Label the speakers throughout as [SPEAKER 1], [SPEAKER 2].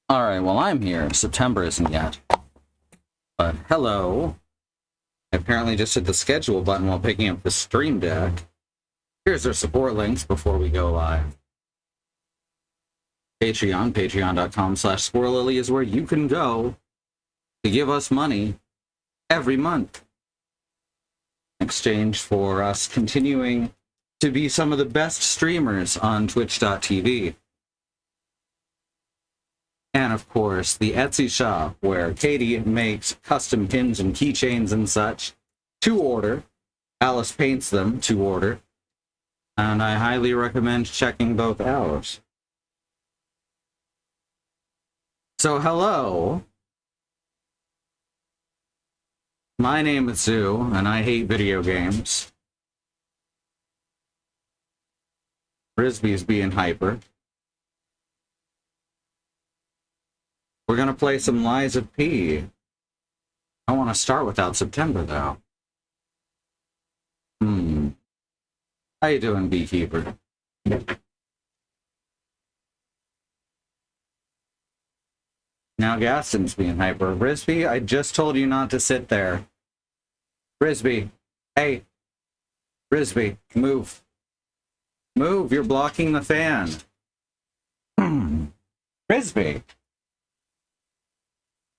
[SPEAKER 1] Alright, well, I'm here. September isn't yet. But hello. I apparently just hit the schedule button while picking up the Stream Deck. Here's our support links before we go live. Patreon, patreon.com/SquirrelLily is where you can go to give us money every month in exchange for us continuing to be some of the best streamers on Twitch.tv. And of course, the Etsy shop, where Katie makes custom pins and keychains and such to order. Alice paints them to order. And I highly recommend checking both out. So hello. My name is Zoo, and I hate video games. Frisbee's being hyper. We're gonna play some Lies of P. I want to start without September, though. How you doing, Beekeeper? Now Gaston's being hyper. Frisbee, I just told you not to sit there. Frisbee, hey. Frisbee, move. Move, you're blocking the fan. Frisbee.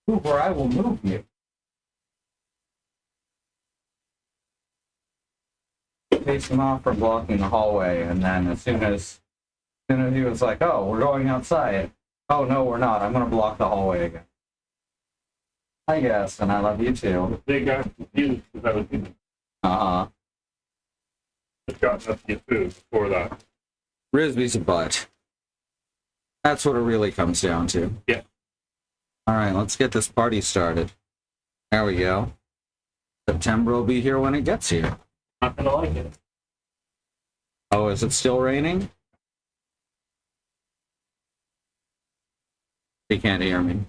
[SPEAKER 1] Move or I will move you. Chased him off for blocking the hallway, and then as soon as he was like, oh, we're going outside. Oh, no, we're not. I'm going to block the hallway again. Hi, Gaston. I love you, too.
[SPEAKER 2] They got confused because I was eating. Just got enough to get food before that.
[SPEAKER 1] Frisbee's a butt. That's what it really comes down to.
[SPEAKER 2] Yeah.
[SPEAKER 1] All right, let's get this party started. There we go. September will be here when it gets here.
[SPEAKER 2] Not gonna like it.
[SPEAKER 1] Oh, is it still raining? He can't hear me.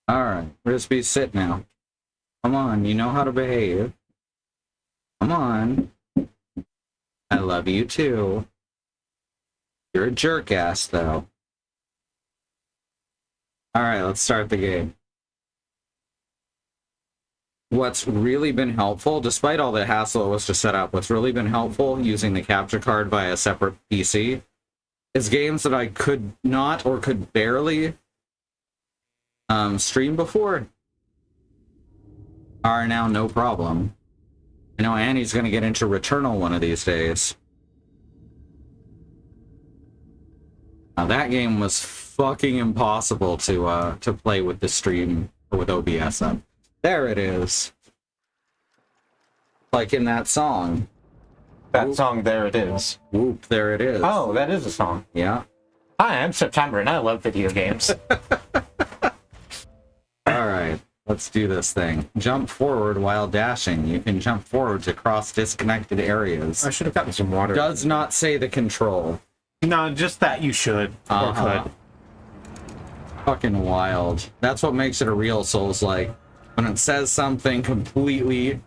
[SPEAKER 1] All right, Frisbee, sit now. Come on, you know how to behave. Come on. I love you too. You're a jerk ass, though. All right, let's start the game. What's really been helpful, despite all the hassle it was to set up, what's really been helpful using the capture card via a separate PC is games that I could not or could barely stream before are now no problem. I know Annie's going to get into Returnal one of these days. Now that game was fucking impossible to play with the stream or with OBS up. There it is. Like in that song.
[SPEAKER 3] That song, There It Is.
[SPEAKER 1] Whoop, there it is.
[SPEAKER 3] Oh, that is a song.
[SPEAKER 1] Yeah.
[SPEAKER 3] Hi, I'm September, and I love video games.
[SPEAKER 1] Alright, let's do this thing. Jump forward while dashing. You can jump forward to cross disconnected areas.
[SPEAKER 3] I should have gotten some water.
[SPEAKER 1] Does not say the control.
[SPEAKER 3] No, just that you should. Or could.
[SPEAKER 1] Fucking wild. That's what makes it a real Souls-like. When it says something completely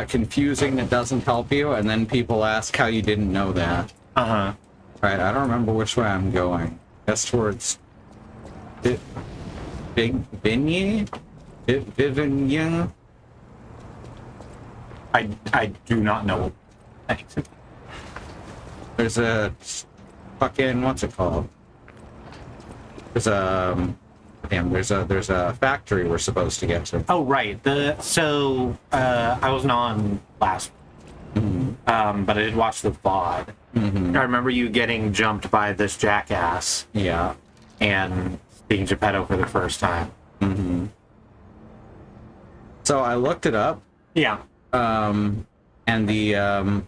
[SPEAKER 1] confusing that doesn't help you, and then people ask how you didn't know that.
[SPEAKER 3] Uh-huh.
[SPEAKER 1] Right, I don't remember which way I'm going. Guess towards... Vivigne?
[SPEAKER 3] I do not know.
[SPEAKER 1] There's a... fucking... what's it called? There's a... Damn, there's a factory we're supposed to get to.
[SPEAKER 3] Oh, right. I wasn't on last but I did watch the VOD. I remember you getting jumped by this jackass.
[SPEAKER 1] Yeah.
[SPEAKER 3] And being Geppetto for the first time.
[SPEAKER 1] So I looked it up.
[SPEAKER 3] Yeah.
[SPEAKER 1] And the...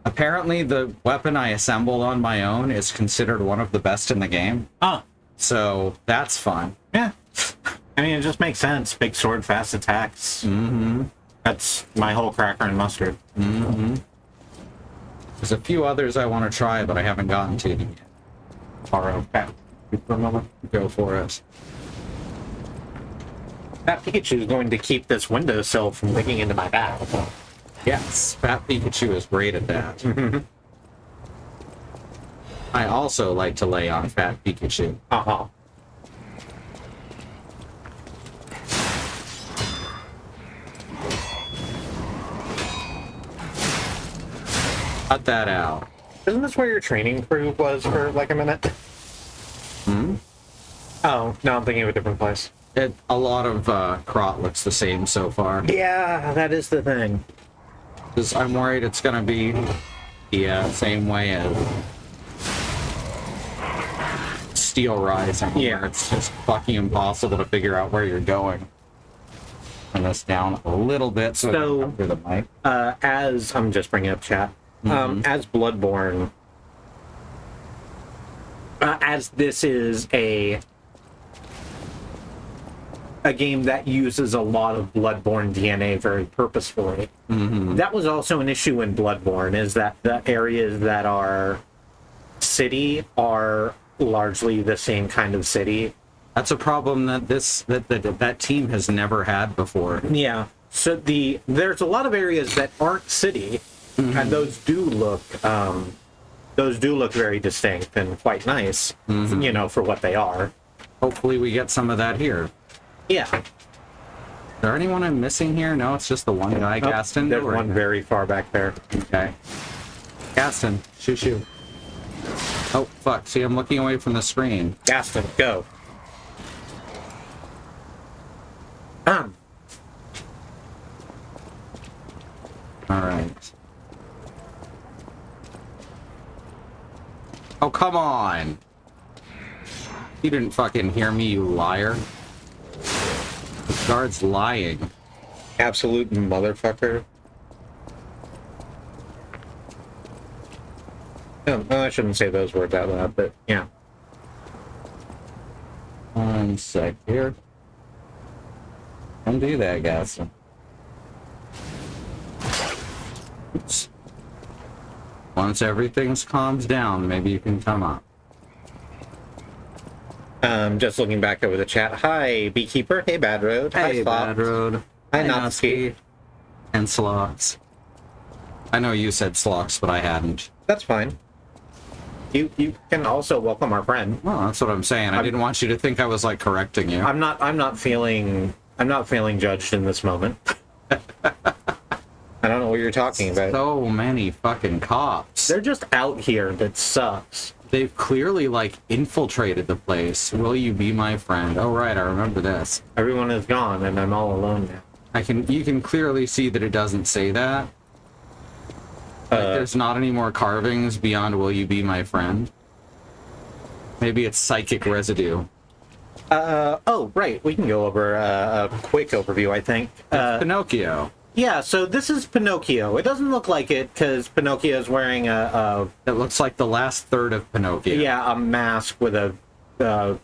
[SPEAKER 1] apparently the weapon I assembled on my own is considered one of the best in the game.
[SPEAKER 3] Oh.
[SPEAKER 1] So that's fun.
[SPEAKER 3] Yeah. I mean, it just makes sense. Big sword, fast attacks. That's my whole cracker and mustard.
[SPEAKER 1] There's a few others I want to try, but I haven't gotten to them yet.
[SPEAKER 3] Taro, Pat, for a moment.
[SPEAKER 1] Go for it.
[SPEAKER 3] That Pikachu is going to keep this windowsill from digging into my back.
[SPEAKER 1] Yes, Fat Pikachu is great at that. I also like to lay on Fat Pikachu.
[SPEAKER 3] Uh-huh.
[SPEAKER 1] Cut that out.
[SPEAKER 3] Isn't this where your training crew was for like a minute?
[SPEAKER 1] Hmm?
[SPEAKER 3] Oh, no, I'm thinking of a different place.
[SPEAKER 1] A lot of Krot looks the same so far.
[SPEAKER 3] Yeah, that is the thing.
[SPEAKER 1] Because I'm worried it's gonna be the same way as Steel Rising,
[SPEAKER 3] Yeah.
[SPEAKER 1] where it's just fucking impossible to figure out where you're going. Turn this down a little bit so I can
[SPEAKER 3] So-
[SPEAKER 1] come through the mic.
[SPEAKER 3] As I'm just bringing up chat, as Bloodborne, as this is a game that uses a lot of Bloodborne DNA very purposefully. That was also an issue in Bloodborne, is that the areas that are city are largely the same kind of city.
[SPEAKER 1] That's a problem that that team has never had before.
[SPEAKER 3] Yeah. So there's a lot of areas that aren't city, and those do look very distinct and quite nice, you know, for what they are.
[SPEAKER 1] Hopefully we get some of that here.
[SPEAKER 3] Yeah.
[SPEAKER 1] Is there anyone I'm missing here? No, it's just the one guy, Gaston.
[SPEAKER 3] There's
[SPEAKER 1] Or-
[SPEAKER 3] one very far back there.
[SPEAKER 1] Okay. Gaston, shoo. Oh, fuck. See, I'm looking away from the screen.
[SPEAKER 3] Gaston, go.
[SPEAKER 1] Alright. Oh, come on! You didn't fucking hear me, you liar. The guard's lying.
[SPEAKER 3] Absolute motherfucker. No, I shouldn't say those words out loud, but yeah.
[SPEAKER 1] One sec here. Don't do that, Gaston. Oops. Once everything's calmed down, maybe you can come up.
[SPEAKER 3] Just looking back over the chat. Hi, Beekeeper. Hey, Bad Road. Hi,
[SPEAKER 1] Hey,
[SPEAKER 3] Sloth.
[SPEAKER 1] Bad Road.
[SPEAKER 3] Hi,
[SPEAKER 1] Hey,
[SPEAKER 3] Natsuki.
[SPEAKER 1] And Slox. I know you said Slox, but I hadn't.
[SPEAKER 3] That's fine. You can also welcome our friend.
[SPEAKER 1] Well, that's what I'm saying. I didn't want you to think I was like correcting you.
[SPEAKER 3] I'm not feeling judged in this moment. I don't know what you're talking about.
[SPEAKER 1] So many fucking cops.
[SPEAKER 3] They're just out here. That sucks.
[SPEAKER 1] They've clearly like infiltrated the place. Will you be my friend? Oh right, I remember this.
[SPEAKER 3] Everyone is gone, and I'm all alone now.
[SPEAKER 1] You can clearly see that it doesn't say that. Like, there's not any more carvings beyond "Will you be my friend?" Maybe it's psychic residue.
[SPEAKER 3] Oh, right. We can go over a quick overview, I think.
[SPEAKER 1] Pinocchio.
[SPEAKER 3] Yeah, so this is Pinocchio. It doesn't look like it because Pinocchio is wearing
[SPEAKER 1] It looks like the last third of Pinocchio.
[SPEAKER 3] a mask with a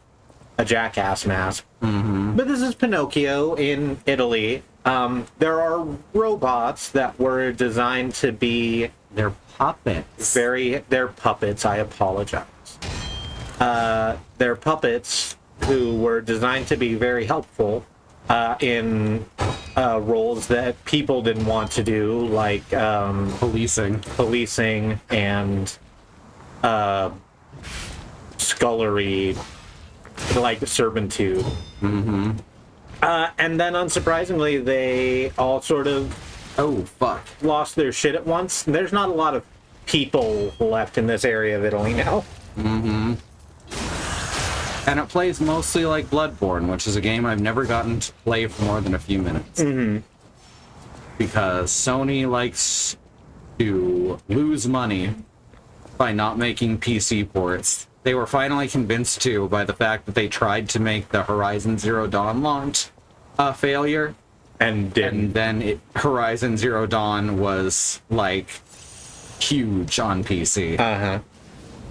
[SPEAKER 3] jackass mask. Mm-hmm. But this is Pinocchio in Italy. There are robots that were designed to be
[SPEAKER 1] They're puppets.
[SPEAKER 3] they're puppets. I apologize. They're puppets who were designed to be very helpful in roles that people didn't want to do, like policing and scullery, like servitude. Mm-hmm. And then, unsurprisingly, they all sort of
[SPEAKER 1] Oh fuck.
[SPEAKER 3] lost their shit at once. There's not a lot of people left in this area of Italy now.
[SPEAKER 1] And it plays mostly like Bloodborne, which is a game I've never gotten to play for more than a few minutes. Because Sony likes to lose money by not making PC ports. They were finally convinced to by the fact that they tried to make the Horizon Zero Dawn launch a failure.
[SPEAKER 3] And
[SPEAKER 1] Then Horizon Zero Dawn was like huge on PC.
[SPEAKER 3] uh-huh.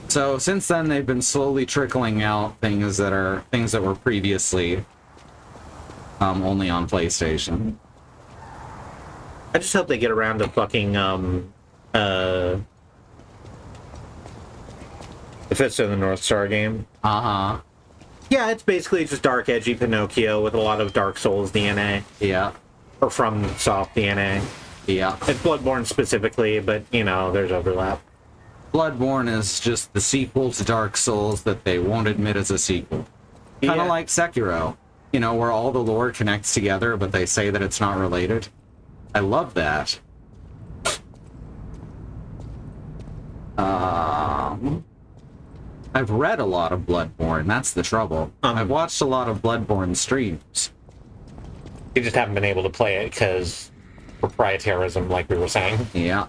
[SPEAKER 1] So since then, they've been slowly trickling out things that were previously only on PlayStation.
[SPEAKER 3] I just hope they get around to fucking the Fist of the North Star game.
[SPEAKER 1] Uh-huh.
[SPEAKER 3] Yeah, it's basically just dark, edgy Pinocchio with a lot of Dark Souls DNA,
[SPEAKER 1] Yeah.
[SPEAKER 3] or from Soft DNA.
[SPEAKER 1] Yeah.
[SPEAKER 3] It's Bloodborne specifically, but you know, there's overlap.
[SPEAKER 1] Bloodborne is just the sequel to Dark Souls that they won't admit as a sequel. Kind of
[SPEAKER 3] Yeah.
[SPEAKER 1] like Sekiro, you know, where all the lore connects together, but they say that it's not related. I love that. I've read a lot of Bloodborne. That's the trouble. I've watched a lot of Bloodborne streams.
[SPEAKER 3] You just haven't been able to play it because proprietarism, like we were saying.
[SPEAKER 1] Yeah.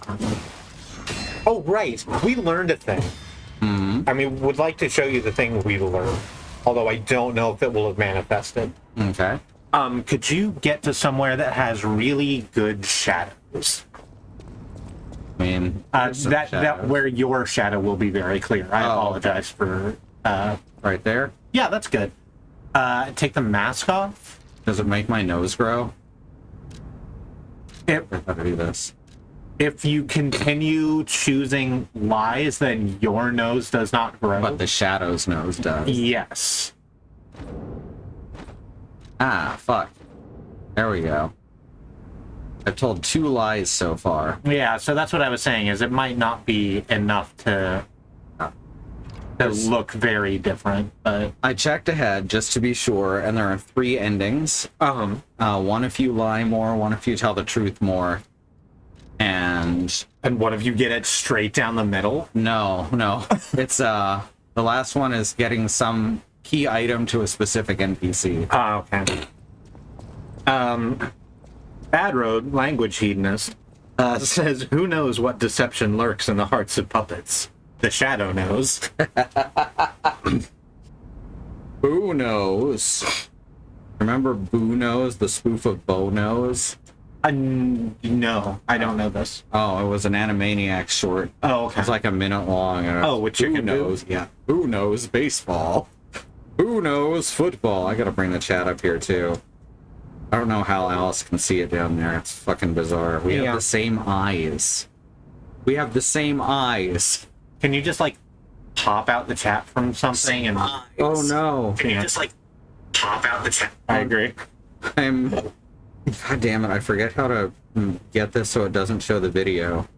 [SPEAKER 3] Oh, right. We learned a thing. I mean, would like to show you the thing we learned. Although I don't know if it will have manifested.
[SPEAKER 1] Okay.
[SPEAKER 3] Could you get to somewhere that has really good shadows?
[SPEAKER 1] I mean,
[SPEAKER 3] That where your shadow will be very clear. I apologize for.
[SPEAKER 1] right there.
[SPEAKER 3] Yeah, that's good. Take the mask off.
[SPEAKER 1] Does it make my nose grow?
[SPEAKER 3] If,
[SPEAKER 1] How to do this?
[SPEAKER 3] if you continue choosing lies, then your nose does not grow.
[SPEAKER 1] But the shadow's nose does.
[SPEAKER 3] Yes.
[SPEAKER 1] Ah, fuck. There we go. I've told 2 lies so far.
[SPEAKER 3] Yeah, so that's what I was saying, is it might not be enough to look very different, but...
[SPEAKER 1] I checked ahead just to be sure, and there are 3 endings. One if you lie more, one if you tell the truth more. And
[SPEAKER 3] one of you get it straight down the middle?
[SPEAKER 1] no. It's the last one is getting some key item to a specific NPC.
[SPEAKER 3] Oh, okay. Bad Road, language hedonist, says, who knows what deception lurks in the hearts of puppets? The shadow knows.
[SPEAKER 1] Boo Nose. Remember Boo Nose, the spoof of Bo Nose?
[SPEAKER 3] No, I don't know this.
[SPEAKER 1] Oh, it was an Animaniacs short.
[SPEAKER 3] Oh, okay.
[SPEAKER 1] It's like a minute long. And
[SPEAKER 3] Oh, with Chicken
[SPEAKER 1] Boo
[SPEAKER 3] Boo?
[SPEAKER 1] Nose, yeah. Boo Nose baseball. Boo Nose football. I gotta bring the chat up here too. I don't know how Alice can see it down there. It's fucking bizarre. We have the same eyes. We have the same eyes.
[SPEAKER 3] Can you just, like, pop out the chat from something and...
[SPEAKER 1] Oh no.
[SPEAKER 3] Can you just, like, pop out the chat? I agree.
[SPEAKER 1] God damn it, I forget how to get this so it doesn't show the video.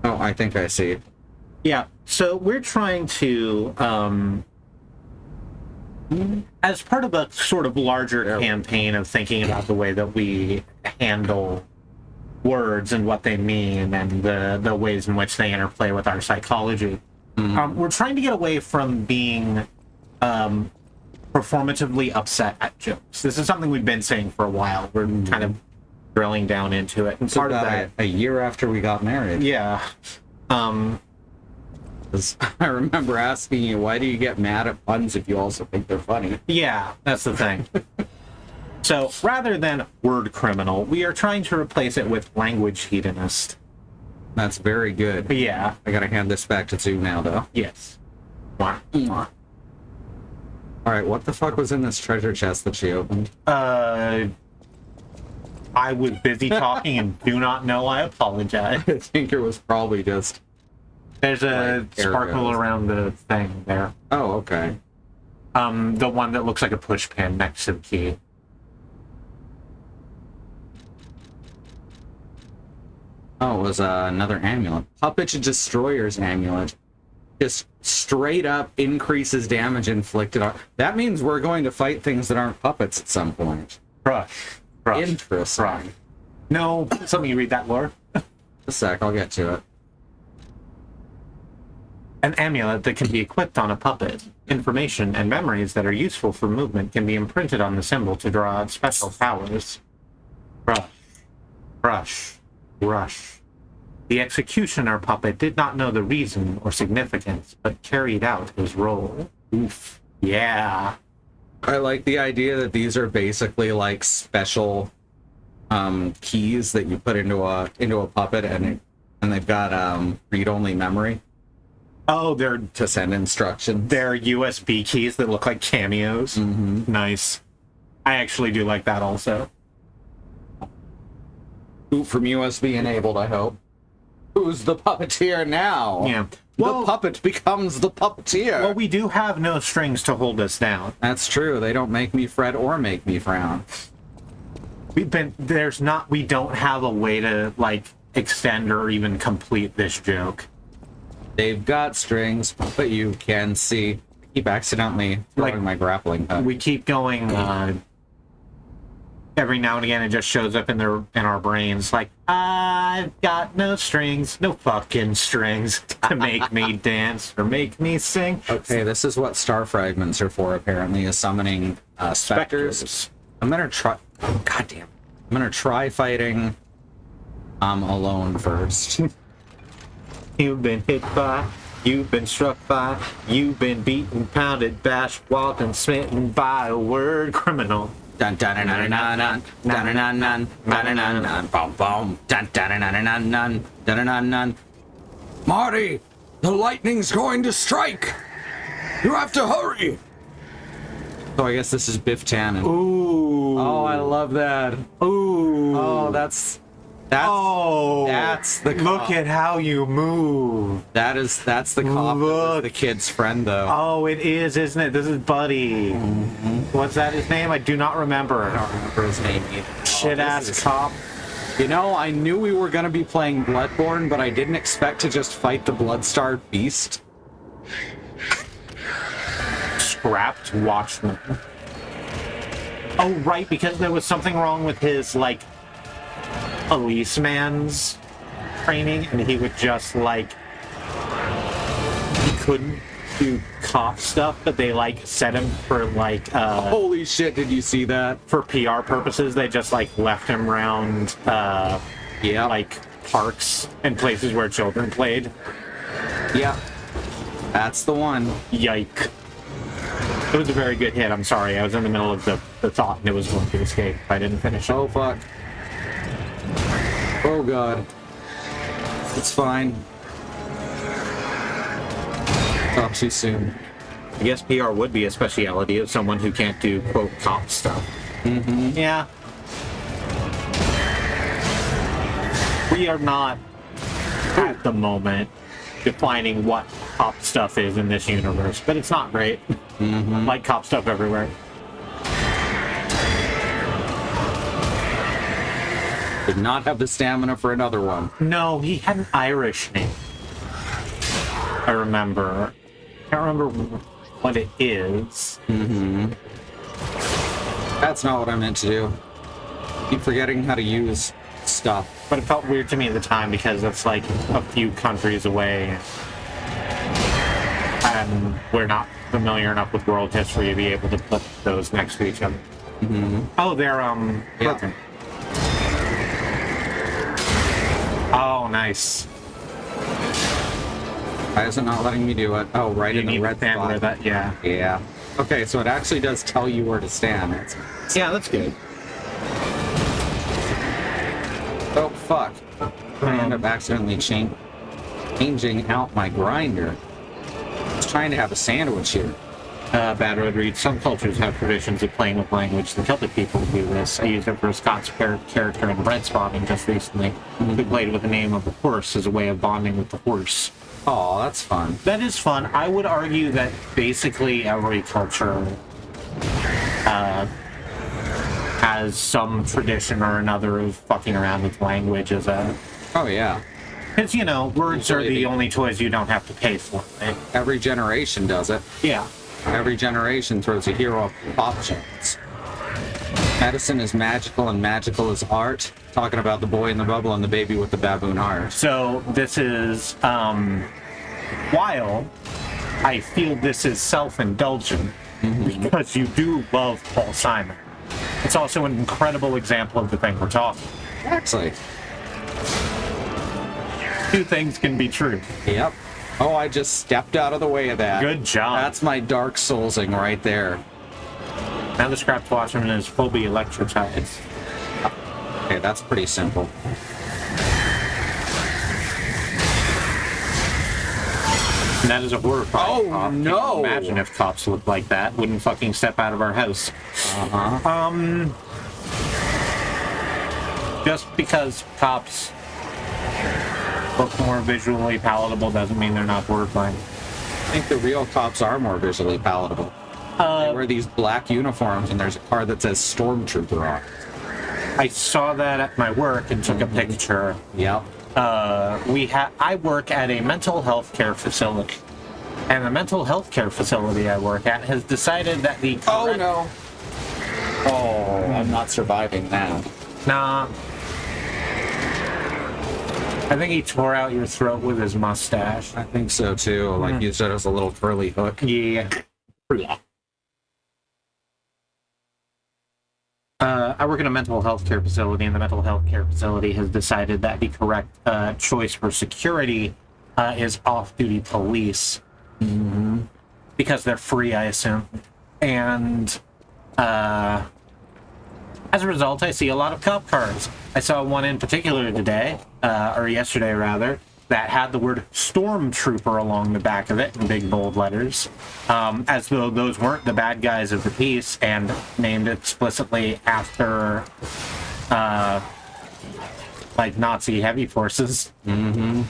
[SPEAKER 1] Oh, I think I see.
[SPEAKER 3] Yeah, so we're trying to, as part of a sort of larger campaign of thinking about the way that we handle words and what they mean and the ways in which they interplay with our psychology, we're trying to get away from being performatively upset at jokes. This is something we've been saying for a while. We're kind of drilling down into it. And
[SPEAKER 1] So
[SPEAKER 3] part of that...
[SPEAKER 1] a year after we got married.
[SPEAKER 3] Yeah.
[SPEAKER 1] 'Cause I remember asking you, why do you get mad at puns if you also think they're funny?
[SPEAKER 3] Yeah, that's the thing. So, rather than word criminal, we are trying to replace it with language hedonist.
[SPEAKER 1] That's very good.
[SPEAKER 3] Yeah.
[SPEAKER 1] I gotta hand this back to Sue now, though.
[SPEAKER 3] Yes.
[SPEAKER 1] Alright, what the fuck was in this treasure chest that she opened?
[SPEAKER 3] I was busy talking and do not know. I apologize.
[SPEAKER 1] I think it was probably just...
[SPEAKER 3] There's a
[SPEAKER 1] Like, there it
[SPEAKER 3] sparkle
[SPEAKER 1] goes.
[SPEAKER 3] around the thing there.
[SPEAKER 1] Oh, okay.
[SPEAKER 3] The one that looks like a push pin next to the key.
[SPEAKER 1] Oh, it was another amulet. Puppet Destroyer's amulet. Just straight up increases damage inflicted on... That means we're going to fight things that aren't puppets at some point.
[SPEAKER 3] Crush.
[SPEAKER 1] Interesting.
[SPEAKER 3] Crush. No, let me read that lore.
[SPEAKER 1] A sec, I'll get to it.
[SPEAKER 3] An amulet that can be equipped on a puppet. Information and memories that are useful for movement can be imprinted on the symbol to draw out special powers. Rush. Rush. Rush. The executioner puppet did not know the reason or significance, but carried out his role. Oof. Yeah.
[SPEAKER 1] I like the idea that these are basically like special keys that you put into a puppet, and they've got read-only memory
[SPEAKER 3] Oh, they're
[SPEAKER 1] to send instructions.
[SPEAKER 3] They're USB keys that look like cameos. Nice. I actually do like that also.
[SPEAKER 1] Ooh, from USB enabled, I hope. Who's the puppeteer now?
[SPEAKER 3] Yeah.
[SPEAKER 1] The
[SPEAKER 3] Well,
[SPEAKER 1] puppet becomes the puppeteer.
[SPEAKER 3] well, we do have no strings to hold us down.
[SPEAKER 1] That's true. They don't make me fret or make me frown.
[SPEAKER 3] We don't have a way to, like, extend or even complete this joke.
[SPEAKER 1] They've got strings, but you can see. I keep accidentally throwing
[SPEAKER 3] Like,
[SPEAKER 1] my grappling hook.
[SPEAKER 3] We keep going, every now and again it just shows up in our brains like, I've got no strings, no fucking strings to make me dance or make me sing.
[SPEAKER 1] Okay, this is what star fragments are for, apparently, is summoning specters. I'm gonna try... Oh, goddamn. I'm gonna try fighting alone first.
[SPEAKER 3] You've been hit by, you've been struck by, you've been beaten, pounded, bashed, walked, and smitten by a word criminal.
[SPEAKER 1] Dun dun dun dun dun dun dun dun dun dun dun dun boom boom dun dun dun dun dun dun dun dun dun. Marty, the lightning's going to strike. You have to hurry. So I guess this is Biff Tannen.
[SPEAKER 3] Ooh.
[SPEAKER 1] Oh, I love that.
[SPEAKER 3] Ooh.
[SPEAKER 1] Oh, that's the cop.
[SPEAKER 3] Look at how you move.
[SPEAKER 1] That's the cop. That was the kid's friend, though.
[SPEAKER 3] Oh, it is, isn't it? This is Buddy. What's that his name? I do not remember.
[SPEAKER 1] I don't remember his name either.
[SPEAKER 3] Shit-ass cop.
[SPEAKER 1] You know, I knew we were going to be playing Bloodborne, but I didn't expect to just fight the Bloodstarved Beast.
[SPEAKER 3] Scrapped Watchman. Oh, right, because there was something wrong with his, like, policeman's training, and he would just, like, he couldn't do cop stuff, but they, like, set him for, like,
[SPEAKER 1] Holy shit, did you see that?
[SPEAKER 3] for PR purposes, they just, like, left him around,
[SPEAKER 1] Yeah.
[SPEAKER 3] like, parks and places where children played.
[SPEAKER 1] Yeah. That's the one.
[SPEAKER 3] Yike. It was a very good hit. I'm sorry. I was in the middle of the thought and it was going to escape if I didn't finish it.
[SPEAKER 1] Oh, fuck. Oh, God. It's fine. Talk too soon.
[SPEAKER 3] I guess PR would be a speciality of someone who can't do, quote, cop stuff. Mm-hmm. Yeah. We are not, at the moment, defining what cop stuff is in this universe, but it's not great. Mm-hmm. Like cop stuff everywhere.
[SPEAKER 1] Did not have the stamina for another one.
[SPEAKER 3] No, he had an Irish name. I remember. Can't remember what it is.
[SPEAKER 1] Mm-hmm. That's not what I meant to do. Keep forgetting how to use stuff.
[SPEAKER 3] But it felt weird to me at the time because it's like a few countries away. And we're not familiar enough with world history to be able to put those next to each other.
[SPEAKER 1] Mm-hmm.
[SPEAKER 3] Oh, they're,
[SPEAKER 1] Yeah.
[SPEAKER 3] broken. Oh, nice.
[SPEAKER 1] Why is it not letting me do it? Oh, right
[SPEAKER 3] You
[SPEAKER 1] in the
[SPEAKER 3] need
[SPEAKER 1] red
[SPEAKER 3] to stand where
[SPEAKER 1] spot.
[SPEAKER 3] that, yeah.
[SPEAKER 1] Yeah. Okay, so it actually does tell you where to stand.
[SPEAKER 3] Yeah, that's good.
[SPEAKER 1] Oh, fuck. I end up accidentally changing out my grinder. I was trying to have a sandwich here.
[SPEAKER 3] Bad Road reads, some cultures have traditions of playing with language. The Celtic people do this. I used it for a Scots character in Red Spotting just recently, who played with the name of the horse as a way of bonding with the horse.
[SPEAKER 1] Oh, that's fun.
[SPEAKER 3] That is fun. I would argue that basically every culture has some tradition or another of fucking around with language as a...
[SPEAKER 1] Oh, yeah.
[SPEAKER 3] Because, you know, words are
[SPEAKER 1] Usually
[SPEAKER 3] the
[SPEAKER 1] the-
[SPEAKER 3] only toys you don't have to pay for, right?
[SPEAKER 1] Every generation does it.
[SPEAKER 3] Yeah.
[SPEAKER 1] Every generation throws a hero of pop tunes. Medicine is magical and magical is art. Talking about the boy in the bubble and the baby with the baboon heart.
[SPEAKER 3] So this is, while I feel this is self-indulgent, because you do love Paul Simon, it's also an incredible example of the thing we're talking.
[SPEAKER 1] Actually.
[SPEAKER 3] Two things can be true.
[SPEAKER 1] Yep. Oh, I just stepped out of the way of that.
[SPEAKER 3] Good job.
[SPEAKER 1] That's my Dark Soulsing right there.
[SPEAKER 3] Now the Scrapped Watchman is fully electrotized.
[SPEAKER 1] Okay, that's pretty simple.
[SPEAKER 3] And that is a horrifying
[SPEAKER 1] Oh,
[SPEAKER 3] cop. Can you
[SPEAKER 1] no.
[SPEAKER 3] Imagine if cops looked like that. Wouldn't fucking step out of our house.
[SPEAKER 1] Uh-huh.
[SPEAKER 3] Just because cops look more visually palatable doesn't mean they're not horrifying.
[SPEAKER 1] I think the real cops are more visually palatable. They wear these black uniforms and there's a car that says Stormtrooper on it.
[SPEAKER 3] I saw that at my work and took a picture.
[SPEAKER 1] Yep.
[SPEAKER 3] I work at a mental health care facility. And the mental health care facility I work at has decided that the
[SPEAKER 1] Oh,
[SPEAKER 3] correct-
[SPEAKER 1] no.
[SPEAKER 3] Oh,
[SPEAKER 1] I'm not surviving that.
[SPEAKER 3] Nah. I think he tore out your throat with his mustache.
[SPEAKER 1] I think so too. Like you said, it was a little curly hook.
[SPEAKER 3] Yeah. I work in a mental health care facility, and the mental health care facility has decided that the correct choice for security is off-duty police.
[SPEAKER 1] Mm-hmm.
[SPEAKER 3] Because they're free, I assume. And as a result, I see a lot of cop cars. I saw one in particular today, or yesterday rather, that had the word Stormtrooper along the back of it in big bold letters, as though those weren't the bad guys of the piece, and named explicitly after, like, Nazi heavy forces.
[SPEAKER 1] Mm-hmm.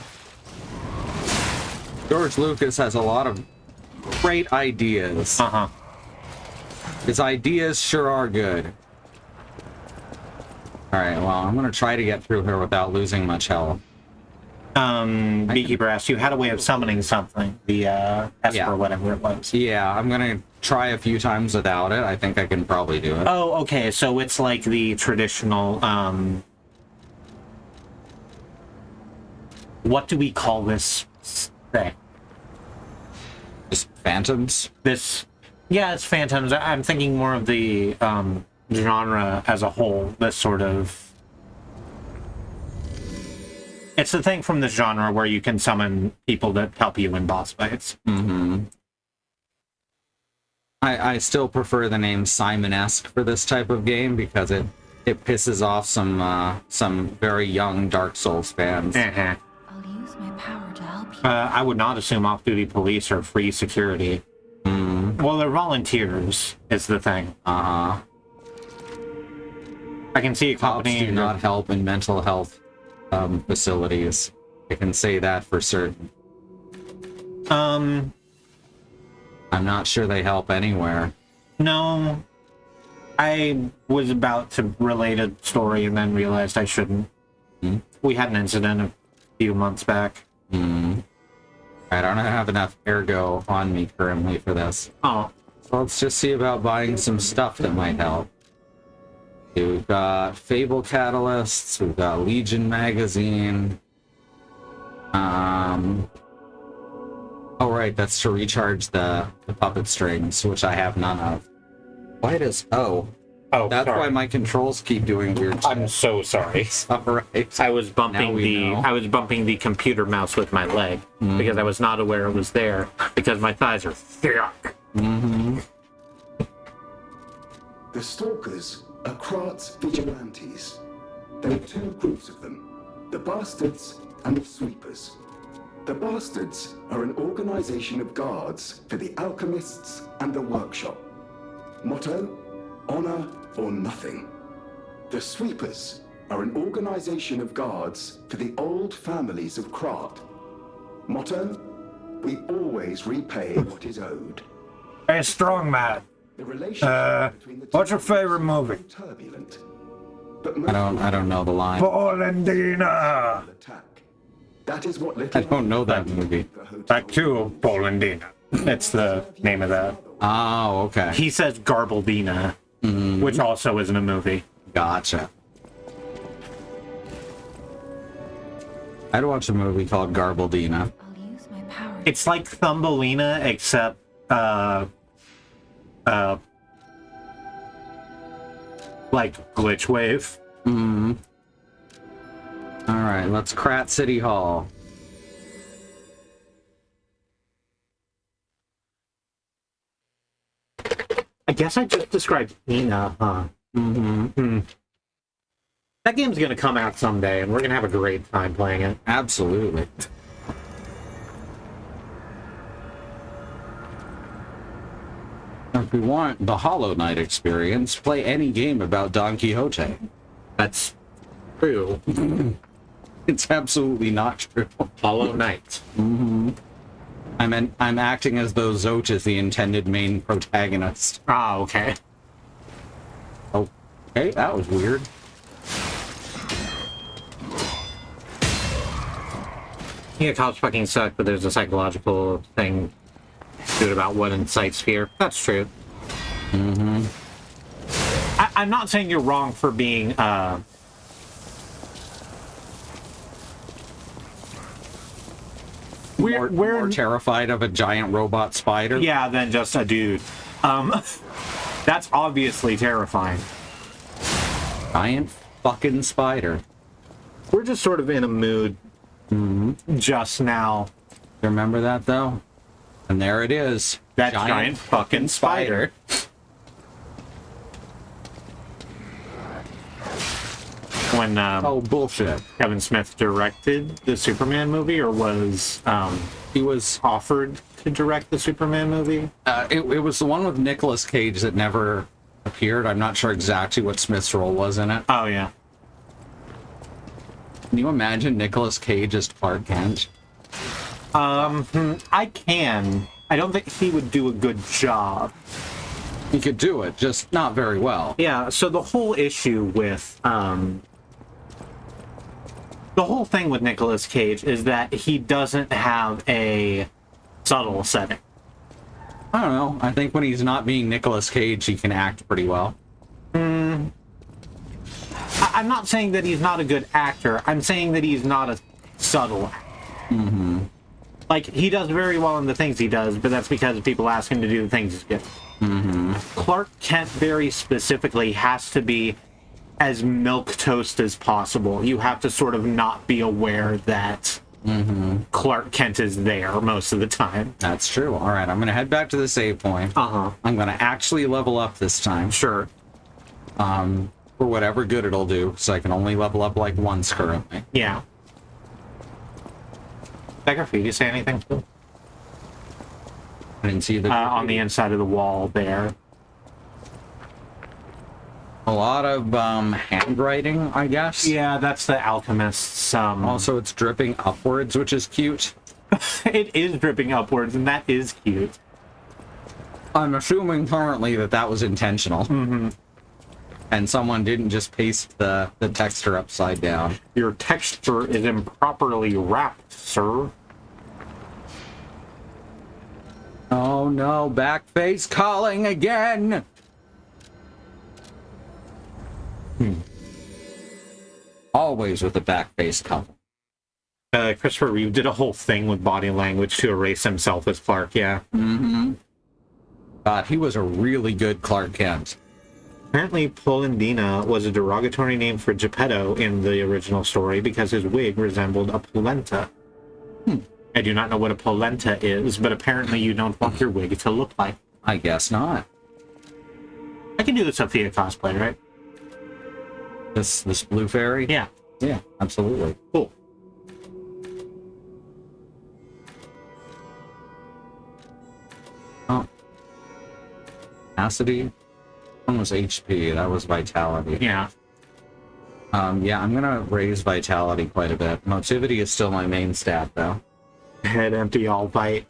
[SPEAKER 1] George Lucas has a lot of great ideas.
[SPEAKER 3] Uh-huh.
[SPEAKER 1] His ideas sure are good. Alright, well, I'm gonna try to get through here without losing much health.
[SPEAKER 3] Beekeeper asked you had a way of summoning something, the Esper,
[SPEAKER 1] Yeah.
[SPEAKER 3] whatever it was.
[SPEAKER 1] Yeah, I'm gonna try a few times without it. I think I can probably do it.
[SPEAKER 3] Oh, okay, so it's like the traditional, what do we call this thing?
[SPEAKER 1] Just phantoms?
[SPEAKER 3] Yeah, it's phantoms. I'm thinking more of the, genre as a whole, this sort of... It's the thing from this genre where you can summon people that help you in boss fights.
[SPEAKER 1] Mm-hmm. I still prefer the name Simon-esque for this type of game because it pisses off some very young Dark Souls fans.
[SPEAKER 3] Uh-huh.
[SPEAKER 4] I'll use my power to help you.
[SPEAKER 3] I would not assume off-duty police are free security.
[SPEAKER 1] Mm.
[SPEAKER 3] Well, they're volunteers, is the thing.
[SPEAKER 1] Uh-huh.
[SPEAKER 3] I can see a
[SPEAKER 1] Cops
[SPEAKER 3] company...
[SPEAKER 1] do not help in mental health facilities. I can say that for certain. I'm not sure they help anywhere.
[SPEAKER 3] No. I was about to relate a story and then realized I shouldn't.
[SPEAKER 1] Mm.
[SPEAKER 3] We had an incident a few months back.
[SPEAKER 1] Mm. I don't have enough ergo on me currently for this.
[SPEAKER 3] Oh.
[SPEAKER 1] So let's just see about buying some stuff that might help. We've got Fable Catalysts, we've got Legion Magazine. Oh right, that's to recharge the puppet strings, which I have none of. Why does... Oh, that's
[SPEAKER 3] sorry.
[SPEAKER 1] why my controls keep doing weird
[SPEAKER 3] I'm
[SPEAKER 1] shit.
[SPEAKER 3] so sorry.
[SPEAKER 1] Alright.
[SPEAKER 3] I was
[SPEAKER 1] Now
[SPEAKER 3] bumping
[SPEAKER 1] we know.
[SPEAKER 3] I was bumping the computer mouse with my leg because I was not aware it was there because my thighs are thick.
[SPEAKER 1] Mm-hmm.
[SPEAKER 5] The Stalkers are Krat's vigilantes. There are two groups of them, the Bastards and the Sweepers. The Bastards are an organization of guards for the Alchemists and the Workshop. Motto, honor or nothing. The Sweepers are an organization of guards for the old families of Krat. Motto, we always repay what is owed.
[SPEAKER 6] Hey, strong man.
[SPEAKER 5] The relationship between the two
[SPEAKER 6] What's your favorite movie?
[SPEAKER 5] is turbulent. But
[SPEAKER 1] I don't know the line.
[SPEAKER 6] Polendina.
[SPEAKER 5] attack. That is what
[SPEAKER 1] I don't know that movie.
[SPEAKER 6] Back to Polendina.
[SPEAKER 3] That's the name of that.
[SPEAKER 1] Oh, okay.
[SPEAKER 3] He says Garbaldina, which also isn't a movie.
[SPEAKER 1] Gotcha. I'd watch a movie called Garbaldina.
[SPEAKER 4] I'll use my power.
[SPEAKER 3] It's like Thumbelina, except like Glitch Wave.
[SPEAKER 1] Mm-hmm. Alright, let's Krat City Hall.
[SPEAKER 3] I guess I just described Ina, huh?
[SPEAKER 1] Mm-hmm.
[SPEAKER 3] That game's gonna come out someday, and we're gonna have a great time playing it.
[SPEAKER 1] Absolutely. If you want the Hollow Knight experience, play any game about Don Quixote.
[SPEAKER 3] That's true.
[SPEAKER 1] It's absolutely not true.
[SPEAKER 3] Hollow Knight.
[SPEAKER 1] I'm acting as though Zote is the intended main protagonist.
[SPEAKER 3] Ah, okay.
[SPEAKER 1] Okay, that was weird.
[SPEAKER 3] Yeah, cops fucking suck, but there's a psychological thing to it about what incites fear. That's true. I'm not saying you're wrong for being
[SPEAKER 1] More terrified of a giant robot spider.
[SPEAKER 3] yeah, than just a dude. That's obviously terrifying.
[SPEAKER 1] Giant fucking spider.
[SPEAKER 3] We're just sort of in a mood just now.
[SPEAKER 1] Remember that though? And there it is.
[SPEAKER 3] That giant fucking spider. When
[SPEAKER 1] Oh, bullshit.
[SPEAKER 3] Kevin Smith directed the Superman movie, or was
[SPEAKER 1] He was.
[SPEAKER 3] offered to direct the Superman movie?
[SPEAKER 1] It was the one with Nicolas Cage that never appeared. I'm not sure exactly what Smith's role was in it.
[SPEAKER 3] Oh yeah.
[SPEAKER 1] Can you imagine Nicolas Cage as Clark Kent?
[SPEAKER 3] I can. I don't think he would do a good job.
[SPEAKER 1] He could do it, just not very well.
[SPEAKER 3] Yeah, so the whole issue with the whole thing with Nicolas Cage is that he doesn't have a subtle setting.
[SPEAKER 1] I don't know. I think when he's not being Nicolas Cage, he can act pretty well.
[SPEAKER 3] I'm not saying that he's not a good actor. I'm saying that he's not a subtle actor. Like, he does very well in the things he does, but that's because people ask him to do the things he's good. Clark Kent very specifically has to be as milquetoast as possible. You have to sort of not be aware that Clark Kent is there most of the time.
[SPEAKER 1] That's true. All right, I'm going to head back to the save point.
[SPEAKER 3] Uh-huh.
[SPEAKER 1] I'm going to actually level up this time.
[SPEAKER 3] Sure.
[SPEAKER 1] For whatever good it'll do, so I can only level up like once currently.
[SPEAKER 3] Yeah. Becker, for you to say anything?
[SPEAKER 1] I didn't see the
[SPEAKER 3] On the inside of the wall there.
[SPEAKER 1] a lot of handwriting, I guess.
[SPEAKER 3] Yeah, that's the alchemist's.
[SPEAKER 1] Also, it's dripping upwards, which is cute.
[SPEAKER 3] It is dripping upwards, and that is cute.
[SPEAKER 1] I'm assuming currently that was intentional. And someone didn't just paste the texture upside down.
[SPEAKER 3] Your texture is improperly wrapped, sir.
[SPEAKER 1] Oh no, backface calling again! Always with the backface calling.
[SPEAKER 3] Christopher Reeve did a whole thing with body language to erase himself as Clark, yeah.
[SPEAKER 1] God, he was a really good Clark Kent.
[SPEAKER 3] Apparently, Polendina was a derogatory name for Geppetto in the original story because his wig resembled a polenta. I do not know what a polenta is, but apparently you don't want your wig to look like.
[SPEAKER 1] I guess not.
[SPEAKER 3] I can do the Sophia cosplay, right?
[SPEAKER 1] This blue fairy?
[SPEAKER 3] Yeah.
[SPEAKER 1] Yeah, absolutely.
[SPEAKER 3] Cool.
[SPEAKER 1] Oh. Acid. One was HP, that was Vitality.
[SPEAKER 3] Yeah.
[SPEAKER 1] Yeah, I'm gonna raise Vitality quite a bit. Motivity is still my main stat, though.
[SPEAKER 3] Head empty, all bite.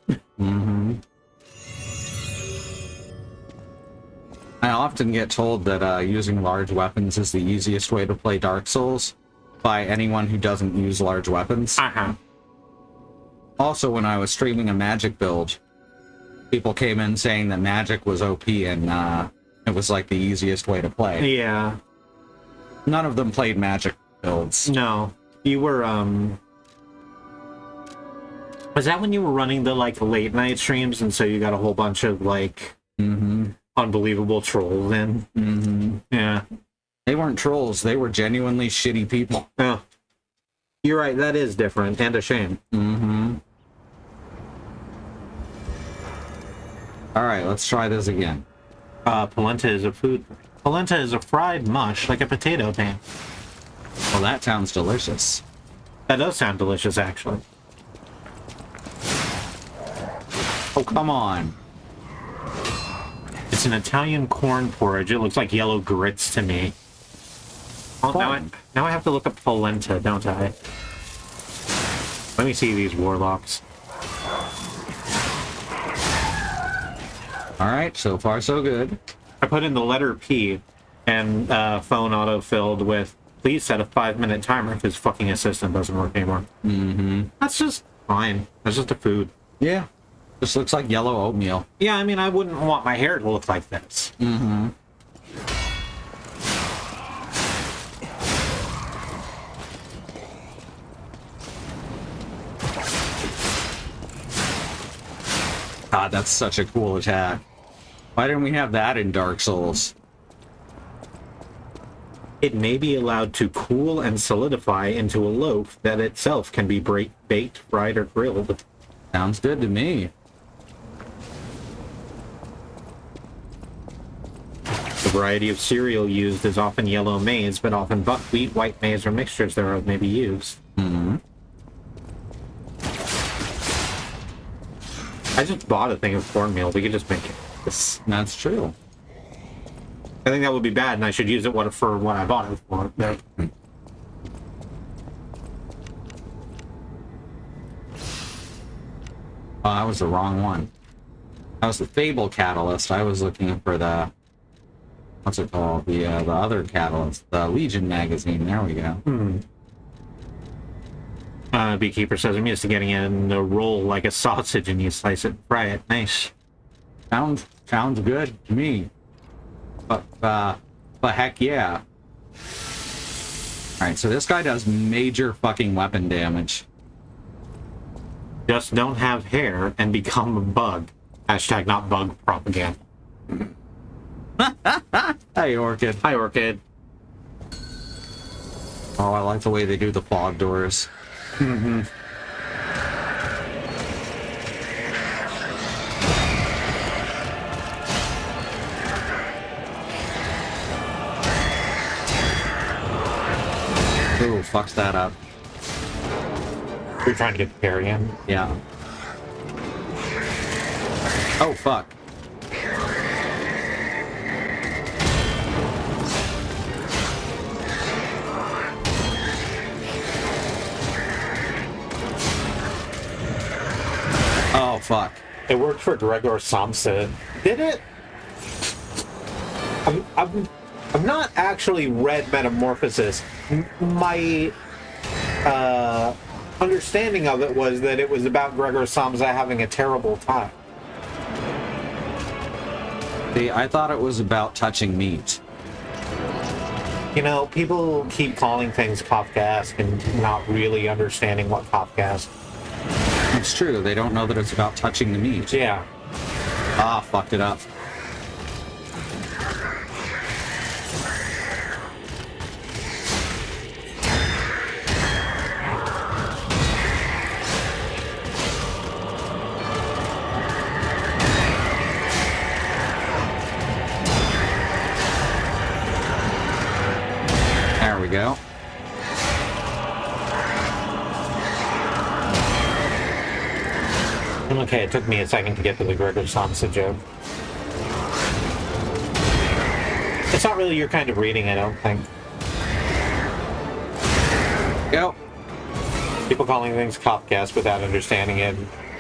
[SPEAKER 1] I often get told that using large weapons is the easiest way to play Dark Souls by anyone who doesn't use large weapons.
[SPEAKER 3] Uh-huh.
[SPEAKER 1] Also, when I was streaming a magic build, people came in saying that magic was OP and it was like the easiest way to play.
[SPEAKER 3] Yeah.
[SPEAKER 1] None of them played magic builds.
[SPEAKER 3] No. You were, Was that when you were running the, like, late night streams and so you got a whole bunch of, like, unbelievable trolls in? Yeah.
[SPEAKER 1] They weren't trolls, they were genuinely shitty people.
[SPEAKER 3] Oh. You're right, that is different, and a shame.
[SPEAKER 1] Alright, let's try this again.
[SPEAKER 3] Polenta is a food. Polenta is a fried mush, like a potato pan.
[SPEAKER 1] Well, that sounds delicious.
[SPEAKER 3] That does sound delicious, actually.
[SPEAKER 1] Oh, come on.
[SPEAKER 3] It's an Italian corn porridge. It looks like yellow grits to me. Oh, now I have to look up polenta, don't I? Let me see these warlocks.
[SPEAKER 1] Alright, so far so good.
[SPEAKER 3] I put in the letter P, and phone auto-filled with, please set a 5-minute timer, because fucking assistant doesn't work anymore. That's just fine. That's just a food.
[SPEAKER 1] Yeah. This looks like yellow oatmeal.
[SPEAKER 3] Yeah, I mean, I wouldn't want my hair to look like this.
[SPEAKER 1] God, that's such a cool attack. Why didn't we have that in Dark Souls?
[SPEAKER 3] It may be allowed to cool and solidify into a loaf that itself can be baked, fried, or grilled.
[SPEAKER 1] Sounds good to me.
[SPEAKER 3] The variety of cereal used is often yellow maize, but often buckwheat, white maize, or mixtures thereof may be used.
[SPEAKER 1] Mm-hmm.
[SPEAKER 3] I just bought a thing of cornmeal. We could just make it.
[SPEAKER 1] That's true.
[SPEAKER 3] I think that would be bad, and I should use it for what I bought it for. No.
[SPEAKER 1] Oh, that was the wrong one. That was the Fable Catalyst. I was looking for the... What's it called? The other Catalyst. The Legion magazine. There we go.
[SPEAKER 3] Beekeeper says, I'm used to getting it in a roll like a sausage, and you slice it and fry it. Nice.
[SPEAKER 1] Sounds good to me. But heck yeah. Alright, so this guy does major fucking weapon damage.
[SPEAKER 3] Just don't have hair and become a bug. Hashtag not bug propaganda.
[SPEAKER 1] Hey, Orchid.
[SPEAKER 3] Hi, Orchid.
[SPEAKER 1] Oh, I like the way they do the fog doors.
[SPEAKER 3] Mm-hmm.
[SPEAKER 1] Ooh, fucks that up.
[SPEAKER 3] You're trying to get the parry in?
[SPEAKER 1] Yeah. Oh, fuck. Oh, fuck.
[SPEAKER 3] It worked for Gregor Samsa. Did it? I've not actually read Metamorphosis. My understanding of it was that it was about Gregor Samsa having a terrible time.
[SPEAKER 1] See, I thought it was about touching meat.
[SPEAKER 3] You know, people keep calling things Kafkaesque and not really understanding what Kafkaesque.
[SPEAKER 1] It's true, they don't know that it's about touching the meat.
[SPEAKER 3] Yeah.
[SPEAKER 1] Ah, fucked it up. There we go.
[SPEAKER 3] Okay, it took me a second to get to the Gregor Samsa joke. It's not really your kind of reading, I don't think.
[SPEAKER 1] Go.
[SPEAKER 3] People calling things Kafkaesque without understanding it,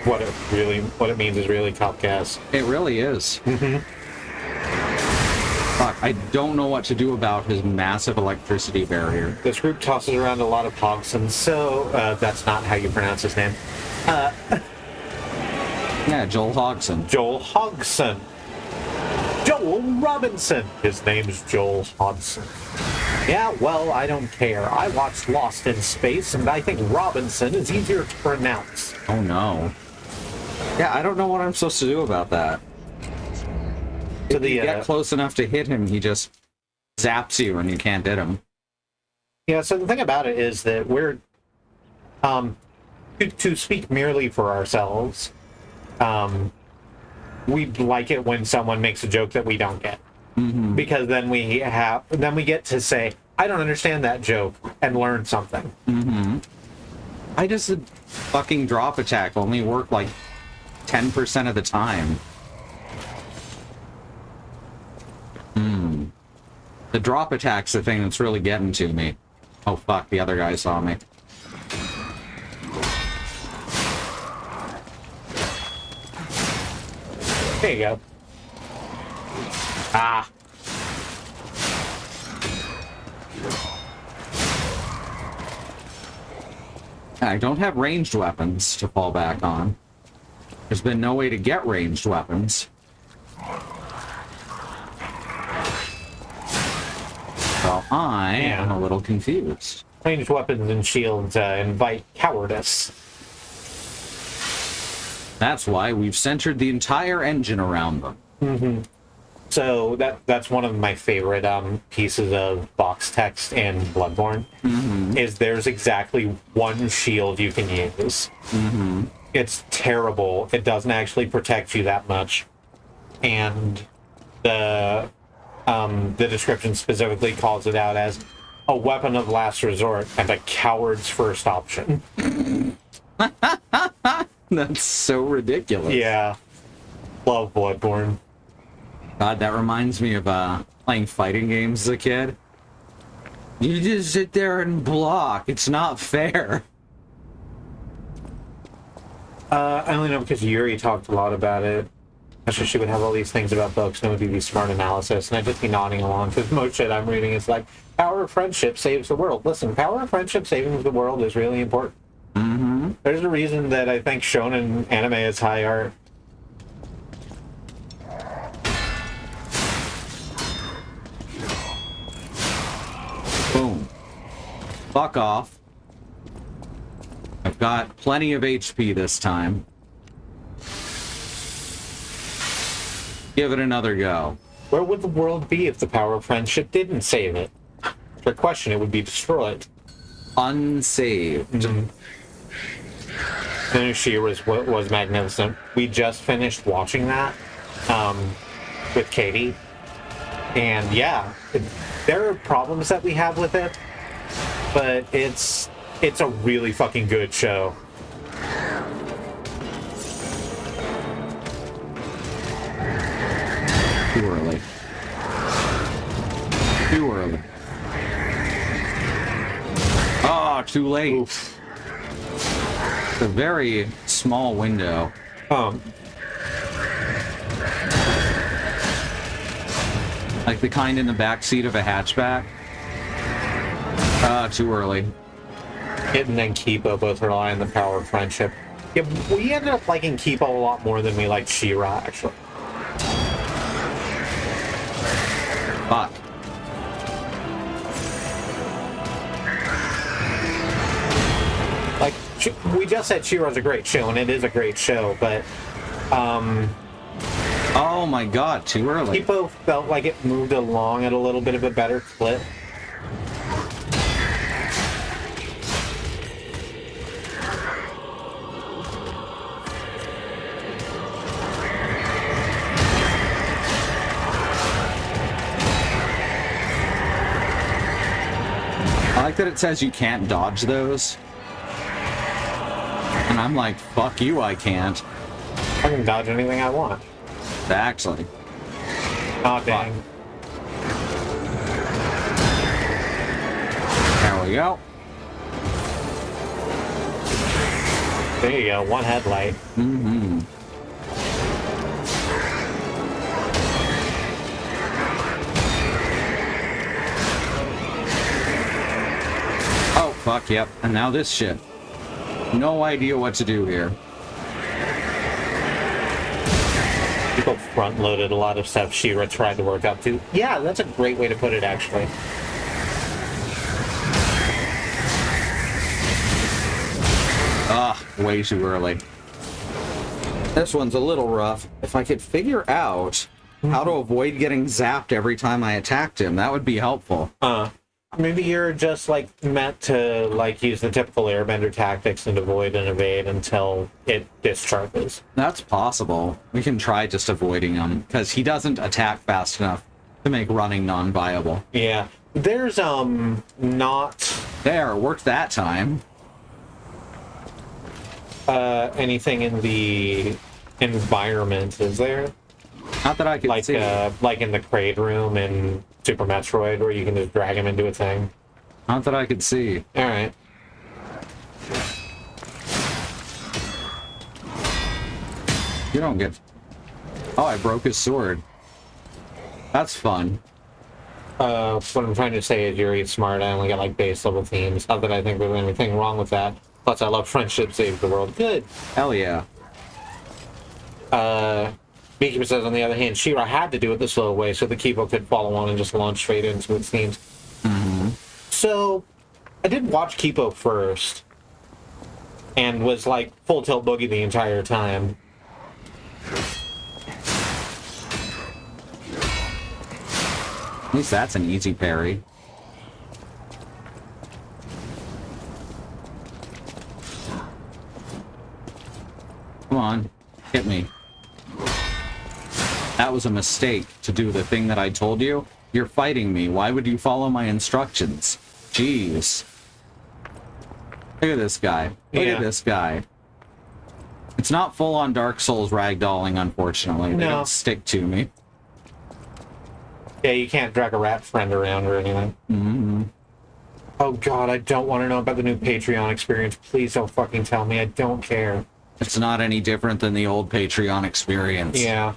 [SPEAKER 3] what it means is really Kafkaesque.
[SPEAKER 1] It really is.
[SPEAKER 3] Mm-hmm.
[SPEAKER 1] Fuck, I don't know what to do about his massive electricity barrier.
[SPEAKER 3] This group tosses around a lot of Hogson, so that's not how you pronounce his name.
[SPEAKER 1] Yeah, Joel Hodgson.
[SPEAKER 3] Joel Hodgson. Joel Robinson. His name's Joel Hodgson. Yeah, well, I don't care. I watched Lost in Space, and I think Robinson is easier to pronounce.
[SPEAKER 1] Oh no. Yeah, I don't know what I'm supposed to do about that.
[SPEAKER 3] So
[SPEAKER 1] If you get close enough to hit him, he just zaps you and you can't hit him.
[SPEAKER 3] Yeah, so the thing about it is that we're, to speak merely for ourselves, we like it when someone makes a joke that we don't get.
[SPEAKER 1] Mm-hmm.
[SPEAKER 3] Because then we get to say, I don't understand that joke, and learn something.
[SPEAKER 1] Mm-hmm. Why does the fucking drop attack only work like 10% of the time? The drop attack's the thing that's really getting to me. Oh fuck, the other guy saw me.
[SPEAKER 3] There you go. Ah.
[SPEAKER 1] I don't have ranged weapons to fall back on. There's been no way to get ranged weapons. So I am a little confused.
[SPEAKER 3] Ranged weapons and shields invite cowardice.
[SPEAKER 1] That's why we've centered the entire engine around them.
[SPEAKER 3] So that's one of my favorite pieces of box text in Bloodborne. Is there's exactly one shield you can use. It's terrible. It doesn't actually protect you that much, and the description specifically calls it out as a weapon of last resort and a coward's first option.
[SPEAKER 1] That's so ridiculous.
[SPEAKER 3] Yeah, love Bloodborne.
[SPEAKER 1] God, that reminds me of playing fighting games as a kid. You just sit there and block. It's not fair.
[SPEAKER 3] I only know because Yuri talked a lot about it. Actually, she would have all these things about books, and it would be these smart analysis, and I'd just be nodding along because most shit I'm reading is like, power of friendship saves the world. Listen, power of friendship saving the world is really important. There's a reason that I think shonen anime is high art.
[SPEAKER 1] Boom. Fuck off. I've got plenty of HP this time. Give it another go.
[SPEAKER 3] Where would the world be if the power of friendship didn't save it? Trick question, it would be destroyed.
[SPEAKER 1] Unsaved.
[SPEAKER 3] And she was magnificent. We just finished watching that with Katie. And yeah, there are problems that we have with it, but it's a really fucking good show.
[SPEAKER 1] Too early. Too early. Oh, too late.
[SPEAKER 3] Oof.
[SPEAKER 1] It's a very small window. Like the kind in the back seat of a hatchback. Too early.
[SPEAKER 3] It and then Kipo both rely on the power of friendship. Yeah, we ended up liking Kipo a lot more than we liked She-Ra, actually.
[SPEAKER 1] Fuck.
[SPEAKER 3] Like, we just said She-Ra's a great show, and it is a great show, but
[SPEAKER 1] Oh my god, too early.
[SPEAKER 3] Kipo felt like it moved along at a little bit of a better clip.
[SPEAKER 1] I like that it says you can't dodge those. And I'm like, fuck you, I can't.
[SPEAKER 3] I can dodge anything I want.
[SPEAKER 1] Actually.
[SPEAKER 3] Oh, dang.
[SPEAKER 1] There we go.
[SPEAKER 3] There you go, one headlight.
[SPEAKER 1] Oh, fuck, yep. And now this shit. No idea what to do here.
[SPEAKER 3] People front-loaded a lot of stuff She-Ra tried to work up to. Yeah, that's a great way to put it, actually.
[SPEAKER 1] Way too early. This one's a little rough. If I could figure out how to avoid getting zapped every time I attacked him, that would be helpful.
[SPEAKER 3] Maybe you're just, like, meant to, like, use the typical airbender tactics and avoid and evade until it discharges.
[SPEAKER 1] That's possible. We can try just avoiding him, because he doesn't attack fast enough to make running non-viable.
[SPEAKER 3] Yeah. There's, not...
[SPEAKER 1] There, worked that time.
[SPEAKER 3] anything in the environment, is there?
[SPEAKER 1] Not that I could
[SPEAKER 3] Like,
[SPEAKER 1] see.
[SPEAKER 3] like in the Kraid room in Super Metroid, where you can just drag him into a thing?
[SPEAKER 1] Not that I could see.
[SPEAKER 3] Alright.
[SPEAKER 1] You don't get... Oh, I broke his sword. That's fun.
[SPEAKER 3] What I'm trying to say is Yuri's smart. I only got, like, base level themes. Not that I think there's anything wrong with that. Plus, I love friendship saves the world. Good.
[SPEAKER 1] Hell yeah.
[SPEAKER 3] Beekeeper says, on the other hand, She-Ra had to do it the slow way so the Kipo could follow on and just launch straight into its themes. So, I did watch Kipo first, and was like full tilt boogie the entire time.
[SPEAKER 1] At least that's an easy parry. Come on, hit me. That was a mistake to do the thing that I told you. You're fighting me. Why would you follow my instructions? Jeez. Look at this guy. Look at this guy. It's not full-on Dark Souls ragdolling, unfortunately. They don't stick to me.
[SPEAKER 3] Yeah, you can't drag a rat friend around or anything.
[SPEAKER 1] Mm-hmm.
[SPEAKER 3] Oh god, I don't want to know about the new Patreon experience. Please don't fucking tell me. I don't care.
[SPEAKER 1] It's not any different than the old Patreon experience.
[SPEAKER 3] Yeah.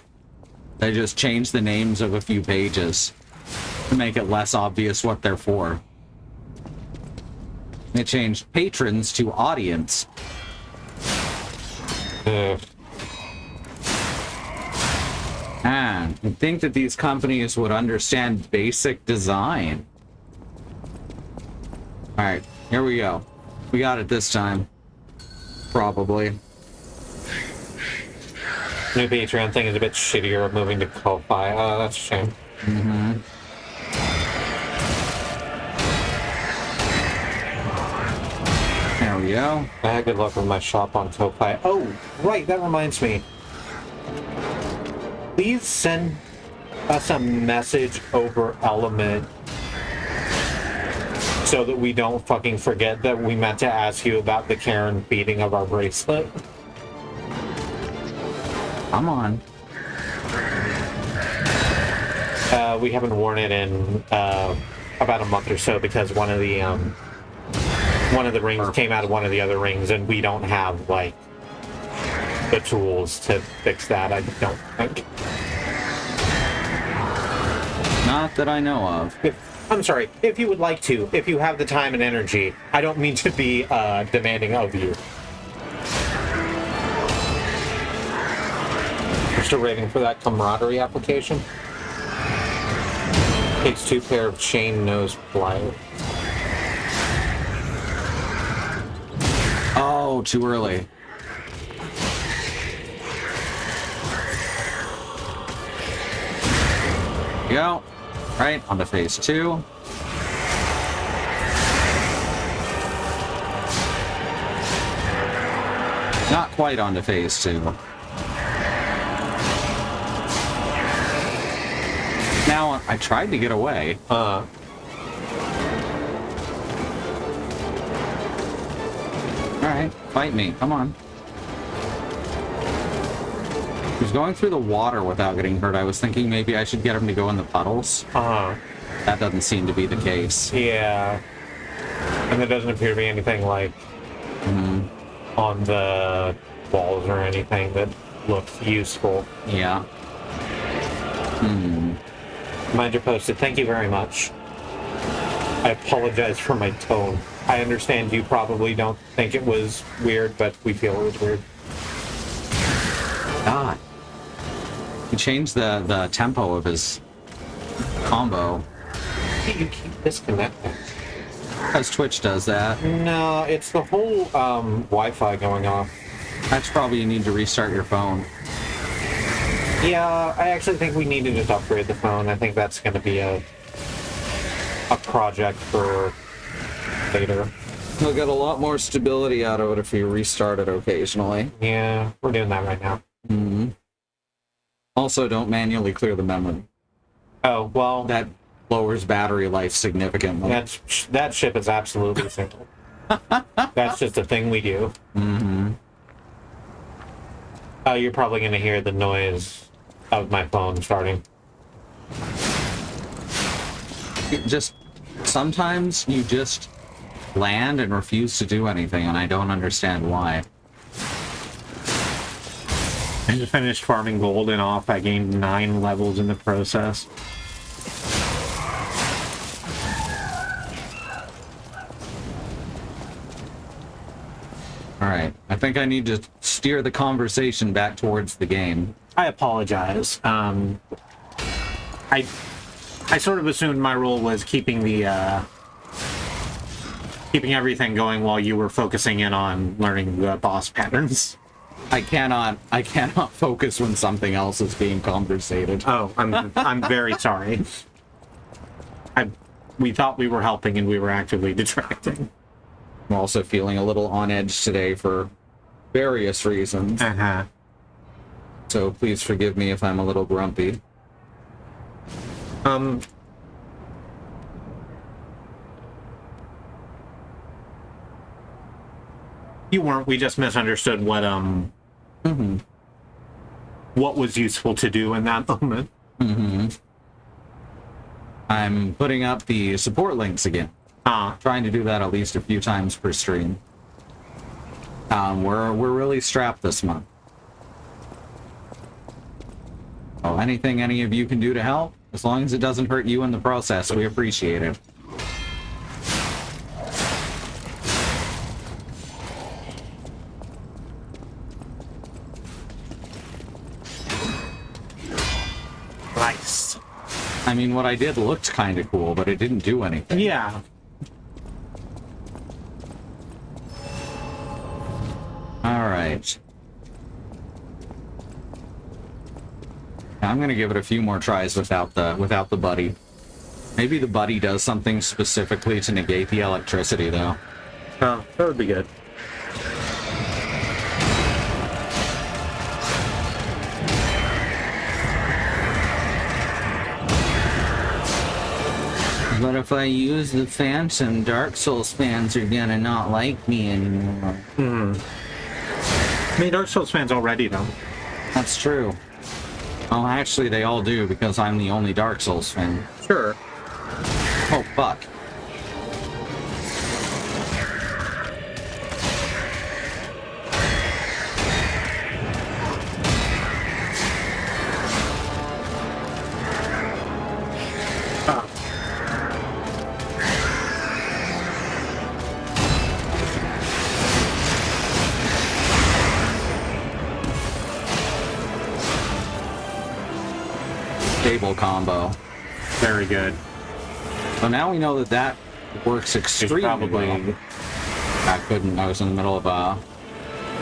[SPEAKER 1] They just changed the names of a few pages to make it less obvious what they're for. They changed patrons to audience.
[SPEAKER 3] Ugh.
[SPEAKER 1] And you'd think that these companies would understand basic design. Alright, here we go. We got it this time. Probably.
[SPEAKER 3] New Patreon thing is a bit shittier of moving to Ko-Fi. Oh, that's a shame.
[SPEAKER 1] Mm-hmm. There we go.
[SPEAKER 3] Good luck with my shop on Ko-Fi. Oh, right, that reminds me. Please send us a message over Element so that we don't fucking forget that we meant to ask you about the Karen beating of our bracelet.
[SPEAKER 1] Come on.
[SPEAKER 3] We haven't worn it in about a month or so because one of the rings came out of one of the other rings, and we don't have like the tools to fix that. I don't think.
[SPEAKER 1] Not that I know of.
[SPEAKER 3] I'm sorry. If you would like to, if you have the time and energy, I don't mean to be demanding of you. We're still waiting for that camaraderie application. Takes 2 pair of chain nose pliers.
[SPEAKER 1] Oh, too early. Go. Right, on to phase 2. Not quite on to phase 2. Now, I tried to get away. Alright, fight me. Come on. He was going through the water without getting hurt. I was thinking maybe I should get him to go in the puddles. That doesn't seem to be the case.
[SPEAKER 3] Yeah. And there doesn't appear to be anything like on the walls or anything that looks useful.
[SPEAKER 1] Yeah.
[SPEAKER 3] Mind your posted. Thank you very much. I apologize for my tone. I understand you probably don't think it was weird, but we feel it was weird.
[SPEAKER 1] God. He changed the tempo of his combo.
[SPEAKER 3] You keep disconnecting.
[SPEAKER 1] Because Twitch does that.
[SPEAKER 3] No, it's the whole Wi-Fi going off.
[SPEAKER 1] That's probably you need to restart your phone.
[SPEAKER 3] Yeah, I actually think we need to just upgrade the phone. I think that's going to be a project for later.
[SPEAKER 1] He'll get a lot more stability out of it if you restart it occasionally.
[SPEAKER 3] Yeah, we're doing that right now.
[SPEAKER 1] Also, don't manually clear the memory.
[SPEAKER 3] Oh, well,
[SPEAKER 1] That lowers battery life significantly.
[SPEAKER 3] that ship is absolutely simple. That's just a thing we do. You're probably going to hear the noise of my phone starting.
[SPEAKER 1] Just sometimes you just land and refuse to do anything, and I don't understand why.
[SPEAKER 3] I just finished farming gold and off. I gained 9 levels in the process.
[SPEAKER 1] Alright, I think I need to steer the conversation back towards the game.
[SPEAKER 3] I apologize. I sort of assumed my role was keeping everything going while you were focusing in on learning the boss patterns.
[SPEAKER 1] I cannot focus when something else is being conversated.
[SPEAKER 3] Oh, I'm very sorry. We thought we were helping and we were actively detracting.
[SPEAKER 1] I'm also feeling a little on edge today for various reasons.
[SPEAKER 3] Uh-huh.
[SPEAKER 1] So please forgive me if I'm a little grumpy.
[SPEAKER 3] You weren't. We just misunderstood what what was useful to do in that moment.
[SPEAKER 1] I'm putting up the support links again. Trying to do that at least a few times per stream. We're really strapped this month. Oh, anything any of you can do to help, as long as it doesn't hurt you in the process, we appreciate it.
[SPEAKER 3] Nice.
[SPEAKER 1] I mean, what I did looked kind of cool, but it didn't do anything.
[SPEAKER 3] Yeah.
[SPEAKER 1] All right. I'm gonna give it a few more tries without the buddy. Maybe the buddy does something specifically to negate the electricity, though.
[SPEAKER 3] Oh, that would be good.
[SPEAKER 1] But if I use the Phantom, Dark Souls fans are gonna not like me anymore.
[SPEAKER 3] I mean, Dark Souls fans already don't.
[SPEAKER 1] That's true. Oh, actually, they all do, because I'm the only Dark Souls fan.
[SPEAKER 3] Sure.
[SPEAKER 1] Oh, fuck. Stable combo.
[SPEAKER 3] Very good.
[SPEAKER 1] So now we know that that works extremely
[SPEAKER 3] probably-
[SPEAKER 1] well. I couldn't. I was in the middle of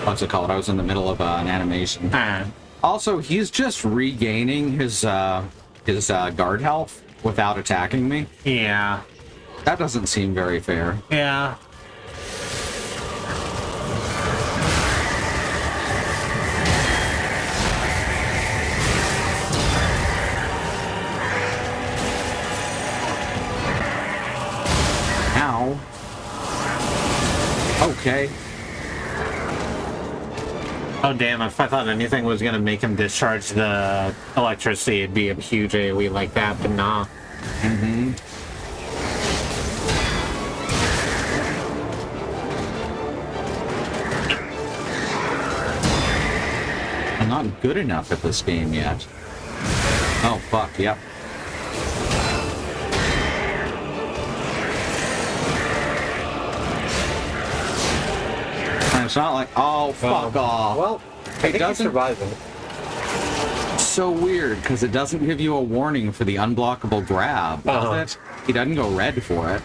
[SPEAKER 1] what's it called? I was in the middle of an animation. Also, he's just regaining his guard health without attacking me.
[SPEAKER 3] Yeah.
[SPEAKER 1] That doesn't seem very fair.
[SPEAKER 3] Yeah.
[SPEAKER 1] Ow. Okay.
[SPEAKER 3] Oh, damn. If I thought anything was going to make him discharge the electricity, it'd be a huge AoE like that, but nah.
[SPEAKER 1] I'm not good enough at this game yet. Oh, fuck, yep. And it's not like, oh, fuck off.
[SPEAKER 3] Well,
[SPEAKER 1] it doesn't
[SPEAKER 3] surviving.
[SPEAKER 1] so weird because it doesn't give you a warning for the unblockable grab, does it? He doesn't go red for it.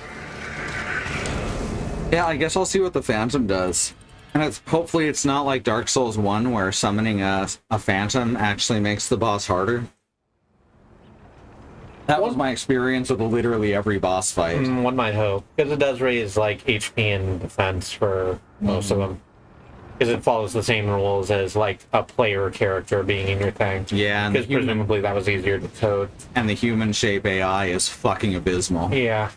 [SPEAKER 1] Yeah, I guess I'll see what the Phantom does. And hopefully it's not like Dark Souls 1 where summoning a Phantom actually makes the boss harder. That was my experience with literally every boss fight.
[SPEAKER 3] One might hope. Because it does raise, like, HP and defense for most of them. Because it follows the same rules as, like, a player character being in your thing.
[SPEAKER 1] Yeah, and
[SPEAKER 3] Because presumably that was easier to code.
[SPEAKER 1] and the human shape AI is fucking abysmal.
[SPEAKER 3] Yeah.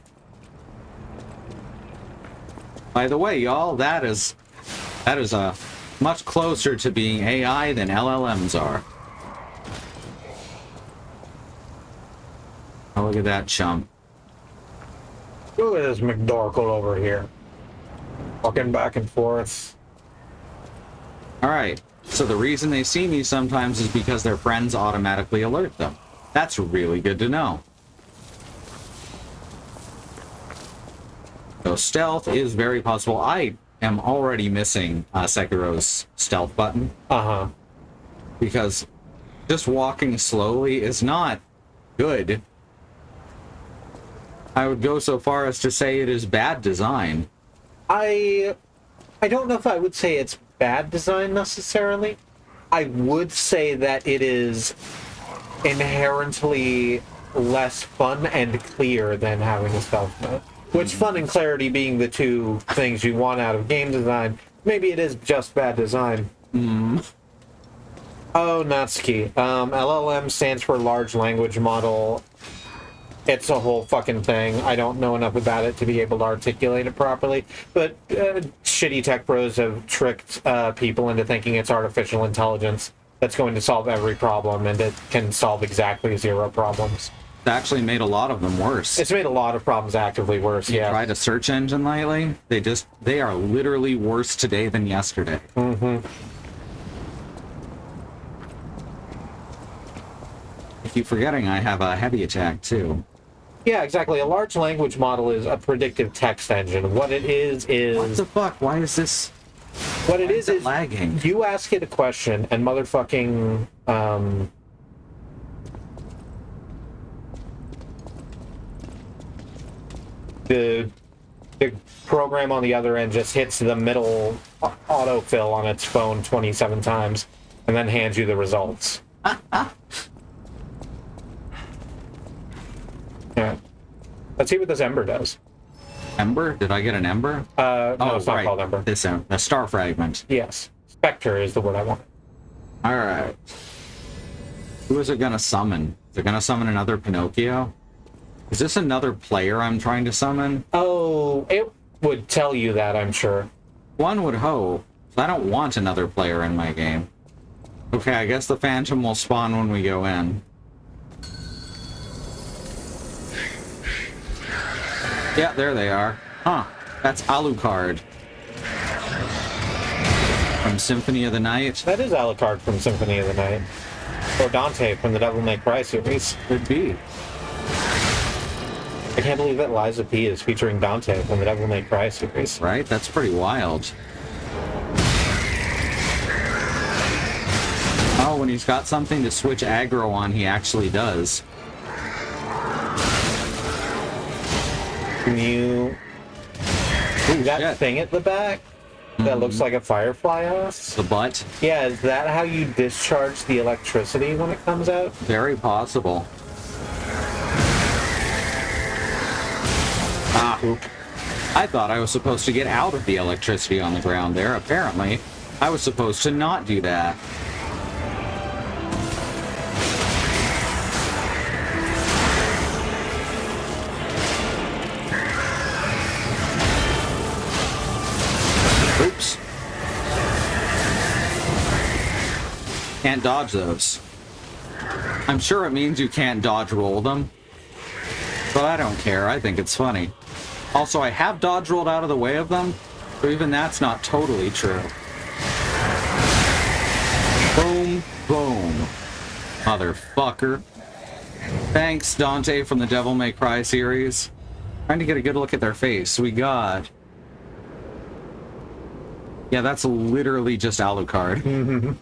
[SPEAKER 1] By the way, y'all, that is much closer to being AI than LLMs are. Oh, look at that chump.
[SPEAKER 3] Look at this McDorkle over here. Walking back and forth.
[SPEAKER 1] Alright, so the reason they see me sometimes is because their friends automatically alert them. That's really good to know. So stealth is very possible. I am already missing Sekiro's stealth button. Because just walking slowly is not good. I would go so far as to say it is bad design.
[SPEAKER 3] I don't know if I would say it's bad design necessarily. I would say that it is inherently less fun and clear than having a stealth mode. Which fun and clarity being the two things you want out of game design, maybe it is just bad design. Oh, Natsuki. LLM stands for Large Language Model. It's a whole fucking thing. I don't know enough about it to be able to articulate it properly, but shitty tech bros have tricked people into thinking it's artificial intelligence that's going to solve every problem, and it can solve exactly 0 problems.
[SPEAKER 1] It's actually made a lot of them worse.
[SPEAKER 3] It's made a lot of problems actively worse, yeah.
[SPEAKER 1] Tried a search engine lately. They are literally worse today than yesterday.
[SPEAKER 3] Mm-hmm.
[SPEAKER 1] I keep forgetting I have a heavy attack too.
[SPEAKER 3] Yeah, exactly. A large language model is a predictive text engine. What it is
[SPEAKER 1] What the fuck? Why is this?
[SPEAKER 3] what it
[SPEAKER 1] Why
[SPEAKER 3] is
[SPEAKER 1] it lagging?
[SPEAKER 3] you ask it a question and motherfucking the program on the other end just hits the middle autofill on its phone 27 times and then hands you the results. Yeah. Let's see what this Ember does.
[SPEAKER 1] Ember? Did I get an Ember?
[SPEAKER 3] No, it's not
[SPEAKER 1] right.
[SPEAKER 3] called Ember.
[SPEAKER 1] This a star fragment.
[SPEAKER 3] Yes. Spectre is the word I want.
[SPEAKER 1] All right. Who is it gonna summon? Is it gonna summon another Pinocchio? Is this another player I'm trying to summon?
[SPEAKER 3] Oh, it would tell you that, I'm sure.
[SPEAKER 1] One would hope. I don't want another player in my game. Okay, I guess the Phantom will spawn when we go in. Yeah, there they are. Huh. That's Alucard. From Symphony of the Night.
[SPEAKER 3] That is Alucard from Symphony of the Night. Or Dante from the Devil May Cry series.
[SPEAKER 1] Could be.
[SPEAKER 3] I can't believe that Liza P is featuring Dante from the Devil May Cry series.
[SPEAKER 1] Right? That's pretty wild. Oh, when he's got something to switch aggro on, he actually does.
[SPEAKER 3] Can you...
[SPEAKER 1] Ooh,
[SPEAKER 3] that
[SPEAKER 1] shit.
[SPEAKER 3] thing at the back that looks like a firefly house?
[SPEAKER 1] The butt?
[SPEAKER 3] Yeah, is that how you discharge the electricity when it comes out?
[SPEAKER 1] Very possible. Ah, oop. I thought I was supposed to get out of the electricity on the ground there. Apparently, I was supposed to not do that. Oops. Can't dodge those. I'm sure it means you can't dodge roll them. But I don't care. I think it's funny. Also, I have dodge rolled out of the way of them, so even that's not totally true. Boom, boom. Motherfucker. Thanks, Dante from the Devil May Cry series. Trying to get a good look at their face. We got... Yeah, that's literally just Alucard.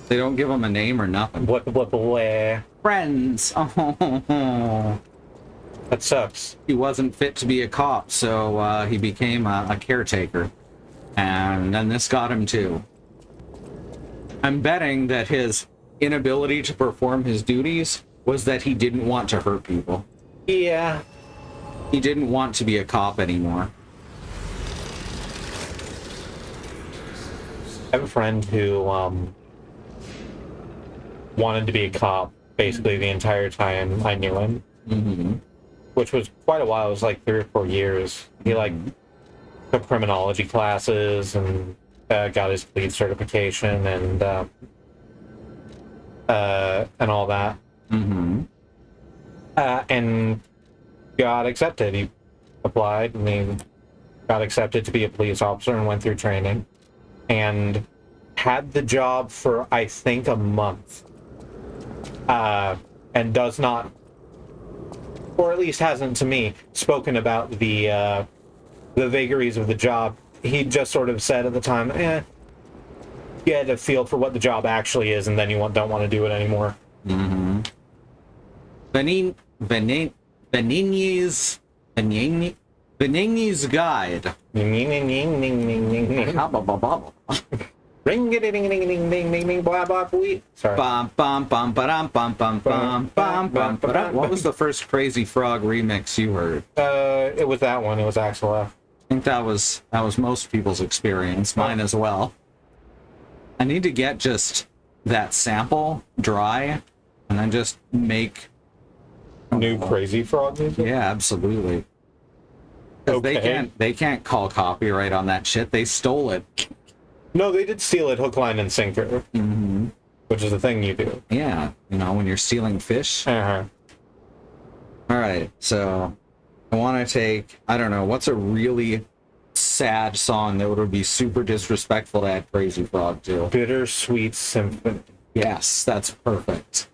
[SPEAKER 1] They don't give him a name or nothing.
[SPEAKER 3] What?
[SPEAKER 1] Friends. Oh.
[SPEAKER 3] That sucks.
[SPEAKER 1] He wasn't fit to be a cop, so he became a caretaker. And then this got him too. I'm betting that his inability to perform his duties was that he didn't want to hurt people.
[SPEAKER 3] Yeah.
[SPEAKER 1] He didn't want to be a cop anymore.
[SPEAKER 3] I have a friend who wanted to be a cop basically the entire time I knew him.
[SPEAKER 1] Mm-hmm.
[SPEAKER 3] Which was quite a while. It was like 3 or 4 years. He like took criminology classes and got his police certification and all that.
[SPEAKER 1] Mm-hmm.
[SPEAKER 3] And got accepted. He applied and he got accepted to be a police officer and went through training and had the job for I think a month. And does not, or at least hasn't to me, spoken about the vagaries of the job. He just sort of said at the time, get a feel for what the job actually is, and then you don't want to do it anymore.
[SPEAKER 1] Mm-hmm. Benigni's Guide.
[SPEAKER 3] Ring a ding ding ding ding ding ding ding blah blah blah. Sorry.
[SPEAKER 1] Bum bum bum ba-dum bum bum bum bum bum ba-dum. What was the first Crazy Frog remix you heard?
[SPEAKER 3] It was that one. It was Axel F.
[SPEAKER 1] I think that was most people's experience, mine as well. I need to get just that sample dry, and then just make
[SPEAKER 3] New Crazy Frog music.
[SPEAKER 1] yeah, absolutely. 'Cause
[SPEAKER 3] Okay.
[SPEAKER 1] they can't call copyright on that shit. They stole it.
[SPEAKER 3] No, they did steal it hook, line, and sinker, which is the thing you do.
[SPEAKER 1] Yeah, you know, when you're stealing fish.
[SPEAKER 3] Uh-huh.
[SPEAKER 1] All right, so I want to take, I don't know, what's a really sad song that would be super disrespectful to add Crazy Frog to?
[SPEAKER 3] Bittersweet Symphony.
[SPEAKER 1] Yes, that's perfect.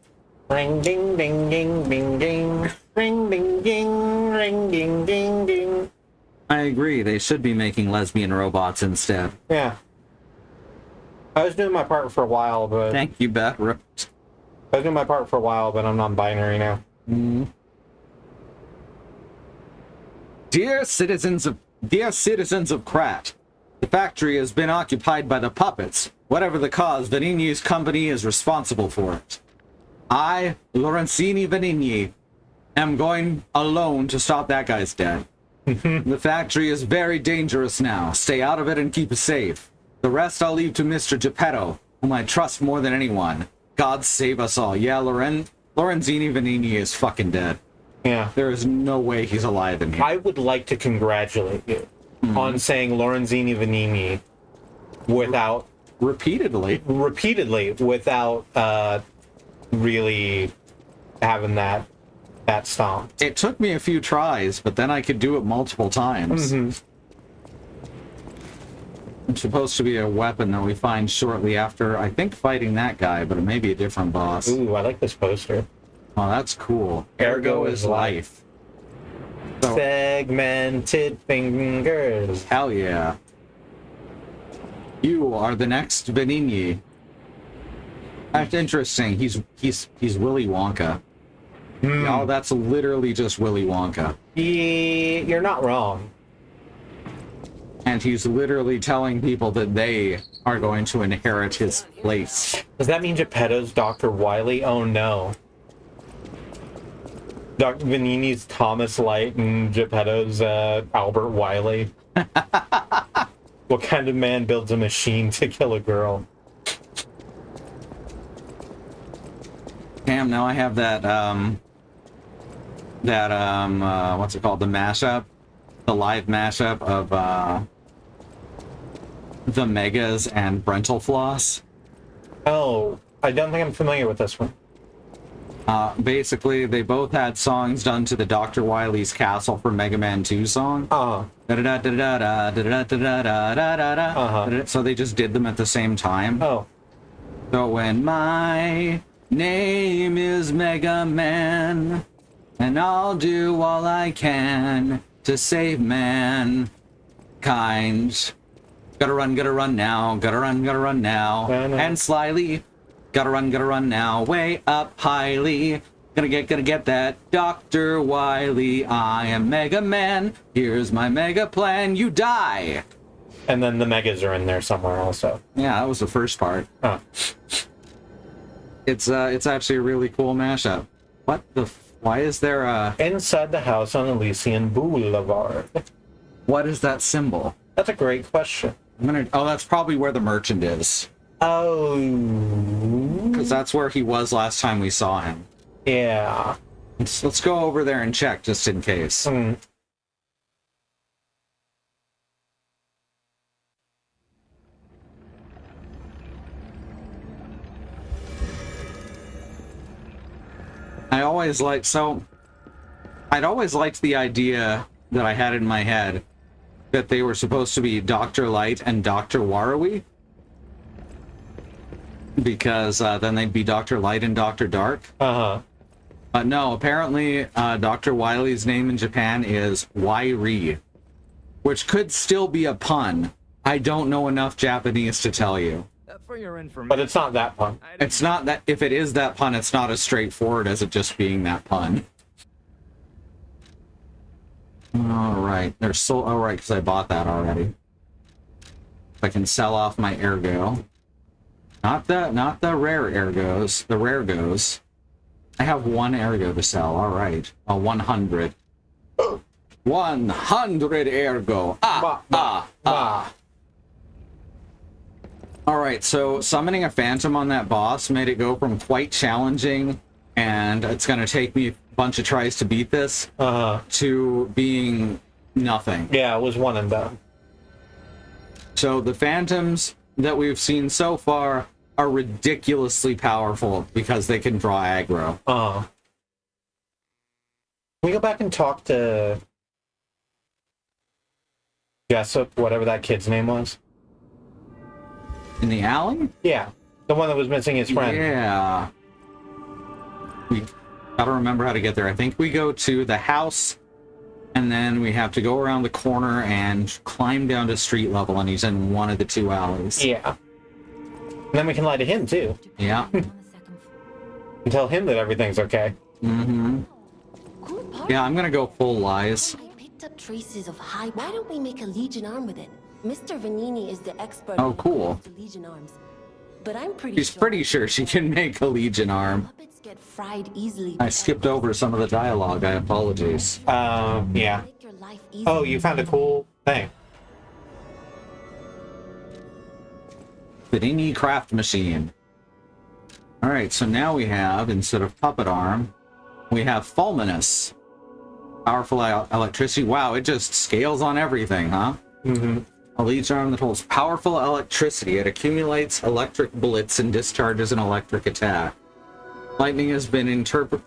[SPEAKER 3] Ring ding ding ding ding ding. Ring ding ding ring ding ding ding.
[SPEAKER 1] I agree, they should be making lesbian robots instead.
[SPEAKER 3] Yeah. I was doing my part for a while, but
[SPEAKER 1] Thank you, Beth.
[SPEAKER 3] I was doing my part for a while, but I'm non-binary now.
[SPEAKER 1] Dear citizens of Krat, the factory has been occupied by the puppets. Whatever the cause, Vanini's company is responsible for it. I, Lorenzini Vanini, am going alone to stop that guy's dead. The factory is very dangerous now. Stay out of it and keep it safe. The rest I'll leave to Mr. Geppetto, whom I trust more than anyone. God save us all. Yeah, Lorenzini Vanini is fucking dead.
[SPEAKER 3] Yeah.
[SPEAKER 1] There is no way he's alive in here.
[SPEAKER 3] I would like to congratulate you on saying Lorenzini Vanini without
[SPEAKER 1] Repeatedly.
[SPEAKER 3] without really having that stomp.
[SPEAKER 1] It took me a few tries, but then I could do it multiple times. It's supposed to be a weapon that we find shortly after, I think, fighting that guy, but it may be a different boss.
[SPEAKER 3] Ooh, I like this poster.
[SPEAKER 1] Oh, that's cool. Ergo is life. So,
[SPEAKER 3] Segmented fingers.
[SPEAKER 1] hell yeah. You are the next Benigni. That's interesting. He's Willy Wonka. No, that's literally just Willy Wonka.
[SPEAKER 3] You're not wrong.
[SPEAKER 1] And he's literally telling people that they are going to inherit his place.
[SPEAKER 3] Does that mean Geppetto's Dr. Wily? Oh no. Dr. Vanini's Thomas Light and Geppetto's Albert Wiley. What kind of man builds a machine to kill a girl?
[SPEAKER 1] Damn, now I have that, what's it called? The mashup? The live mashup of, the Megas and Brental Floss.
[SPEAKER 3] Oh, I don't think I'm familiar with this one.
[SPEAKER 1] Basically, they both had songs done to the Dr. Wily's Castle for Mega Man 2 song. So they just did them at the same time.
[SPEAKER 3] Oh.
[SPEAKER 1] So when my name is Mega Man, and I'll do all I can to save mankind. Gotta run now, gotta run now. And slyly, gotta run now, way up highly. Gonna get that Dr. Wily. I am Mega Man. Here's my mega plan. You die.
[SPEAKER 3] And then the Megas are in there somewhere also.
[SPEAKER 1] Yeah, that was the first part.
[SPEAKER 3] Huh.
[SPEAKER 1] It's actually a really cool mashup. Why is there a...
[SPEAKER 3] Inside the house on Elysian Boulevard.
[SPEAKER 1] What is that symbol?
[SPEAKER 3] That's a great question.
[SPEAKER 1] Oh, that's probably where the merchant is.
[SPEAKER 3] Oh.
[SPEAKER 1] Because that's where he was last time we saw him.
[SPEAKER 3] Yeah.
[SPEAKER 1] Let's go over there and check, just in case. I'd always liked the idea that I had in my head that they were supposed to be Dr. Light and Dr. Warui. Because then they'd be Dr. Light and Dr. Dark.
[SPEAKER 3] Uh-huh.
[SPEAKER 1] But no, apparently Dr. Wily's name in Japan is Wairi, which could still be a pun. I don't know enough Japanese to tell you.
[SPEAKER 7] For your information.
[SPEAKER 3] But it's not that pun.
[SPEAKER 1] It's not that, if it is that pun, it's not as straightforward as it just being that pun. Alright, there's so, alright, because I bought that already. I can sell off my Ergo. Not the rare ergos. The rare goes. I have one ergo to sell. All right. 100. 100 ergo. All right. So summoning a phantom on that boss made it go from quite challenging, and it's going to take me a bunch of tries to beat this, to being nothing.
[SPEAKER 3] Yeah, it was one and done.
[SPEAKER 1] So the phantoms that we've seen so far are ridiculously powerful because they can draw aggro.
[SPEAKER 3] Can we go back and talk to Jessup, whatever that kid's name was?
[SPEAKER 1] In the alley?
[SPEAKER 3] Yeah, the one that was missing his friend.
[SPEAKER 1] Yeah. We gotta remember how to get there. I think we go to the house, and then we have to go around the corner and climb down to street level, and he's in one of the two alleys.
[SPEAKER 3] Yeah. And then we can lie to him, too.
[SPEAKER 1] Yeah.
[SPEAKER 4] On the second floor.
[SPEAKER 3] And tell him that everything's okay.
[SPEAKER 1] Mm-hmm.
[SPEAKER 7] Cool part.
[SPEAKER 1] Yeah, I'm gonna go full lies.
[SPEAKER 7] I picked up traces of high. Why don't we make a Legion arm with it? Mr. Vanini is the expert.
[SPEAKER 1] Oh,
[SPEAKER 7] when it
[SPEAKER 1] cool.
[SPEAKER 7] comes to Legion arms. But I'm pretty
[SPEAKER 1] She's
[SPEAKER 7] sure
[SPEAKER 1] pretty sure she can make a Legion arm.
[SPEAKER 7] puppets get fried easily.
[SPEAKER 1] I skipped over some of the dialogue. I apologize.
[SPEAKER 3] Yeah.
[SPEAKER 7] Make your life
[SPEAKER 3] Oh,
[SPEAKER 7] easier.
[SPEAKER 3] you found a cool thing.
[SPEAKER 1] Vanini craft machine. All right, so now we have, instead of puppet arm, we have fulminous. Powerful electricity. Wow, it just scales on everything, huh?
[SPEAKER 3] Mm-hmm.
[SPEAKER 1] A Legion arm that holds powerful electricity. It accumulates electric bullets and discharges an electric attack. Lightning has been interpreted,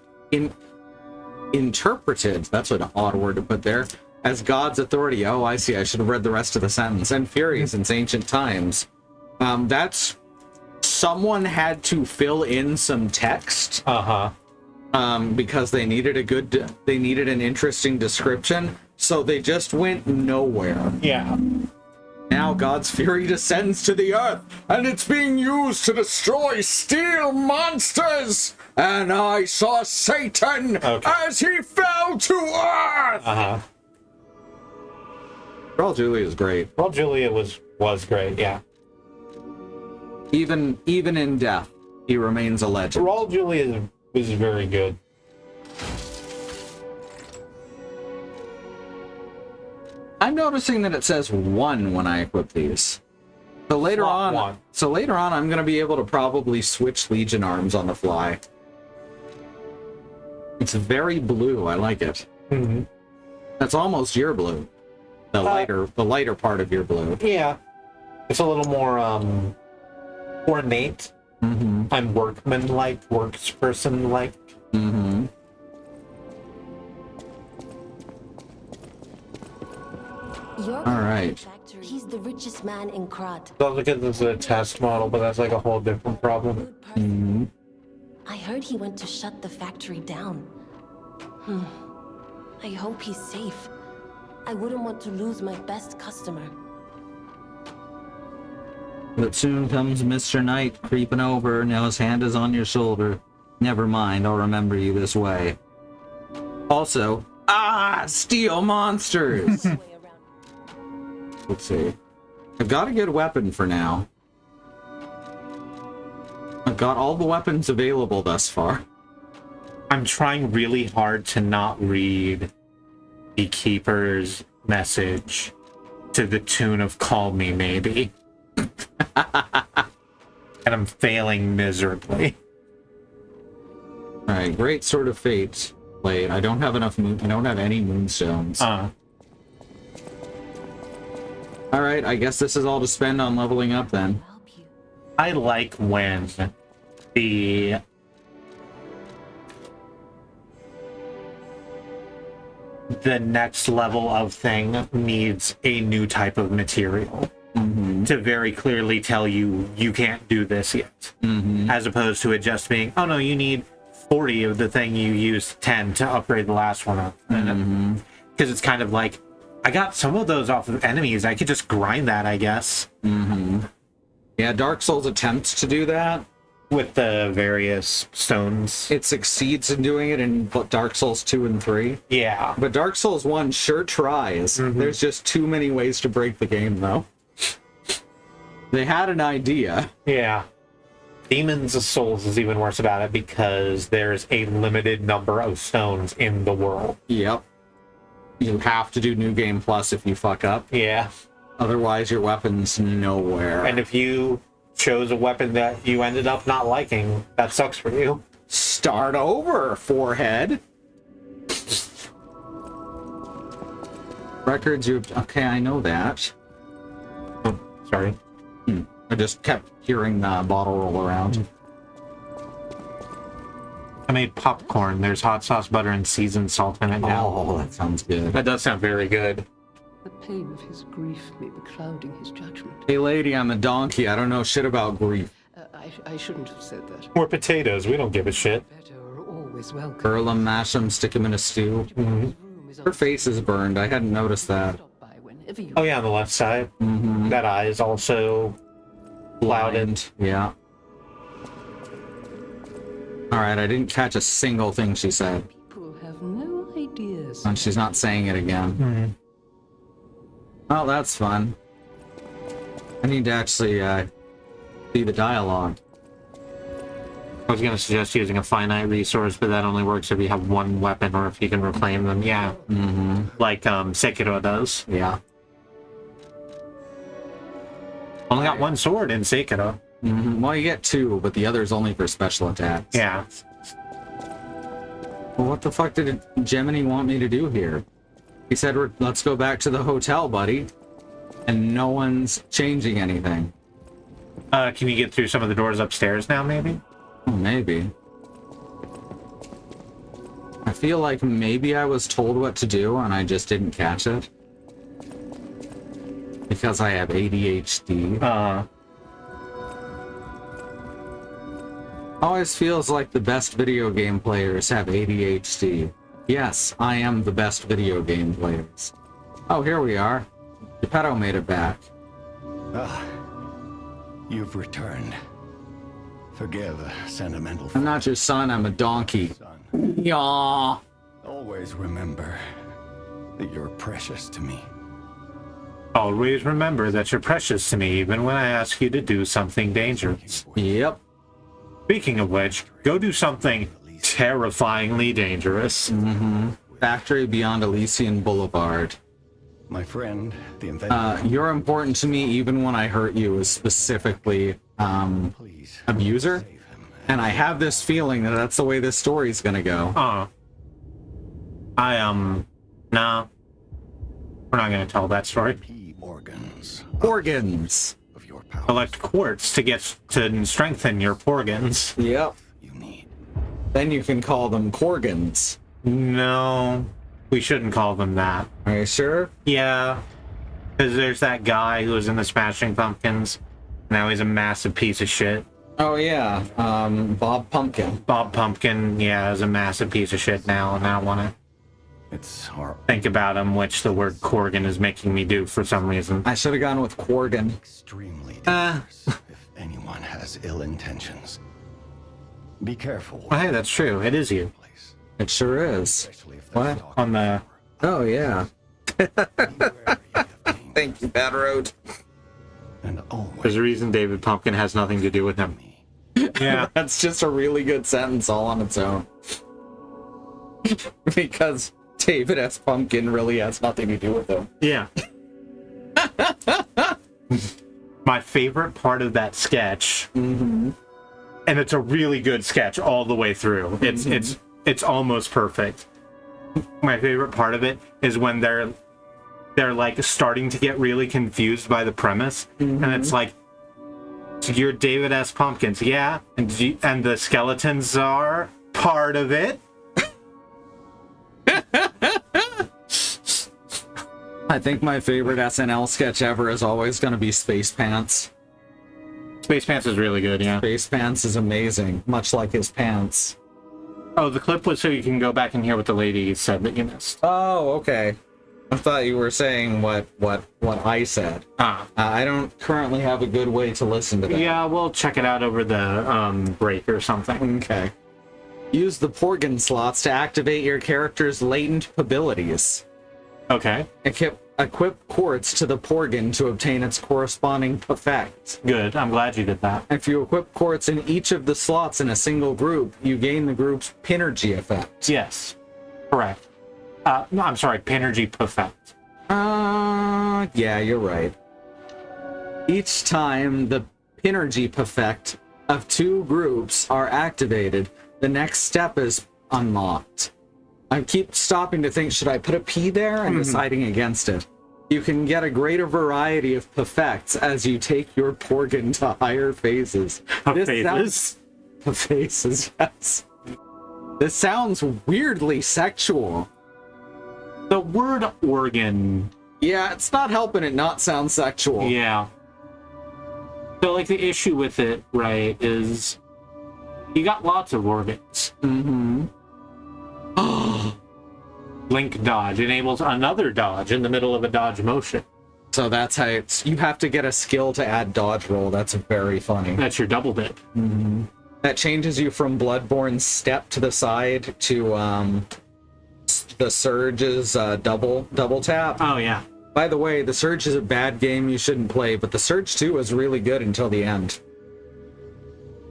[SPEAKER 1] that's an odd word to put there, as God's authority. Oh, I see. I should have read the rest of the sentence. And fury since ancient times. That's... Someone had to fill in some text. Because they needed an interesting description, so they just went nowhere.
[SPEAKER 3] Yeah.
[SPEAKER 1] Now God's fury descends to the earth, and it's being used to destroy steel monsters. And I saw Satan as he fell to earth. Raul Julia is great.
[SPEAKER 3] Well, Julia was great, yeah.
[SPEAKER 1] Even in death, he remains a legend.
[SPEAKER 3] Raul Julia was very good.
[SPEAKER 1] I'm noticing that it says 1 when I equip these. So later
[SPEAKER 3] Slot
[SPEAKER 1] on,
[SPEAKER 3] 1.
[SPEAKER 1] I'm going to be able to probably switch Legion arms on the fly. It's very blue. I like it.
[SPEAKER 3] Mm-hmm.
[SPEAKER 1] That's almost your blue. The lighter part of your blue.
[SPEAKER 3] Yeah. It's a little more ornate.
[SPEAKER 1] Mm-hmm.
[SPEAKER 3] I'm workman-like, worksperson-like.
[SPEAKER 1] Mm-hmm. All right.
[SPEAKER 7] Factory. He's the richest man in Krat.
[SPEAKER 3] So look at this as a test model, but that's like a whole different problem.
[SPEAKER 7] Good person.
[SPEAKER 1] Mm-hmm.
[SPEAKER 7] I heard he went to shut the factory down. I hope he's safe. I wouldn't want to lose my best customer.
[SPEAKER 1] But soon comes Mr. Knight creeping over. Now his hand is on your shoulder. Never mind, I'll remember you this way. Also, steel monsters! Let's see. I've got a good weapon for now. I've got all the weapons available thus far.
[SPEAKER 3] I'm trying really hard to not read the Keeper's message to the tune of Call Me Maybe. And I'm failing miserably.
[SPEAKER 1] Alright, Great Sword of Fate. Wait, I don't have enough I don't have any moonstones. Alright, I guess this is all to spend on leveling up then.
[SPEAKER 4] Help you.
[SPEAKER 3] I like when the next level of thing needs a new type of material to very clearly tell you you can't do this yet, as opposed to it just being, oh no, you need 40 of the thing you used 10 to upgrade the last one up. Because it's kind of like, I got some of those off of enemies, I could just grind that, I guess.
[SPEAKER 1] Yeah, Dark Souls attempts to do that.
[SPEAKER 3] With the various stones.
[SPEAKER 1] It succeeds in doing it in Dark Souls 2 and 3.
[SPEAKER 3] Yeah.
[SPEAKER 1] But Dark Souls 1 sure tries. There's just too many ways to break the game, though. They had an idea.
[SPEAKER 3] Yeah. Demon's Souls is even worse about it because there's a limited number of stones in the world.
[SPEAKER 1] Yep. You have to do New Game Plus if you fuck up.
[SPEAKER 3] Yeah.
[SPEAKER 1] Otherwise, your weapon's nowhere.
[SPEAKER 3] And if you chose a weapon that you ended up not liking, that sucks for you.
[SPEAKER 1] Start over, forehead. Records you... Okay, I know that.
[SPEAKER 3] Oh, sorry.
[SPEAKER 1] I just kept hearing the bottle roll around.
[SPEAKER 3] I made popcorn. There's hot sauce, butter, and seasoned salt in it now.
[SPEAKER 1] Oh, that sounds good.
[SPEAKER 3] That does sound very good.
[SPEAKER 8] The pain of his grief may be clouding his judgment.
[SPEAKER 1] Hey, lady, I'm a donkey. I don't know shit about grief.
[SPEAKER 8] I shouldn't have said that.
[SPEAKER 3] We're potatoes. We don't give a shit.
[SPEAKER 8] Better are always welcome.
[SPEAKER 1] Burl 'em, mash 'em, stick 'em in a stew.
[SPEAKER 8] His room is
[SPEAKER 1] Her face is burned. I hadn't noticed that.
[SPEAKER 8] Stop by whenever you
[SPEAKER 3] Oh, yeah, on the left side. That eye is also clouded.
[SPEAKER 1] Yeah. Alright, I didn't catch a single thing she said.
[SPEAKER 8] People have no ideas.
[SPEAKER 1] And she's not saying it again. Oh, that's fun. I need to actually see the dialogue.
[SPEAKER 3] I was going to suggest using a finite resource, but that only works if you have one weapon or if you can reclaim them. Yeah. Like Sekiro does.
[SPEAKER 1] Yeah.
[SPEAKER 3] Only got one sword in Sekiro.
[SPEAKER 1] Well, you get two, but the other's only for special attacks.
[SPEAKER 3] Yeah.
[SPEAKER 1] Well, what the fuck did Gemini want me to do here? He said, let's go back to the hotel, buddy. And no one's changing anything.
[SPEAKER 3] Can you get through some of the doors upstairs now, maybe?
[SPEAKER 1] Oh, maybe. I feel like maybe I was told what to do and I just didn't catch it. Because I have ADHD. Always feels like the best video game players have ADHD. Yes, I am the best video game players. Oh, here we are. Geppetto made it back.
[SPEAKER 5] Ah, you've returned. Forgive a sentimental
[SPEAKER 1] I'm not your son, I'm a donkey.
[SPEAKER 5] son.
[SPEAKER 1] Yaw.
[SPEAKER 5] Always remember that you're precious to me.
[SPEAKER 3] Always remember that you're precious to me, even when I ask you to do something dangerous.
[SPEAKER 1] Yep.
[SPEAKER 3] Speaking of which, go do something terrifyingly dangerous.
[SPEAKER 1] Factory beyond Elysian Boulevard.
[SPEAKER 5] My friend, the inventor.
[SPEAKER 1] You're important to me even when I hurt you is specifically
[SPEAKER 5] Please
[SPEAKER 1] abuser.
[SPEAKER 5] save him.
[SPEAKER 1] And I have this feeling that that's the way this story's gonna go.
[SPEAKER 3] Nah. We're not gonna tell that story.
[SPEAKER 5] Key organs
[SPEAKER 1] Organs.
[SPEAKER 5] of your power
[SPEAKER 3] Collect quartz to strengthen your organs.
[SPEAKER 1] Yep.
[SPEAKER 5] you need.
[SPEAKER 1] Then you can call them Korgans.
[SPEAKER 3] No, we shouldn't call them that.
[SPEAKER 1] Are you sure?
[SPEAKER 3] Yeah, because there's that guy who was in the Smashing Pumpkins. Now he's a massive piece of shit.
[SPEAKER 1] Oh yeah. Bob Pumpkin.
[SPEAKER 3] Bob Pumpkin, yeah, is a massive piece of shit now, and I want to
[SPEAKER 5] It's our
[SPEAKER 3] think about him, which the word Corgan is making me do for some reason.
[SPEAKER 1] I should have gone with Korgan.
[SPEAKER 5] extremely dangerous if anyone has ill intentions. Be careful.
[SPEAKER 3] Well, hey, that's true. It is you.
[SPEAKER 5] Place,
[SPEAKER 1] It sure is.
[SPEAKER 5] especially if they're
[SPEAKER 1] What?
[SPEAKER 5] talking
[SPEAKER 3] On the...
[SPEAKER 1] Oh yeah.
[SPEAKER 5] wary of danger.
[SPEAKER 1] Thank you, Bad Road.
[SPEAKER 5] And
[SPEAKER 3] There's
[SPEAKER 5] always
[SPEAKER 3] a reason David Pumpkin has nothing to do with him.
[SPEAKER 5] me.
[SPEAKER 3] Yeah.
[SPEAKER 1] That's just a really good sentence all on its own. Because David S. Pumpkin really has nothing to do with him.
[SPEAKER 3] Yeah. My favorite part of that sketch, and it's a really good sketch all the way through. It's almost perfect. My favorite part of it is when they're like starting to get really confused by the premise, and it's like, so you're David S. Pumpkins, yeah, and the skeletons are part of it.
[SPEAKER 1] I think my favorite SNL sketch ever is always going to be Space Pants.
[SPEAKER 3] Space Pants is really good, yeah.
[SPEAKER 1] Space Pants is amazing, much like his pants.
[SPEAKER 3] Oh, the clip was so you can go back and hear what the lady said that you missed.
[SPEAKER 1] Oh, okay. I thought you were saying what I said. I don't currently have a good way to listen to that.
[SPEAKER 3] Yeah, we'll check it out over the break or something.
[SPEAKER 1] Okay. Use the Porgan slots to activate your character's latent abilities.
[SPEAKER 3] Okay,
[SPEAKER 1] Equip quartz to the Porgan to obtain its corresponding effect.
[SPEAKER 3] good. I'm glad you did that.
[SPEAKER 1] If you equip quartz in each of the slots in a single group, you gain the group's Pinergy effect.
[SPEAKER 3] Yes, correct. No, I'm sorry, Pinergy Perfect.
[SPEAKER 1] Yeah, you're right. Each time the Pinergy effect of two groups are activated, the next step is unlocked. I keep stopping to think, should I put a P there, and deciding against it. You can get a greater variety of perfects as you take your Porgan to higher phases.
[SPEAKER 3] Phases?
[SPEAKER 1] Phases, yes. This sounds weirdly sexual.
[SPEAKER 3] The word organ.
[SPEAKER 1] Yeah, it's not helping it not sound sexual.
[SPEAKER 3] Yeah. So, like, the issue with it, right, is you got lots of organs.
[SPEAKER 1] Mm-hmm.
[SPEAKER 3] Link dodge enables another dodge in the middle of a dodge motion.
[SPEAKER 1] So that's how it's... You have to get a skill to add dodge roll. That's very funny.
[SPEAKER 3] That's your double dip.
[SPEAKER 1] Mm-hmm. That changes you from Bloodborne's step to the side to the Surge's double tap.
[SPEAKER 3] Oh, yeah.
[SPEAKER 1] By the way, the Surge is a bad game you shouldn't play, but the Surge 2 was really good until the end.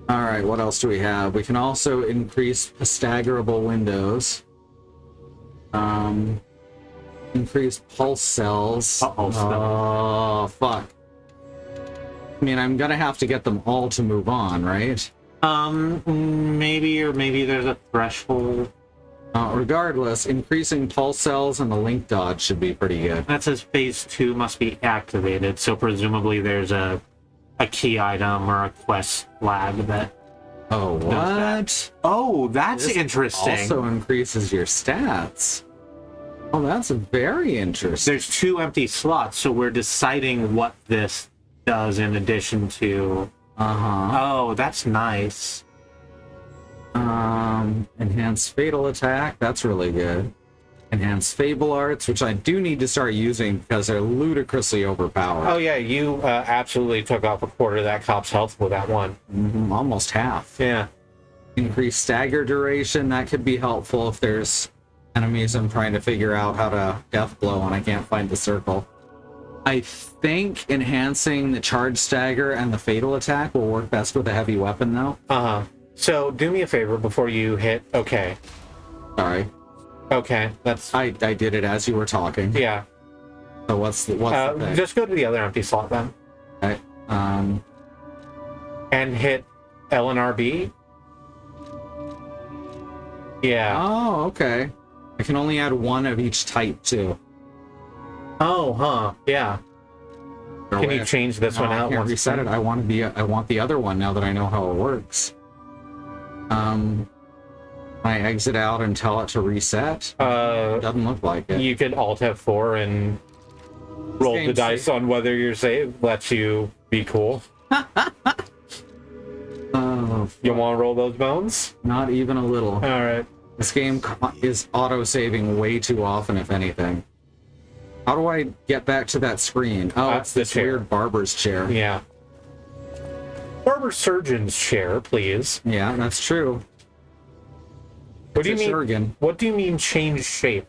[SPEAKER 1] Alright, what else do we have? We can also increase staggerable windows. Increase pulse cells. Oh, fuck. I mean, I'm gonna have to get them all to move on, right?
[SPEAKER 3] Maybe there's a threshold.
[SPEAKER 1] Regardless, increasing pulse cells and the link dodge should be pretty good.
[SPEAKER 3] That says phase 2 must be activated, so presumably there's a key item or a quest flag that...
[SPEAKER 1] Oh, what?
[SPEAKER 3] Oh, that's
[SPEAKER 1] This
[SPEAKER 3] interesting.
[SPEAKER 1] also increases your stats. Oh, that's very interesting.
[SPEAKER 3] There's 2 empty slots, so we're deciding what this does in addition to...
[SPEAKER 1] Uh-huh.
[SPEAKER 3] Oh, that's nice.
[SPEAKER 1] Enhanced fatal attack, that's really good. Enhanced fable arts, which I do need to start using because they're ludicrously overpowered.
[SPEAKER 3] Oh yeah, you absolutely took off a quarter of that cop's health with that one.
[SPEAKER 1] Almost half.
[SPEAKER 3] Yeah.
[SPEAKER 1] Increased stagger duration, that could be helpful if there's enemies I'm trying to figure out how to death blow and I can't find the circle. I think enhancing the charge stagger and the fatal attack will work best with a heavy weapon though.
[SPEAKER 3] Uh-huh. So do me a favor before you hit okay.
[SPEAKER 1] Sorry.
[SPEAKER 3] Okay, that's...
[SPEAKER 1] I did it as you were talking.
[SPEAKER 3] Yeah.
[SPEAKER 1] So what's the thing?
[SPEAKER 3] Just go to the other empty slot then.
[SPEAKER 1] Okay.
[SPEAKER 3] And hit LNRB. Yeah.
[SPEAKER 1] Oh, okay. I can only add one of each type too.
[SPEAKER 3] Oh, huh. Yeah. Can you change this one out?
[SPEAKER 1] I can't reset it. I want the other one now that I know how it works. I exit out and tell it to reset. Doesn't look like it.
[SPEAKER 3] You could Alt F4 and roll the dice on whether your save lets you be cool.
[SPEAKER 1] Oh,
[SPEAKER 3] you want to roll those bones?
[SPEAKER 1] Not even a little.
[SPEAKER 3] All right.
[SPEAKER 1] This game is auto-saving way too often, if anything. How do I get back to that screen? Oh, it's this weird barber's chair.
[SPEAKER 3] Yeah. Barber surgeon's chair, please.
[SPEAKER 1] Yeah, that's true.
[SPEAKER 3] What do you mean?
[SPEAKER 1] Surgeon.
[SPEAKER 3] What do you mean change shape?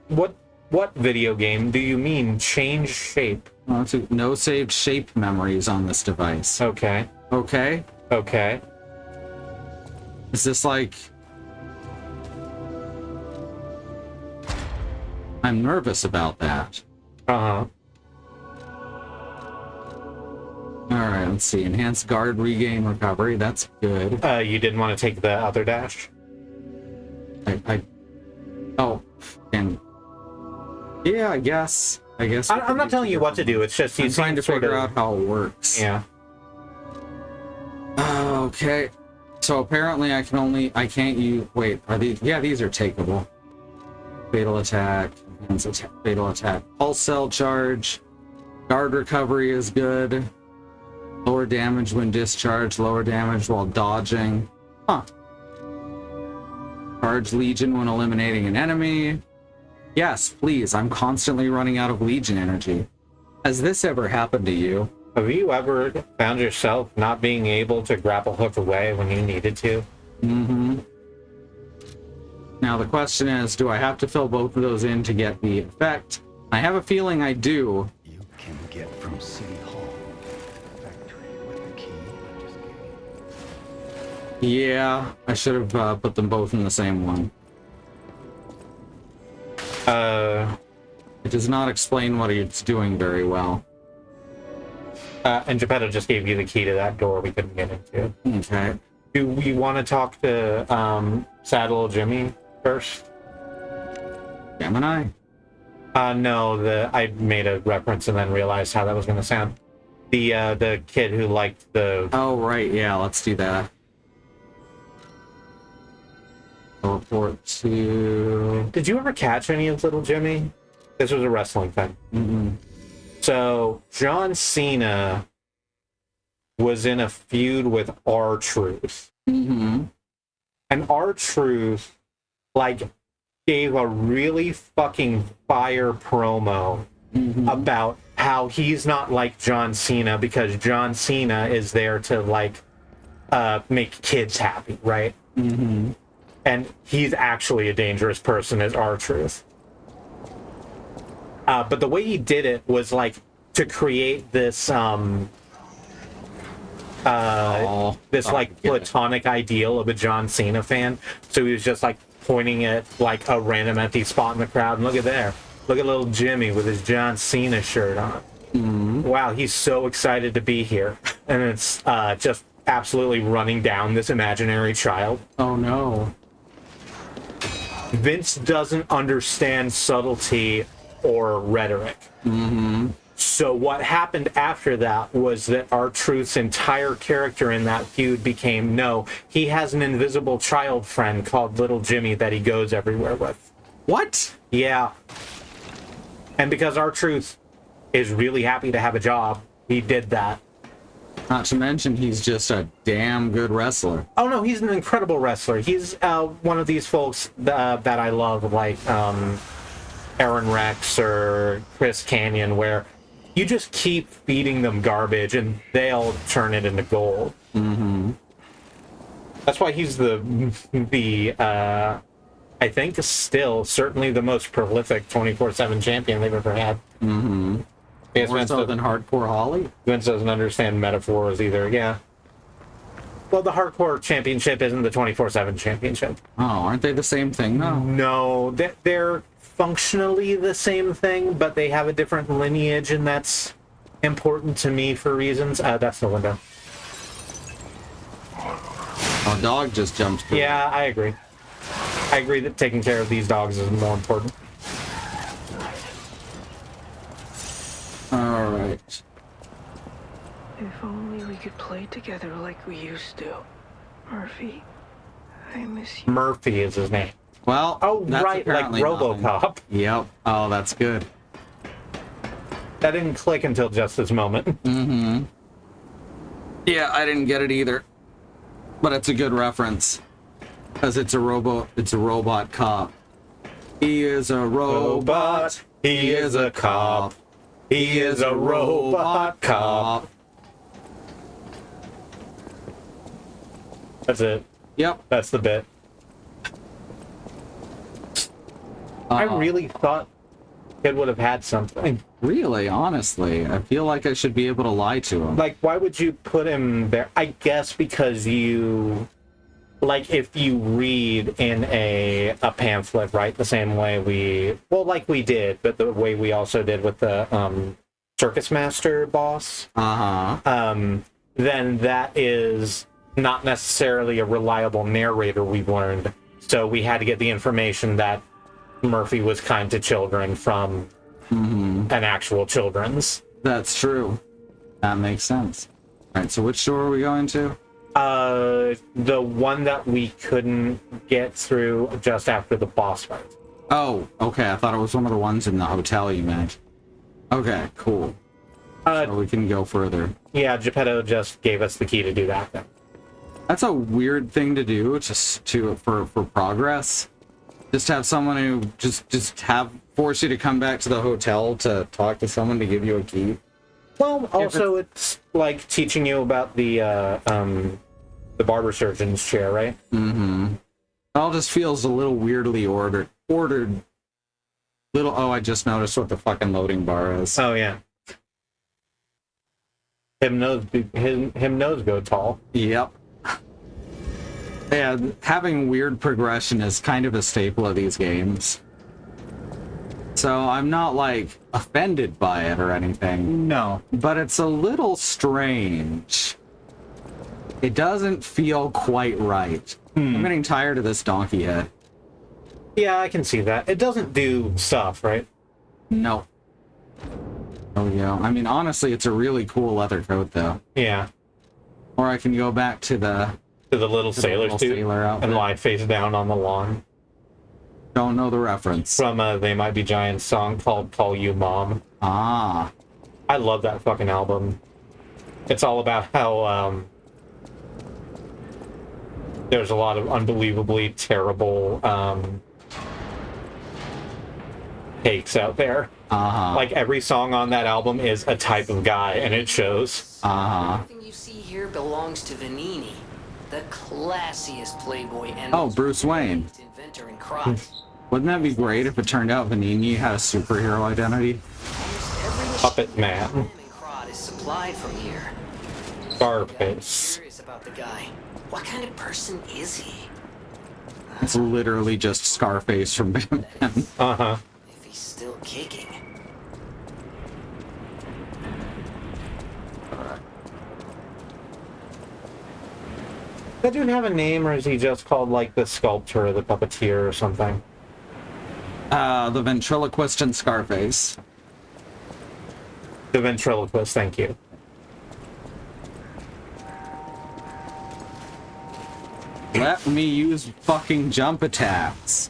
[SPEAKER 3] What video game do you mean change shape?
[SPEAKER 1] Oh, no saved shape memories on this device.
[SPEAKER 3] Okay.
[SPEAKER 1] Okay.
[SPEAKER 3] Okay.
[SPEAKER 1] Is this like... I'm nervous about that.
[SPEAKER 3] Uh-huh.
[SPEAKER 1] Alright, let's see. Enhanced guard regain recovery. That's good.
[SPEAKER 3] You didn't want to take the other dash?
[SPEAKER 1] Oh. And... Yeah, I guess.
[SPEAKER 3] I'm not telling you what to do. It's just
[SPEAKER 1] I'm trying to figure out how it works.
[SPEAKER 3] Yeah.
[SPEAKER 1] Okay. So apparently I can't use... Wait, are these... Yeah, these are takeable. Fatal attack. Fatal attack. Pulse cell charge. Guard recovery is good. Lower damage when discharged. Lower damage while dodging. Huh. Charge Legion when eliminating an enemy. Yes, please. I'm constantly running out of Legion energy. Has this ever happened to you?
[SPEAKER 3] Have you ever found yourself not being able to grapple hook away when you needed to?
[SPEAKER 1] Mm-hmm. Now the question is, do I have to fill both of those in to get the effect? I have a feeling I do.
[SPEAKER 5] You can get from City Hall. Factory with the key I just gave you.
[SPEAKER 1] Yeah, I should have put them both in the same one. It does not explain what it's doing very well.
[SPEAKER 3] And Geppetto just gave you the key to that door we couldn't get into.
[SPEAKER 1] Okay.
[SPEAKER 3] Do we want to talk to Saddle Jimmy first?
[SPEAKER 1] Gemini?
[SPEAKER 3] No, I made a reference and then realized how that was going to sound. The kid who liked the...
[SPEAKER 1] Oh, right, yeah, let's do that. Report to...
[SPEAKER 3] Did you ever catch any of Little Jimmy? This was a wrestling thing.
[SPEAKER 1] Mm-hmm.
[SPEAKER 3] So, John Cena was in a feud with R-Truth.
[SPEAKER 1] Mm-hmm.
[SPEAKER 3] And R-Truth, like, gave a really fucking fire promo about how he's not like John Cena because John Cena is there to, like, make kids happy, right?
[SPEAKER 1] Mm-hmm.
[SPEAKER 3] And he's actually a dangerous person as R-Truth. But the way he did it was, like, to create this, platonic ideal of a John Cena fan. So he was just, like, pointing at, like, a random empty spot in the crowd. And look at there. Look at little Jimmy with his John Cena shirt on.
[SPEAKER 1] Mm-hmm.
[SPEAKER 3] Wow, he's so excited to be here. And it's just absolutely running down this imaginary child.
[SPEAKER 1] Oh, no.
[SPEAKER 3] Vince doesn't understand subtlety or rhetoric.
[SPEAKER 1] Mm-hmm.
[SPEAKER 3] So what happened after that was that R-Truth's entire character in that feud became, no, he has an invisible child friend called Little Jimmy that he goes everywhere with.
[SPEAKER 1] What?
[SPEAKER 3] Yeah. And because R-Truth is really happy to have a job, he did that.
[SPEAKER 1] Not to mention, he's just a damn good wrestler.
[SPEAKER 3] Oh, no, he's an incredible wrestler. He's one of these folks that I love, like Aaron Rex or Chris Canyon, where you just keep feeding them garbage and they'll turn it into gold.
[SPEAKER 1] Mm-hmm.
[SPEAKER 3] That's why he's I think still certainly the most prolific 24/7 champion they've ever had.
[SPEAKER 1] Mm-hmm.
[SPEAKER 3] Because
[SPEAKER 1] More so than Hardcore Holly?
[SPEAKER 3] Vince doesn't understand metaphors either, yeah. Well, the Hardcore Championship isn't the 24/7 championship.
[SPEAKER 1] Oh, aren't they the same thing, though?
[SPEAKER 3] No, they're functionally the same thing, but they have a different lineage, and that's important to me for reasons. That's the window.
[SPEAKER 1] Oh, dog just jumped through.
[SPEAKER 3] Yeah, I agree. I agree that taking care of these dogs is more important.
[SPEAKER 1] All right.
[SPEAKER 8] If only we could play together like we used to. Murphy, I miss you.
[SPEAKER 3] Murphy is his name.
[SPEAKER 1] Well,
[SPEAKER 3] Oh,
[SPEAKER 1] that's
[SPEAKER 3] right, like
[SPEAKER 1] apparently
[SPEAKER 3] RoboCop.
[SPEAKER 1] nothing. Yep. Oh, that's good.
[SPEAKER 3] That didn't click until just this moment.
[SPEAKER 1] Mm-hmm. Yeah, I didn't get it either. But it's a good reference. Because it's a robot cop. He is a robot.
[SPEAKER 3] He is a cop. He is a robot cop. That's it.
[SPEAKER 1] Yep.
[SPEAKER 3] That's the bit. I really thought it would have had something.
[SPEAKER 1] Really, honestly, I feel like I should be able to lie to him.
[SPEAKER 3] Like, why would you put him there? I guess because you... Like, if you read in a pamphlet, right, the same way we... Well, like we did, but the way we also did with the Circus Master boss.
[SPEAKER 1] Uh-huh.
[SPEAKER 3] Then that is not necessarily a reliable narrator, we've learned. So we had to get the information that Murphy was kind to children from an actual children's.
[SPEAKER 1] That's true. That makes sense. All right, so which door are we going to?
[SPEAKER 3] The one that we couldn't get through just after the boss fight.
[SPEAKER 1] Oh, okay. I thought it was one of the ones in the hotel you meant. Okay, cool. So we can go further.
[SPEAKER 3] Yeah, Geppetto just gave us the key to do that then.
[SPEAKER 1] That's a weird thing to do, for progress. Just have someone who force you to come back to the hotel to talk to someone to give you a key.
[SPEAKER 3] Well, also it's like teaching you about the barber surgeon's chair, right?
[SPEAKER 1] Mm-hmm. all just feels a little weirdly ordered. Little. Oh, I just noticed what the fucking loading bar is.
[SPEAKER 3] Oh yeah. Him knows go tall.
[SPEAKER 1] Yep. Yeah, having weird progression is kind of a staple of these games. So I'm not, like, offended by it or anything.
[SPEAKER 3] No.
[SPEAKER 1] But it's a little strange. It doesn't feel quite right. I'm getting tired of this donkey head.
[SPEAKER 3] Yeah, I can see that. It doesn't do stuff, right?
[SPEAKER 1] No. Oh, yeah. I mean, honestly, it's a really cool leather coat, though.
[SPEAKER 3] Yeah.
[SPEAKER 1] Or I can go back to the...
[SPEAKER 3] To the little
[SPEAKER 1] to the
[SPEAKER 3] sailor
[SPEAKER 1] little
[SPEAKER 3] suit
[SPEAKER 1] sailor outfit.
[SPEAKER 3] and lie face down on the lawn.
[SPEAKER 1] Don't know the reference.
[SPEAKER 3] From a They Might Be Giants song called Call You Mom.
[SPEAKER 1] Ah.
[SPEAKER 3] I love that fucking album. It's all about how, there's a lot of unbelievably terrible, takes out there.
[SPEAKER 1] Uh-huh.
[SPEAKER 3] Like, every song on that album is a type of guy, and it shows.
[SPEAKER 1] Uh-huh.
[SPEAKER 9] Everything you see here belongs to Vanini, the classiest playboy and
[SPEAKER 1] Oh, Bruce Wayne.
[SPEAKER 9] inventor in Krot.
[SPEAKER 1] Wouldn't that be great if it turned out Vanini had a superhero identity?
[SPEAKER 9] Every
[SPEAKER 3] Puppet Man.
[SPEAKER 9] in Krot is supplied from here.
[SPEAKER 3] Scarface.
[SPEAKER 9] Curious about the guy. What kind of person is he?
[SPEAKER 1] It's literally just Scarface from Batman.
[SPEAKER 3] Uh-huh.
[SPEAKER 9] If he's still kicking.
[SPEAKER 3] Does that dude have a name, or is he just called, like, the sculptor or the puppeteer or something?
[SPEAKER 1] The ventriloquist and Scarface.
[SPEAKER 3] The ventriloquist, thank you.
[SPEAKER 1] Let me use fucking jump attacks.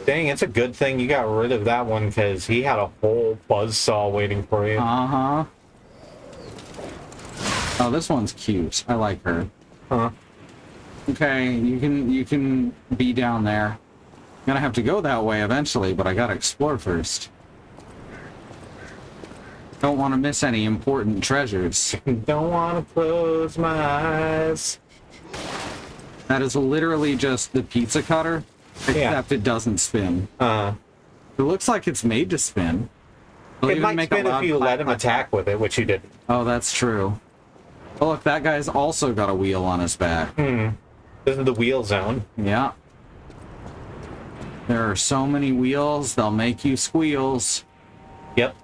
[SPEAKER 3] Dang, it's a good thing you got rid of that one, because he had a whole buzzsaw waiting for you.
[SPEAKER 1] Uh-huh. Oh, this one's cute. I like her.
[SPEAKER 3] Huh.
[SPEAKER 1] Okay, you can be down there. I'm gonna have to go that way eventually, but I gotta explore first. Don't want to miss any important treasures.
[SPEAKER 3] Don't want to close my eyes.
[SPEAKER 1] That is literally just the pizza cutter, except it doesn't spin. It looks like it's made to spin. It'll
[SPEAKER 3] It
[SPEAKER 1] even
[SPEAKER 3] might
[SPEAKER 1] make a
[SPEAKER 3] spin if
[SPEAKER 1] loud
[SPEAKER 3] you
[SPEAKER 1] clap
[SPEAKER 3] let him
[SPEAKER 1] clap.
[SPEAKER 3] attack with it, which you didn't.
[SPEAKER 1] Oh, that's true. Oh, look, that guy's also got a wheel on his back.
[SPEAKER 3] This is the wheel zone.
[SPEAKER 1] Yeah. There are so many wheels, they'll make you squeals.
[SPEAKER 3] Yep.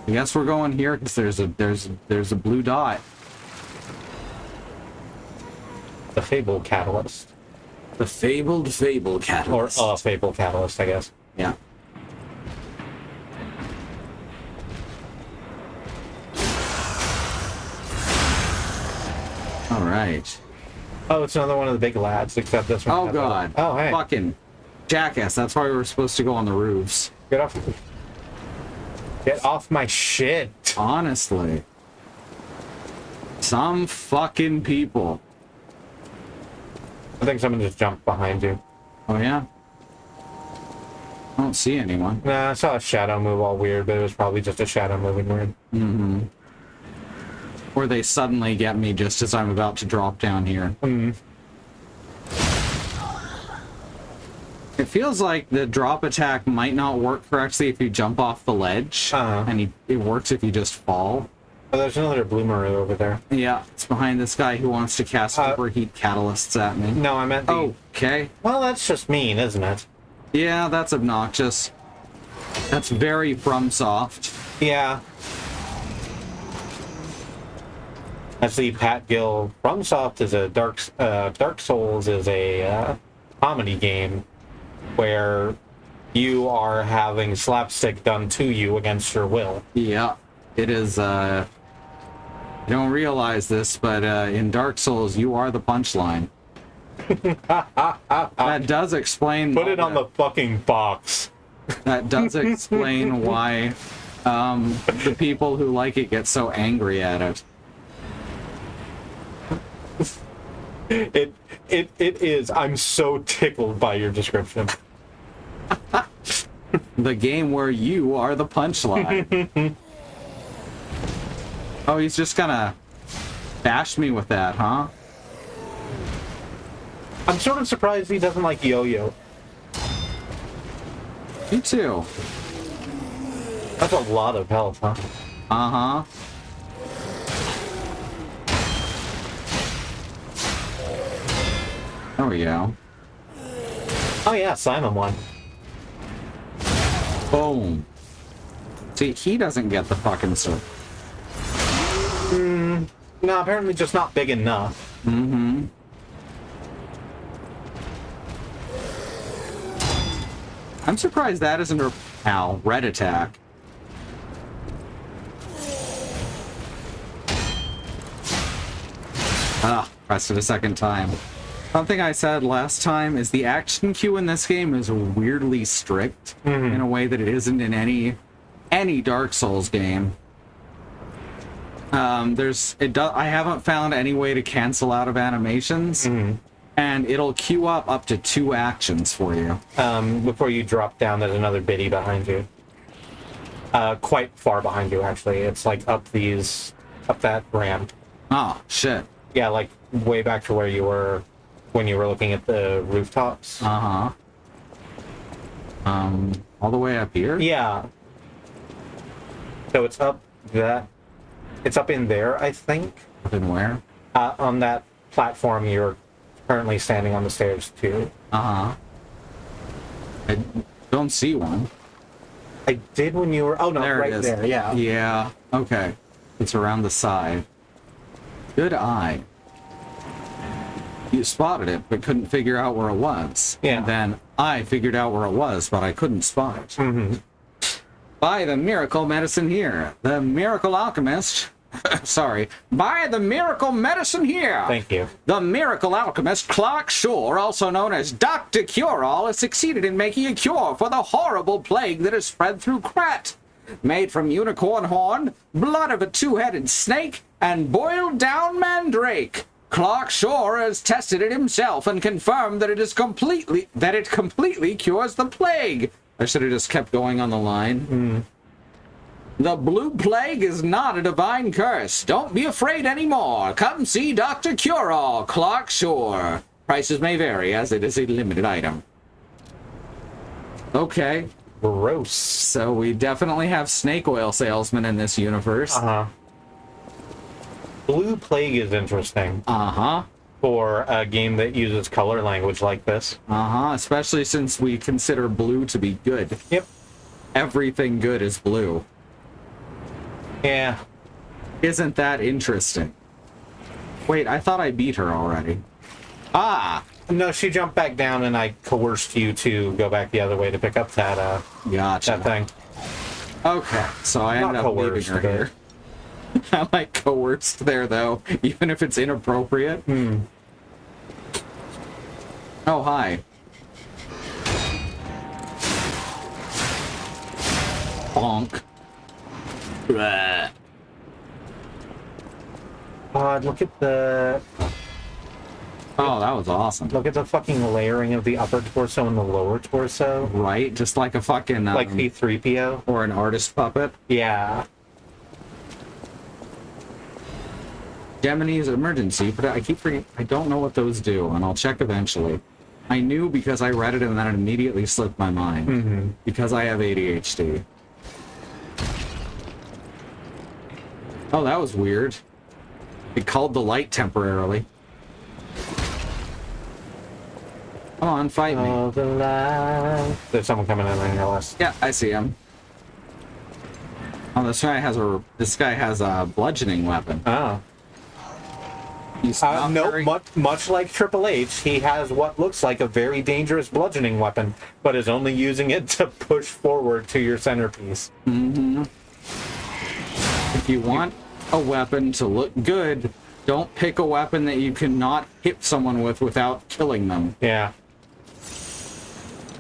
[SPEAKER 1] I guess we're going here because there's a blue dot.
[SPEAKER 3] The Fable Catalyst.
[SPEAKER 1] The fabled Fable
[SPEAKER 3] Or
[SPEAKER 1] Catalyst.
[SPEAKER 3] a Fable Catalyst, I guess.
[SPEAKER 1] Yeah. All right.
[SPEAKER 3] Oh, it's another one of the big lads, except this one.
[SPEAKER 1] Oh
[SPEAKER 3] has
[SPEAKER 1] god.
[SPEAKER 3] a- Oh, hey.
[SPEAKER 1] Fucking jackass. That's why we were supposed to go on the roofs.
[SPEAKER 3] Get off. Get off my shit.
[SPEAKER 1] Honestly. Some fucking people.
[SPEAKER 3] I think someone just jumped behind you.
[SPEAKER 1] Oh yeah? I don't see anyone.
[SPEAKER 3] Nah, I saw a shadow move all weird, but it was probably just a shadow moving weird.
[SPEAKER 1] Mm-hmm. Or they suddenly get me just as I'm about to drop down here. It feels like the drop attack might not work correctly if you jump off the ledge, and it works if you just fall.
[SPEAKER 3] Oh, there's another bloomeroo over there.
[SPEAKER 1] Yeah, it's behind this guy who wants to cast overheat catalysts at me.
[SPEAKER 3] No, I meant the...
[SPEAKER 1] Oh, okay.
[SPEAKER 3] Well, that's just mean, isn't it?
[SPEAKER 1] Yeah, that's obnoxious. That's very FromSoft.
[SPEAKER 3] Yeah. Actually, Pat Gill, FromSoft is a Dark Souls is a comedy game where you are having slapstick done to you against your will.
[SPEAKER 1] Yeah, it is, you don't realize this, but in Dark Souls, you are the punchline. That does explain...
[SPEAKER 3] Put it on the fucking box.
[SPEAKER 1] That does explain why the people who like it get so angry at it.
[SPEAKER 3] It is. I'm so tickled by your description.
[SPEAKER 1] The game where you are the punchline. Oh, he's just gonna bash me with that, huh?
[SPEAKER 3] I'm sort of surprised he doesn't like Yo-Yo.
[SPEAKER 1] Me too.
[SPEAKER 3] That's a lot of health, huh?
[SPEAKER 1] Uh-huh. There we go.
[SPEAKER 3] Oh yeah, Simon won.
[SPEAKER 1] Boom. See, he doesn't get the fucking circle.
[SPEAKER 3] No, apparently just not big enough.
[SPEAKER 1] Mm-hmm. I'm surprised that isn't a red attack. Pressed it a second time. Something I said last time is the action queue in this game is weirdly strict in a way that it isn't in any Dark Souls game. I haven't found any way to cancel out of animations, and it'll queue up to 2 actions for you.
[SPEAKER 3] Before you drop down, there's another biddy behind you. Quite far behind you, actually. It's like up that ramp.
[SPEAKER 1] Oh, shit.
[SPEAKER 3] Yeah, like way back to where you were when you were looking at the rooftops.
[SPEAKER 1] Uh-huh. All the way up here?
[SPEAKER 3] Yeah. So it's up it's up in there, I think.
[SPEAKER 1] Up in where?
[SPEAKER 3] On that platform you're currently standing on the stairs too.
[SPEAKER 1] Uh-huh. I don't see one.
[SPEAKER 3] I did when you were... Oh, no,
[SPEAKER 1] There
[SPEAKER 3] right
[SPEAKER 1] it is.
[SPEAKER 3] there, yeah.
[SPEAKER 1] Yeah, okay. It's around the side. Good eye. You spotted it, but couldn't figure out where it was.
[SPEAKER 3] Yeah.
[SPEAKER 1] And then I figured out where it was, but I couldn't spot it.
[SPEAKER 3] Mm-hmm.
[SPEAKER 1] Buy the miracle medicine here. The miracle alchemist... Sorry. Buy the miracle medicine here.
[SPEAKER 3] Thank you.
[SPEAKER 1] The miracle alchemist Clark Shore, also known as Dr. Cure-All, has succeeded in making a cure for the horrible plague that has spread through Krat. Made from unicorn horn, blood of a 2-headed snake, and boiled down mandrake. Clark Shore has tested it himself and confirmed that it completely cures the plague. I should have just kept going on the line. The blue plague is not a divine curse. Don't be afraid anymore. Come see Dr. Cure-All, Clark Shore. Prices may vary as it is a limited item. Okay.
[SPEAKER 3] Gross.
[SPEAKER 1] So we definitely have snake oil salesmen in this universe.
[SPEAKER 3] Uh-huh. Blue Plague is interesting.
[SPEAKER 1] Uh-huh.
[SPEAKER 3] For a game that uses color language like this.
[SPEAKER 1] Uh-huh. Especially since we consider blue to be good.
[SPEAKER 3] Yep.
[SPEAKER 1] Everything good is blue.
[SPEAKER 3] Yeah.
[SPEAKER 1] Isn't that interesting? Wait, I thought I beat her already. Ah!
[SPEAKER 3] No, she jumped back down and I coerced you to go back the other way to pick up that,
[SPEAKER 1] Gotcha.
[SPEAKER 3] that thing.
[SPEAKER 1] Okay, so I ended up leaving her here. I like coerced there, though, even if it's inappropriate. Oh, hi. Bonk.
[SPEAKER 3] Look at the...
[SPEAKER 1] Oh, that was awesome.
[SPEAKER 3] Look at the fucking layering of the upper torso and the lower torso.
[SPEAKER 1] Right? Just like a fucking...
[SPEAKER 3] like C-3PO.
[SPEAKER 1] Or an artist puppet.
[SPEAKER 3] Yeah.
[SPEAKER 1] Gemini's emergency, but I keep forgetting... I don't know what those do, and I'll check eventually. I knew because I read it and then it immediately slipped my mind. Because I have ADHD. Oh, that was weird. It called the light temporarily. Come on, fight me.
[SPEAKER 3] Oh, the light. There's someone coming in on your list.
[SPEAKER 1] Yeah, I see him. Oh, this guy has a bludgeoning weapon.
[SPEAKER 3] Oh.
[SPEAKER 1] He's not
[SPEAKER 3] No,
[SPEAKER 1] very...
[SPEAKER 3] much like Triple H, he has what looks like a very dangerous bludgeoning weapon, but is only using it to push forward to your centerpiece.
[SPEAKER 1] If you want a weapon to look good, don't pick a weapon that you cannot hit someone with without killing them.
[SPEAKER 3] Yeah.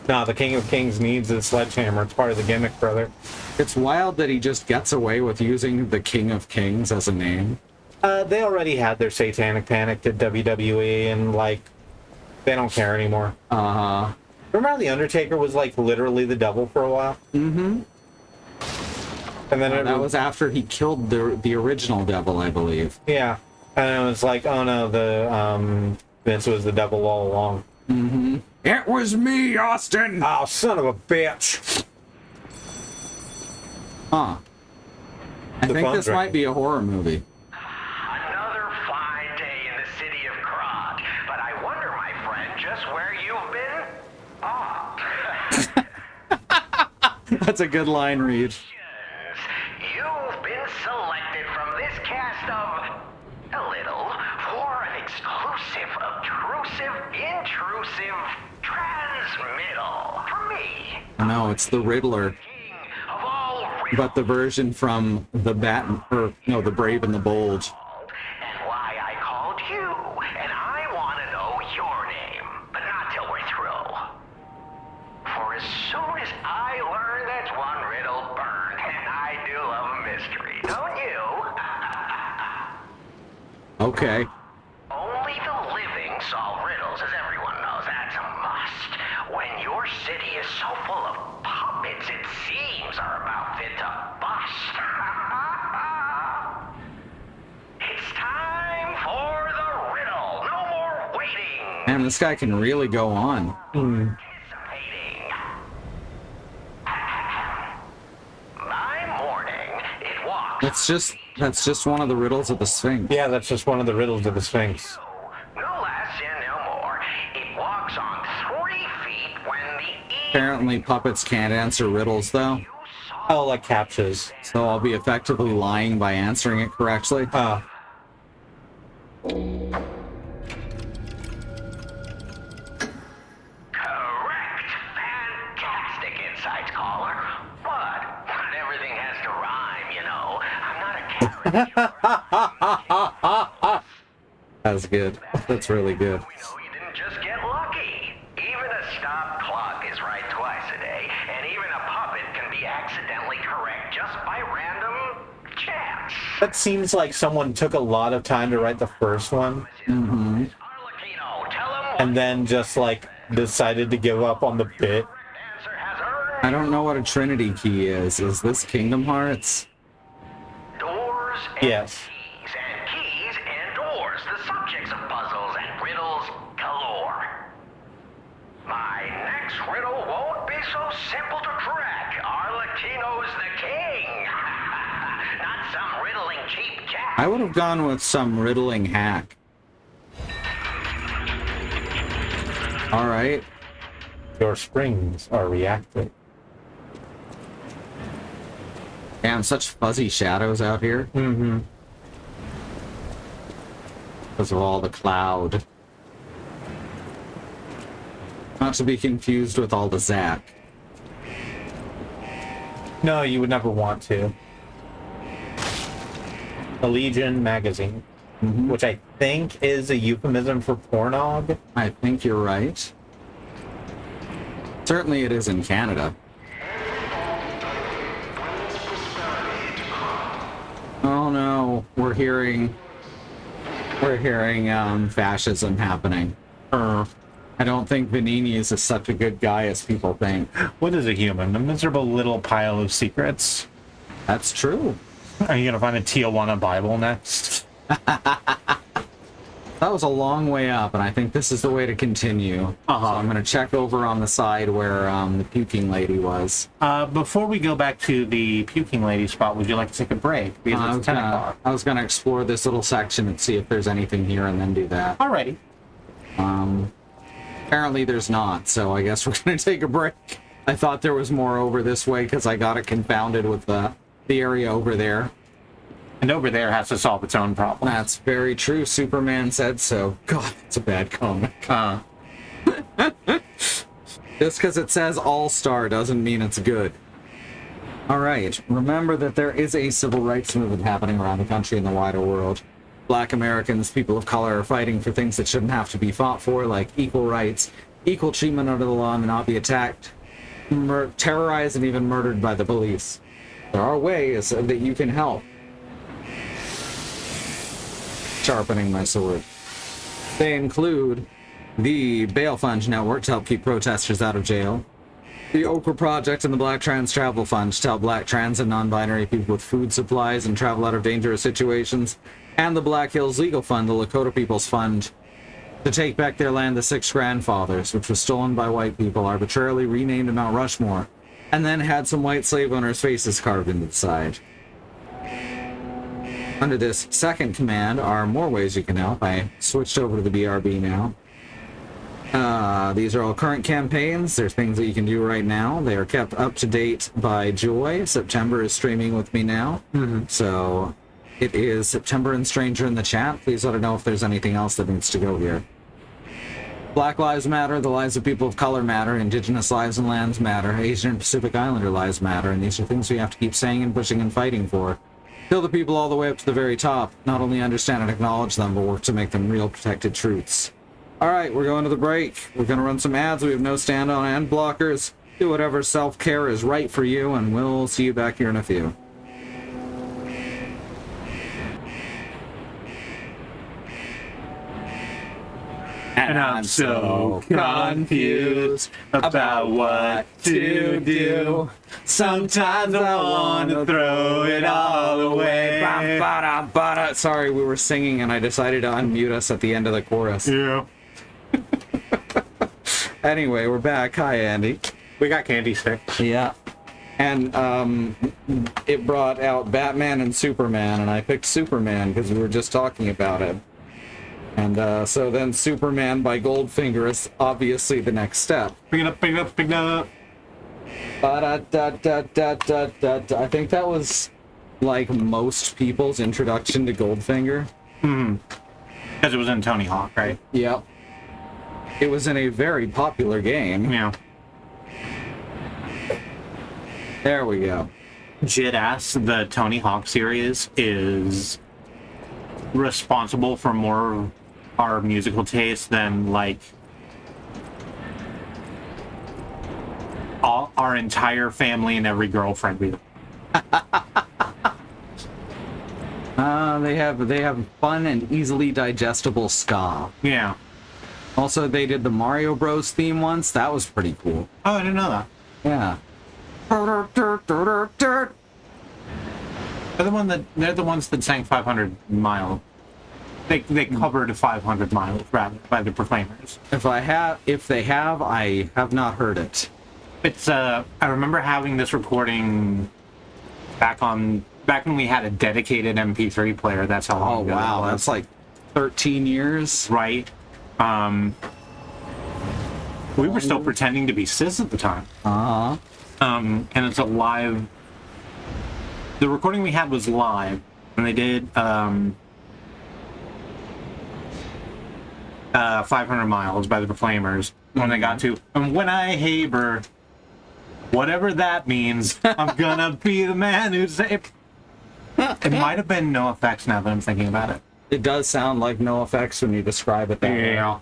[SPEAKER 3] No, the King of Kings needs a sledgehammer. It's part of the gimmick, brother.
[SPEAKER 1] It's wild that he just gets away with using the King of Kings as a name.
[SPEAKER 3] They already had their satanic panic to WWE, and, like, they don't care anymore.
[SPEAKER 1] Uh-huh.
[SPEAKER 3] Remember how The Undertaker was, like, literally the devil for a while?
[SPEAKER 1] Mm-hmm.
[SPEAKER 3] And then
[SPEAKER 1] That was after he killed the original devil, I believe.
[SPEAKER 3] Yeah. And it was like, oh no, the This was the devil all along.
[SPEAKER 1] It was me, Austin!
[SPEAKER 3] Oh, son of a bitch!
[SPEAKER 1] Huh. I
[SPEAKER 3] The
[SPEAKER 1] think
[SPEAKER 3] phone
[SPEAKER 1] this
[SPEAKER 3] ringing.
[SPEAKER 1] might be a horror movie.
[SPEAKER 10] Another fine day in the city of Krog, but I wonder, my friend, just where you've been?
[SPEAKER 1] That's a good line, Reed.
[SPEAKER 10] You've been selected from this cast of a little for an exclusive, obtrusive, intrusive transmittal from me,
[SPEAKER 1] No, it's the Riddler,
[SPEAKER 10] king of all
[SPEAKER 1] but the version from the the Brave and the Bold.
[SPEAKER 10] and why I called you, and I want to know your name, but not till we're through. For as soon as I learn that's one riddle burned, and I do love a mystery, don't you?
[SPEAKER 1] Okay.
[SPEAKER 10] Only the living solve riddles, as everyone knows. That's a must. When your city is so full of puppets, it seems are about fit to bust. It's time for the riddle. No more waiting.
[SPEAKER 1] Man, this guy can really go on.
[SPEAKER 10] Anticipating. By morning, it walks.
[SPEAKER 1] That's just one of the riddles of the Sphinx.
[SPEAKER 3] Yeah, that's just one of the riddles of the Sphinx.
[SPEAKER 10] No less and no more. It walks on 3 feet when the
[SPEAKER 1] Apparently puppets can't answer riddles though,
[SPEAKER 3] Oh, like captures.
[SPEAKER 1] so I'll be effectively lying by answering it correctly.
[SPEAKER 10] Correct. Fantastic insights, caller. But not everything has to rhyme, you know. I'm not a caricature.
[SPEAKER 1] That's good. That's really good.
[SPEAKER 10] You know, you didn't just get lucky. Even a stopped clock is right twice a day, and even a puppet can be accidentally correct just by random chance.
[SPEAKER 3] That seems like someone took a lot of time to write the first one,
[SPEAKER 10] Arlecchino, tell him what
[SPEAKER 3] and then just like decided to give up on the bit.
[SPEAKER 10] answer has earned.
[SPEAKER 1] I don't know what a Trinity key is. Is this Kingdom Hearts?
[SPEAKER 10] Doors and
[SPEAKER 3] Yes.
[SPEAKER 10] keys and doors, the subjects of puzzles and riddles galore. My next riddle won't be so simple to crack. Arlecchino's the king. Not some riddling cheap jack.
[SPEAKER 1] I would have gone with some riddling hack. All right.
[SPEAKER 3] Your springs are reactive.
[SPEAKER 1] Damn, such fuzzy shadows out here.
[SPEAKER 3] Mm-hmm.
[SPEAKER 1] Because of all the cloud. Not to be confused with all the Zack.
[SPEAKER 3] No, you would never want to. The Legion magazine, which I think is a euphemism for pornog.
[SPEAKER 1] I think you're right. Certainly it is in Canada. Oh no, we're hearing fascism happening. I don't think Vanini is such a good guy as people think.
[SPEAKER 3] What is a human? A miserable little pile of secrets.
[SPEAKER 1] That's true.
[SPEAKER 3] Are you gonna find a Tijuana Bible next?
[SPEAKER 1] That was a long way up, and I think this is the way to continue. So I'm going to check over on the side where the puking lady was.
[SPEAKER 3] Before we go back to the puking lady spot, would you like to take a break? Because it's 10 o'clock.
[SPEAKER 1] I was gonna explore this little section and see if there's anything here and then do that.
[SPEAKER 3] Alrighty.
[SPEAKER 1] Apparently there's not, so I guess we're gonna take a break. I thought there was more over this way because I got it confounded with the area over there.
[SPEAKER 3] And over there has to solve its own problem.
[SPEAKER 1] That's very true. Superman said so. God, it's a bad comic. Just because it says All-Star doesn't mean it's good. Alright, remember that there is a civil rights movement happening around the country and the wider world. Black Americans, people of color, are fighting for things that shouldn't have to be fought for, like equal rights, equal treatment under the law, and not be attacked, terrorized, and even murdered by the police. There are ways that you can help. Sharpening my sword. They include the Bail Fund Network to help keep protesters out of jail, the Okra Project and the Black Trans Travel Fund to help black trans and non-binary people with food supplies and travel out of dangerous situations, and the Black Hills Legal Fund, the Lakota People's Fund, to take back their land, the Six Grandfathers, which was stolen by white people, arbitrarily renamed Mount Rushmore, and then had some white slave owners' faces carved into the side. Under this second command are more ways you can help. I switched over to the BRB now. These are all current campaigns. There's things that you can do right now. They are kept up to date by Joy. September is streaming with me now. So it is September and Stranger in the chat. Please let her know if there's anything else that needs to go here. Black lives matter. The lives of people of color matter. Indigenous lives and lands matter. Asian and Pacific Islander lives matter. And these are things we have to keep saying and pushing and fighting for. Till the people all the way up to the very top not only understand and acknowledge them, but work to make them real protected truths. Alright, we're going to the break. We're going to run some ads. We have no stand-on and blockers. Do whatever self-care is right for you, and we'll see you back here in a few. And I'm so confused about what to do. Sometimes I want to throw it all away. Sorry, we were singing and I decided to unmute us at the end of the chorus.
[SPEAKER 6] Yeah.
[SPEAKER 1] Anyway, we're back. Hi, Andy.
[SPEAKER 3] We got candy sticks.
[SPEAKER 1] Yeah. And it brought out Batman and Superman, and I picked Superman because we were just talking about it. And so then Superman by Goldfinger is obviously the next step.
[SPEAKER 6] Pick it up, pick it up, pick it up.
[SPEAKER 1] I think that was like most people's introduction to Goldfinger.
[SPEAKER 3] Because it was in Tony Hawk, right?
[SPEAKER 1] Yep. It was in a very popular game.
[SPEAKER 3] Yeah.
[SPEAKER 1] There we go.
[SPEAKER 3] JIT-Ass, the Tony Hawk series, is responsible for more of our musical taste than, like, our entire family and every girlfriend we
[SPEAKER 1] They have fun and easily digestible ska.
[SPEAKER 3] Yeah.
[SPEAKER 1] Also, they did the Mario Bros theme once. That was pretty cool.
[SPEAKER 3] Oh, I didn't know that.
[SPEAKER 1] Yeah.
[SPEAKER 3] They're the ones that sang 500 Mile. They covered 500 Miles rather by the Proclaimers.
[SPEAKER 1] If they have, I have not heard it.
[SPEAKER 3] It's I remember having this recording back when we had a dedicated MP3 player. That's how long ago
[SPEAKER 1] wow,
[SPEAKER 3] that was.
[SPEAKER 1] that's like 13 years.
[SPEAKER 3] Right. We were still pretending to be cis at the time. And it's a live. The recording we had was live, and they did 500 Miles by the Proclaimers. When they got to, and when I haber, whatever that means, I'm gonna be the man who saved. It might have been NoFX now that I'm thinking about it.
[SPEAKER 1] It does sound like NoFX when you describe it that way.
[SPEAKER 3] Yeah.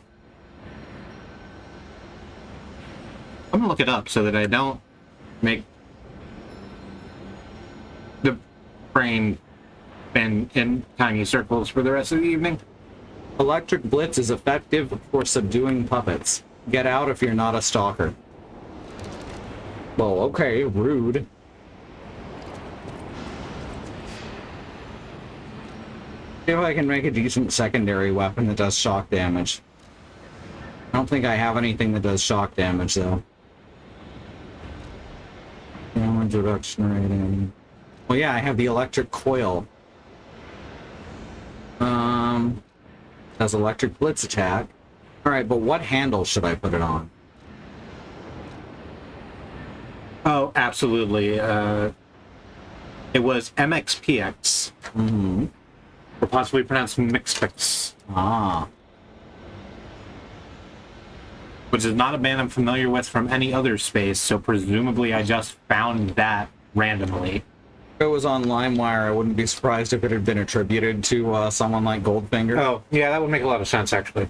[SPEAKER 3] I'm gonna look it up so that I don't make the brain spin in tiny circles for the rest of the evening.
[SPEAKER 1] Electric Blitz is effective for subduing puppets. Get out if you're not a stalker. Well, okay, rude. See if I can make a decent secondary weapon that does shock damage. I don't think I have anything that does shock damage, though. Damage reduction rating. Well, yeah, I have the electric coil. Does electric blitz attack. Alright, but what handle should I put it on?
[SPEAKER 3] Oh, absolutely. It was MXPX. Or possibly pronounced Mixpix. Which is not a band I'm familiar with from any other space, so presumably I just found that randomly.
[SPEAKER 1] If it was on LimeWire, I wouldn't be surprised if it had been attributed to someone like Goldfinger.
[SPEAKER 3] Oh, yeah, that would make a lot of sense, actually.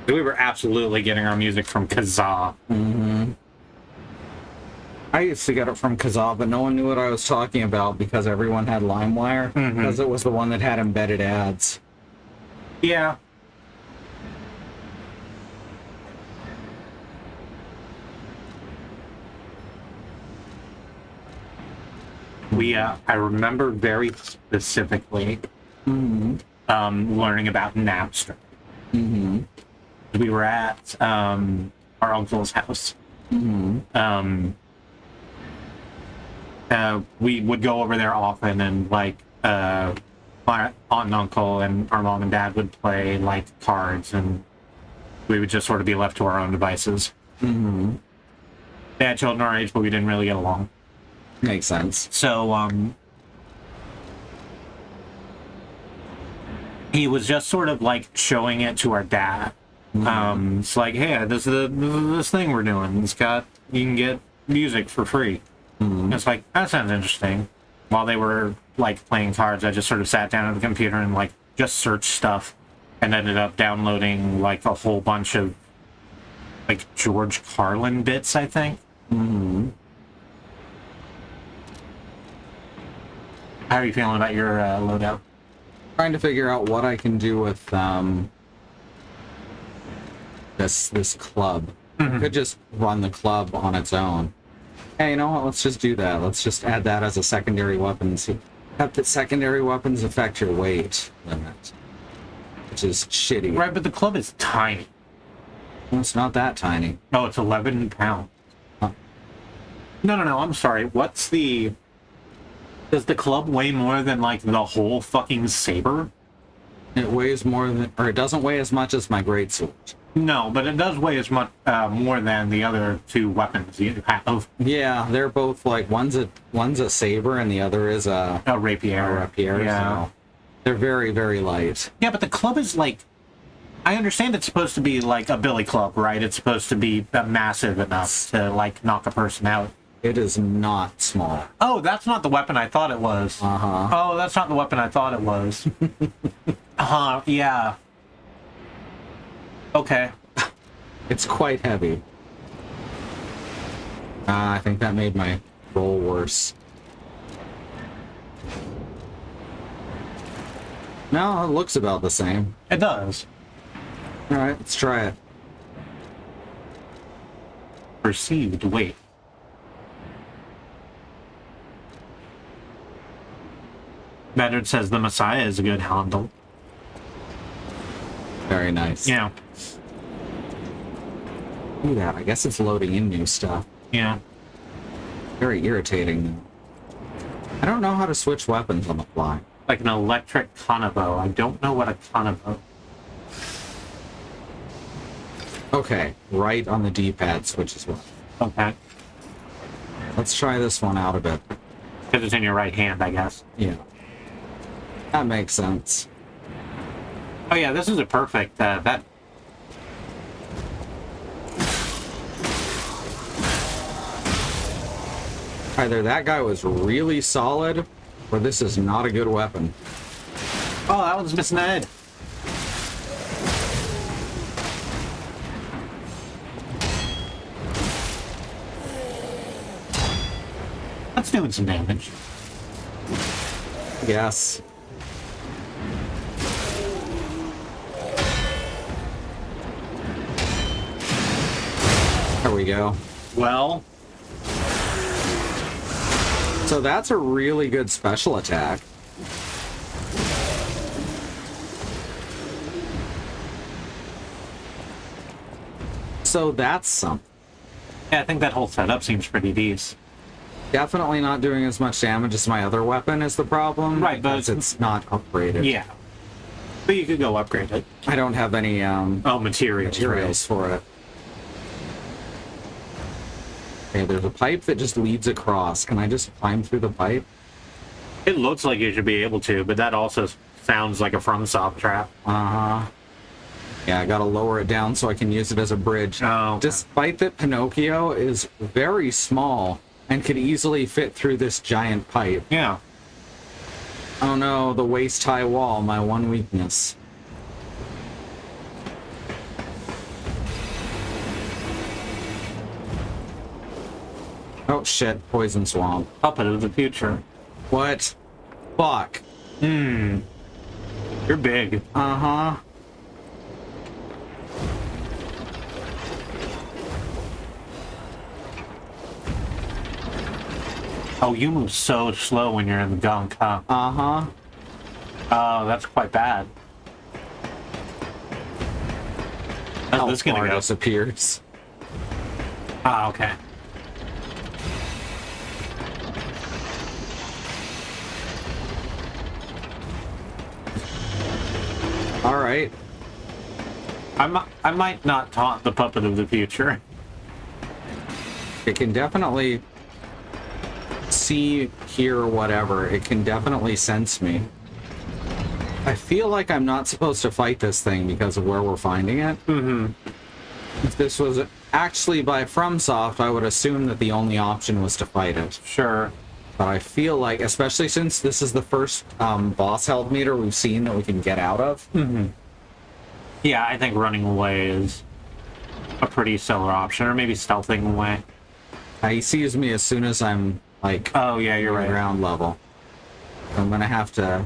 [SPEAKER 3] We were absolutely getting our music from Kazaa.
[SPEAKER 1] I used to get it from Kazaa, but no one knew what I was talking about because everyone had LimeWire, because it was the one that had embedded ads.
[SPEAKER 3] Yeah. I remember very specifically learning about Napster. We were at our uncle's house. We would go over there often, and like my aunt and uncle and our mom and dad would play like cards, and we would just sort of be left to our own devices. They had children our age, but we didn't really get along.
[SPEAKER 1] Makes sense.
[SPEAKER 3] So he was just sort of like showing it to our dad. It's like, hey, this is this thing we're doing. You can get music for free. It's like, that sounds interesting. While they were like playing cards, I just sort of sat down at the computer and like just searched stuff, and ended up downloading like a whole bunch of like George Carlin bits, I think. How are you feeling about your loadout?
[SPEAKER 1] Trying to figure out what I can do with this club. I could just run the club on its own. Hey, you know what? Let's just do that. Let's just add that as a secondary weapon and see. Have the secondary weapons affect your weight limit, which is shitty.
[SPEAKER 3] Right, but the club is tiny.
[SPEAKER 1] Well, it's not that tiny.
[SPEAKER 3] Oh, it's 11 pounds.
[SPEAKER 1] Huh.
[SPEAKER 3] No, I'm sorry. Does the club weigh more than like the whole fucking saber?
[SPEAKER 1] It weighs more than, or it doesn't weigh as much as my greatsword.
[SPEAKER 3] No, but it does weigh as much more than the other two weapons you have.
[SPEAKER 1] Yeah, they're both like one's a saber and the other is a
[SPEAKER 3] rapier.
[SPEAKER 1] So they're very, very light.
[SPEAKER 3] Yeah, but the club is like, I understand it's supposed to be like a billy club, right? It's supposed to be massive enough to like knock a person out.
[SPEAKER 1] It is not small.
[SPEAKER 3] Oh, that's not the weapon I thought it was. Oh, that's not the weapon I thought it was. Yeah. Okay.
[SPEAKER 1] It's quite heavy. I think that made my roll worse. No, it looks about the same.
[SPEAKER 3] It does.
[SPEAKER 1] Alright, let's try it.
[SPEAKER 3] Perceived weight. Bedard says the Messiah is a good handle.
[SPEAKER 1] Very nice.
[SPEAKER 3] Yeah.
[SPEAKER 1] Look at that. I guess it's loading in new stuff.
[SPEAKER 3] Yeah.
[SPEAKER 1] Very irritating, though. I don't know how to switch weapons on the fly.
[SPEAKER 3] Like an electric Kanabo. I don't know what a Kanabo.
[SPEAKER 1] Okay, right on the D-pad switches one.
[SPEAKER 3] Okay.
[SPEAKER 1] Let's try this one out a bit.
[SPEAKER 3] Because it's in your right hand, I guess.
[SPEAKER 1] Yeah. That makes sense.
[SPEAKER 3] Oh yeah, this is a perfect, that...
[SPEAKER 1] Either that guy was really solid, or this is not a good weapon.
[SPEAKER 3] Oh, that one's missing a head. That's doing some damage.
[SPEAKER 1] Yes. There we go.
[SPEAKER 3] Well...
[SPEAKER 1] So that's a really good special attack. So that's something.
[SPEAKER 3] Yeah, I think that whole setup seems pretty decent.
[SPEAKER 1] Definitely not doing as much damage as my other weapon is the problem.
[SPEAKER 3] Right, but
[SPEAKER 1] it's not upgraded.
[SPEAKER 3] Yeah. But you could go upgrade it.
[SPEAKER 1] I don't have any materials for it. Okay, there's a pipe that just leads across. Can I just climb through the pipe?
[SPEAKER 3] It looks like you should be able to, but that also sounds like a FromSoft trap.
[SPEAKER 1] Uh-huh. Yeah, I gotta lower it down so I can use it as a bridge.
[SPEAKER 3] Oh.
[SPEAKER 1] Despite that Pinocchio is very small and could easily fit through this giant pipe.
[SPEAKER 3] Yeah.
[SPEAKER 1] Oh no, the waist-high wall, my one weakness. Oh shit, poison swamp.
[SPEAKER 3] Puppet of the future.
[SPEAKER 1] What? Fuck.
[SPEAKER 3] You're big.
[SPEAKER 1] Uh-huh.
[SPEAKER 3] Oh, you move so slow when you're in the gunk, huh?
[SPEAKER 1] Uh-huh.
[SPEAKER 3] Oh, that's quite bad. How's this gonna go?
[SPEAKER 1] Disappears.
[SPEAKER 3] Ah, okay.
[SPEAKER 1] All right.
[SPEAKER 3] I might not taunt the puppet of the future.
[SPEAKER 1] It can definitely see, hear, whatever. It can definitely sense me. I feel like I'm not supposed to fight this thing because of where we're finding it.
[SPEAKER 3] Mm-hmm.
[SPEAKER 1] If this was actually by FromSoft, I would assume that the only option was to fight it.
[SPEAKER 3] Sure.
[SPEAKER 1] But I feel like, especially since this is the first boss health meter we've seen that we can get out of.
[SPEAKER 3] Mm-hmm. Yeah, I think running away is a pretty stellar option, or maybe stealthing away.
[SPEAKER 1] He sees me as soon as I'm, like,
[SPEAKER 3] oh yeah, you're right,
[SPEAKER 1] ground level. I'm gonna have to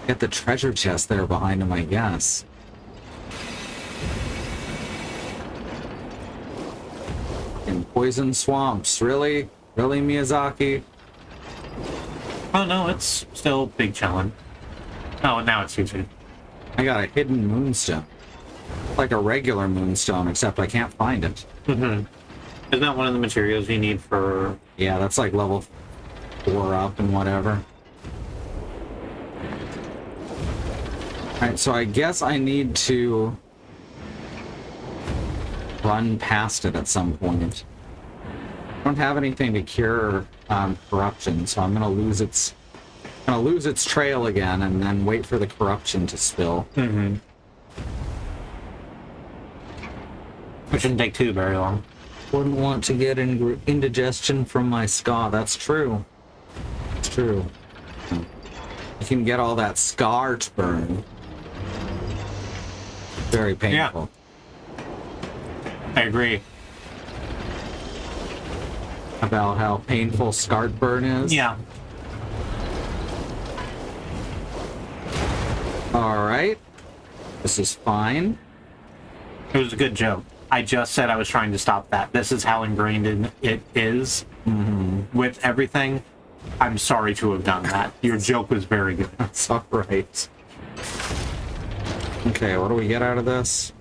[SPEAKER 1] get the treasure chest there behind him, I guess. In poison swamps, really? Really, Miyazaki?
[SPEAKER 3] Oh no, it's still Big Challenge. Oh, now it's easy.
[SPEAKER 1] I got a hidden moonstone. Like a regular moonstone, except I can't find it.
[SPEAKER 3] Mm-hmm. Isn't that one of the materials you need for...
[SPEAKER 1] Yeah, that's like level 4 up and whatever. Alright, so I guess I need to run past it at some point. I don't have anything to cure corruption, so I'm gonna lose its trail again and then wait for the corruption to spill.
[SPEAKER 3] Mm-hmm. Which shouldn't take too very long.
[SPEAKER 1] Wouldn't want to get indigestion from my ska. That's true. It's true. You can get all that scar burn. Very painful.
[SPEAKER 3] Yeah. I agree.
[SPEAKER 1] About how painful scar burn is?
[SPEAKER 3] Yeah.
[SPEAKER 1] Alright. This is fine.
[SPEAKER 3] It was a good joke. I just said I was trying to stop that. This is how ingrained in it is with everything. I'm sorry to have done that. Your joke was very good.
[SPEAKER 1] That's alright. Okay, what do we get out of this?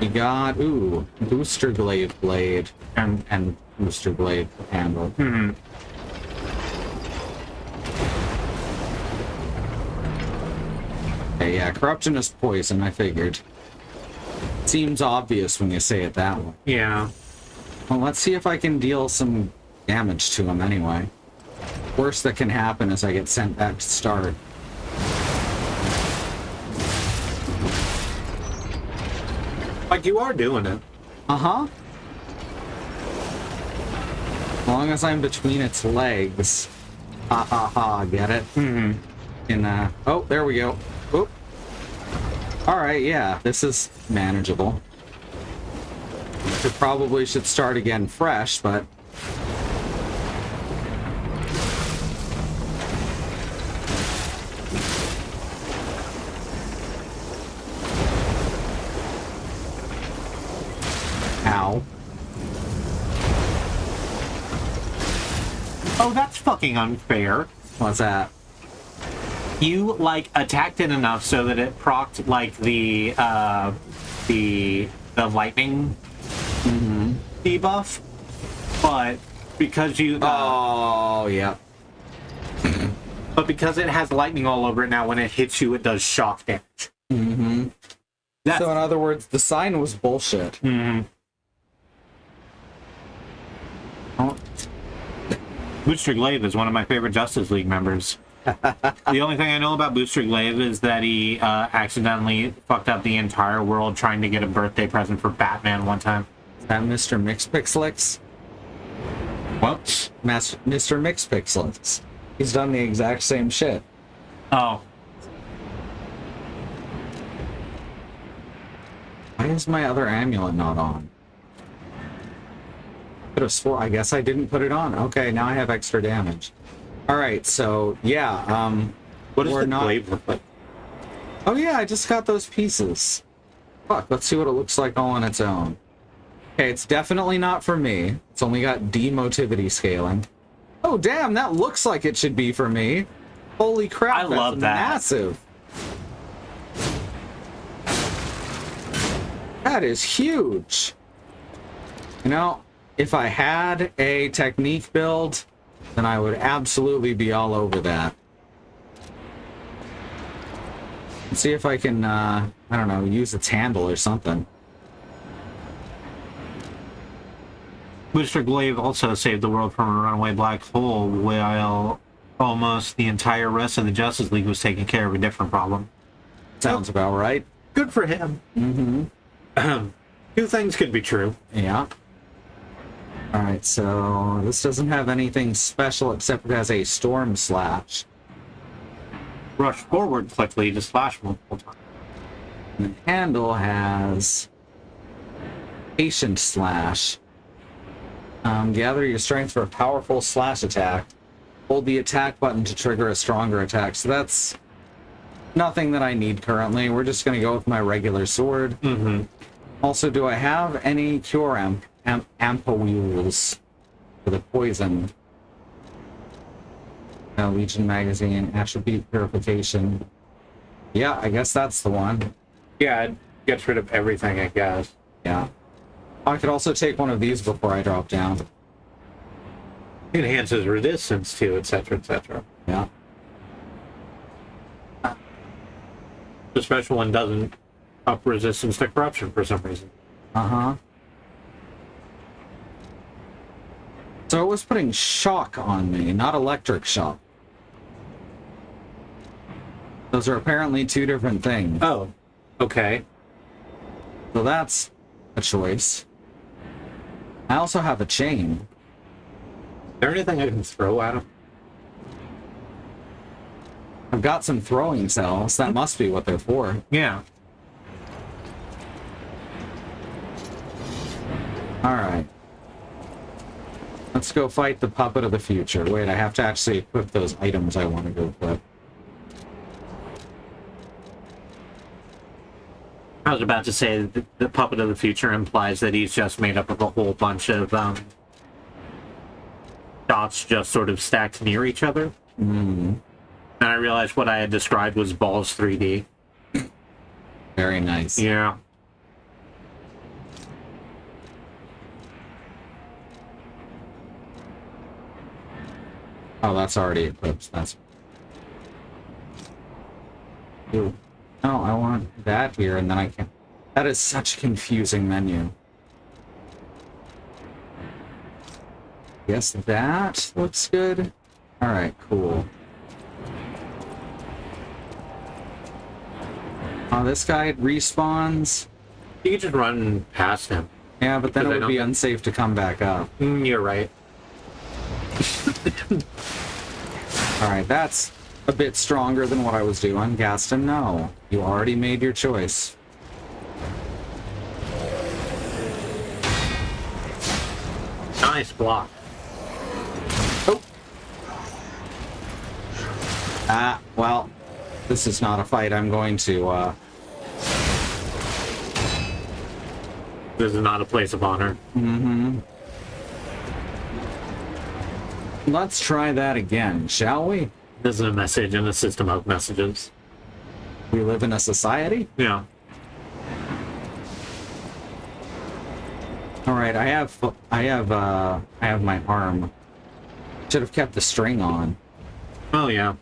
[SPEAKER 1] We got, ooh, Booster Glaive Blade and Booster Blade Handle.
[SPEAKER 3] Mm-hmm.
[SPEAKER 1] Okay, yeah, corruption is poison, I figured. Seems obvious when you say it that way.
[SPEAKER 3] Yeah.
[SPEAKER 1] Well, let's see if I can deal some damage to him anyway. Worst that can happen is I get sent back to start.
[SPEAKER 3] Like, you are doing it.
[SPEAKER 1] Uh-huh. As long as I'm between its legs. Ha ha ha, get it?
[SPEAKER 3] Mm-hmm.
[SPEAKER 1] Oh, there we go. Oop. Alright, yeah, this is manageable. Probably should start again fresh, but... Ow.
[SPEAKER 3] Oh, that's fucking unfair.
[SPEAKER 1] What's that?
[SPEAKER 3] You, like, attacked it enough so that it procced, like, the lightning debuff, but because you...
[SPEAKER 1] oh, yeah.
[SPEAKER 3] But because it has lightning all over it now, when it hits you, it does shock damage.
[SPEAKER 1] Mm-hmm. So, in other words, the sign was bullshit.
[SPEAKER 3] Mm-hmm.
[SPEAKER 1] Oh.
[SPEAKER 3] Booster Glaive is one of my favorite Justice League members. The only thing I know about Booster Glaive is that he accidentally fucked up the entire world trying to get a birthday present for Batman one time.
[SPEAKER 1] Is that Mr. Mixpixlix?
[SPEAKER 3] What?
[SPEAKER 1] Mr. Mixpixlix. He's done the exact same shit.
[SPEAKER 3] Oh.
[SPEAKER 1] Why is my other amulet not on? Could have swore. I guess I didn't put it on. Okay, now I have extra damage. Alright, so, yeah,
[SPEAKER 3] what does
[SPEAKER 1] we're
[SPEAKER 3] the
[SPEAKER 1] not...
[SPEAKER 3] glaive look like?
[SPEAKER 1] Oh yeah, I just got those pieces. Fuck, let's see what it looks like all on its own. Okay, it's definitely not for me. It's only got demotivity scaling. Oh damn, that looks like it should be for me. Holy crap,
[SPEAKER 3] I love that.
[SPEAKER 1] Massive. That is huge. You know, if I had a technique build, then I would absolutely be all over that. Let's see if I can, I don't know, use its handle or something.
[SPEAKER 3] Booster Glaive also saved the world from a runaway black hole, while almost the entire rest of the Justice League was taking care of a different problem.
[SPEAKER 1] Sounds about right.
[SPEAKER 3] Good for him.
[SPEAKER 1] Mm-hmm.
[SPEAKER 3] Two things could be true.
[SPEAKER 1] Yeah. Alright, so this doesn't have anything special except it has a storm slash.
[SPEAKER 3] Rush forward quickly to slash multiple times.
[SPEAKER 1] And the handle has patient slash. Gather your strength for a powerful slash attack. Hold the attack button to trigger a stronger attack. So that's nothing that I need currently. We're just going to go with my regular sword.
[SPEAKER 3] Mm-hmm.
[SPEAKER 1] Also, do I have any cure ampoules for the poison? Legion magazine, attribute purification. Yeah, I guess that's the one.
[SPEAKER 3] Yeah, it gets rid of everything, I guess.
[SPEAKER 1] Yeah. I could also take one of these before I drop down.
[SPEAKER 3] Enhances resistance to, etc., etc.
[SPEAKER 1] Yeah.
[SPEAKER 3] The special one doesn't up resistance to corruption for some reason.
[SPEAKER 1] Uh-huh. So it was putting shock on me, not electric shock. Those are apparently two different things.
[SPEAKER 3] Oh, okay.
[SPEAKER 1] So that's a choice. I also have a chain.
[SPEAKER 3] Is there anything I can throw at him?
[SPEAKER 1] I've got some throwing cells. That must be what they're for.
[SPEAKER 3] Yeah.
[SPEAKER 1] Alright. Let's go fight the Puppet of the Future. Wait, I have to actually equip those items I want to go equip.
[SPEAKER 3] I was about to say that the Puppet of the Future implies that he's just made up of a whole bunch of dots just sort of stacked near each other.
[SPEAKER 1] Mm.
[SPEAKER 3] And I realized what I had described was Balls 3D.
[SPEAKER 1] Very nice.
[SPEAKER 3] Yeah.
[SPEAKER 1] Oh, that's already equipped. That's... Ooh. No, I want that here, and then I can't... That is such a confusing menu. Yes, that looks good. Alright, cool. This guy respawns.
[SPEAKER 3] You could just run past him.
[SPEAKER 1] Yeah, but then it would be unsafe to come back up.
[SPEAKER 3] You're right.
[SPEAKER 1] Alright, that's a bit stronger than what I was doing. Gaston, no. You already made your choice.
[SPEAKER 3] Nice block.
[SPEAKER 1] Oh. Well, this is not a fight I'm going to,
[SPEAKER 3] This is not a place of honor.
[SPEAKER 1] Mm-hmm. Let's try that again, shall we?
[SPEAKER 3] This is a message in a system of messages.
[SPEAKER 1] We live in a society?
[SPEAKER 3] Yeah.
[SPEAKER 1] Alright, I have my arm. Should have kept the string on.
[SPEAKER 3] Oh, yeah.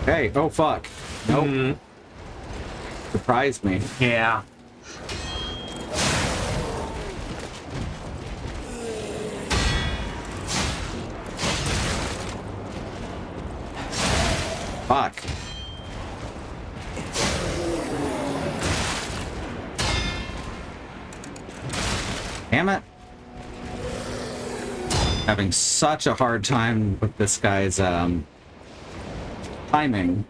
[SPEAKER 1] Hey, oh fuck. Nope. Surprised me.
[SPEAKER 3] Yeah.
[SPEAKER 1] Fuck. Damn it. Having such a hard time with this guy's, timing.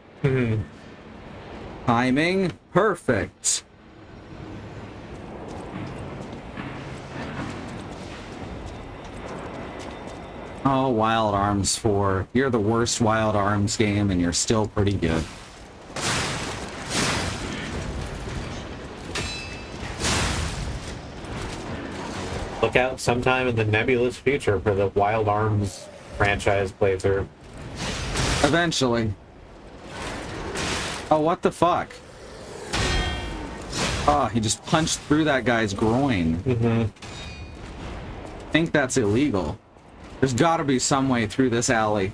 [SPEAKER 1] Timing perfect. Oh, Wild Arms 4. You're the worst Wild Arms game, and you're still pretty good.
[SPEAKER 3] Look out sometime in the nebulous future for the Wild Arms franchise playthrough.
[SPEAKER 1] Eventually. Oh, what the fuck? Oh, he just punched through that guy's groin. I think that's illegal. There's got to be some way through this alley.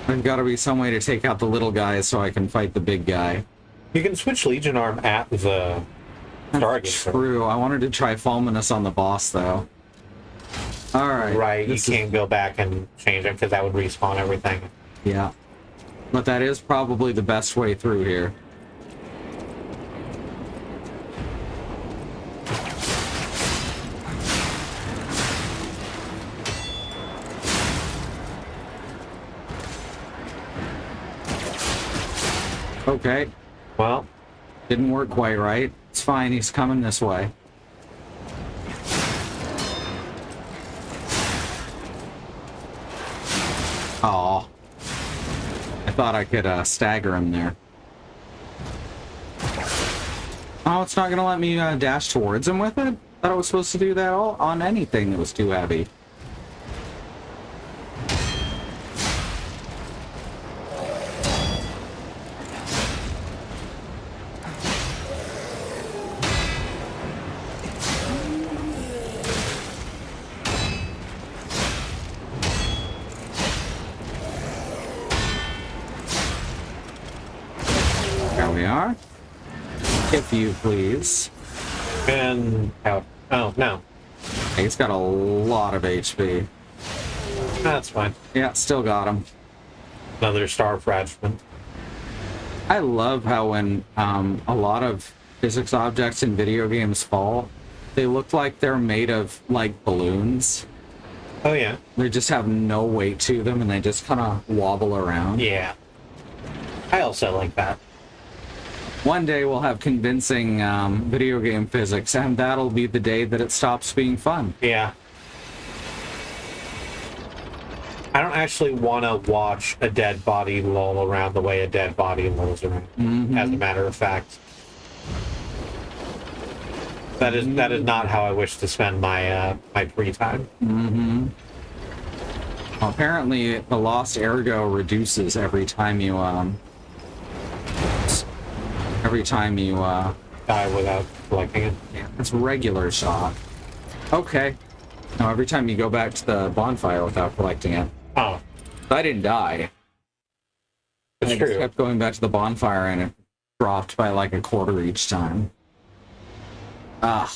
[SPEAKER 1] There's got to be some way to take out the little guys so I can fight the big guy.
[SPEAKER 3] You can switch Legion Arm at the target.
[SPEAKER 1] True. I wanted to try Fulminus on the boss, though. Alright.
[SPEAKER 3] Right, you can't go back and change it because that would respawn everything.
[SPEAKER 1] Yeah. But that is probably the best way through here. Okay.
[SPEAKER 3] Well,
[SPEAKER 1] didn't work quite right. It's fine, he's coming this way. Aw. I thought I could stagger him there. Oh, it's not gonna let me dash towards him with it? Thought I was supposed to do that all on anything that was too heavy. There we are. If you please.
[SPEAKER 3] And out. Oh, no.
[SPEAKER 1] He's got a lot of HP.
[SPEAKER 3] That's fine.
[SPEAKER 1] Yeah, still got him.
[SPEAKER 3] Another star fragment.
[SPEAKER 1] I love how when a lot of physics objects in video games fall, they look like they're made of, like, balloons.
[SPEAKER 3] Oh, yeah.
[SPEAKER 1] They just have no weight to them, and they just kind of wobble around.
[SPEAKER 3] Yeah. I also like that.
[SPEAKER 1] One day we'll have convincing video game physics, and that'll be the day that it stops being fun.
[SPEAKER 3] Yeah. I don't actually want to watch a dead body loll around the way a dead body lolls around, as a matter of fact. That is not how I wish to spend my my free time.
[SPEAKER 1] Well, apparently, the lost ergo reduces every time you
[SPEAKER 3] die without collecting it.
[SPEAKER 1] Yeah, it's regular shock. Okay. No, every time you go back to the bonfire without collecting it.
[SPEAKER 3] Oh.
[SPEAKER 1] I didn't die.
[SPEAKER 3] It's
[SPEAKER 1] I
[SPEAKER 3] true.
[SPEAKER 1] just kept going back to the bonfire and it dropped by like a quarter each time. Ah,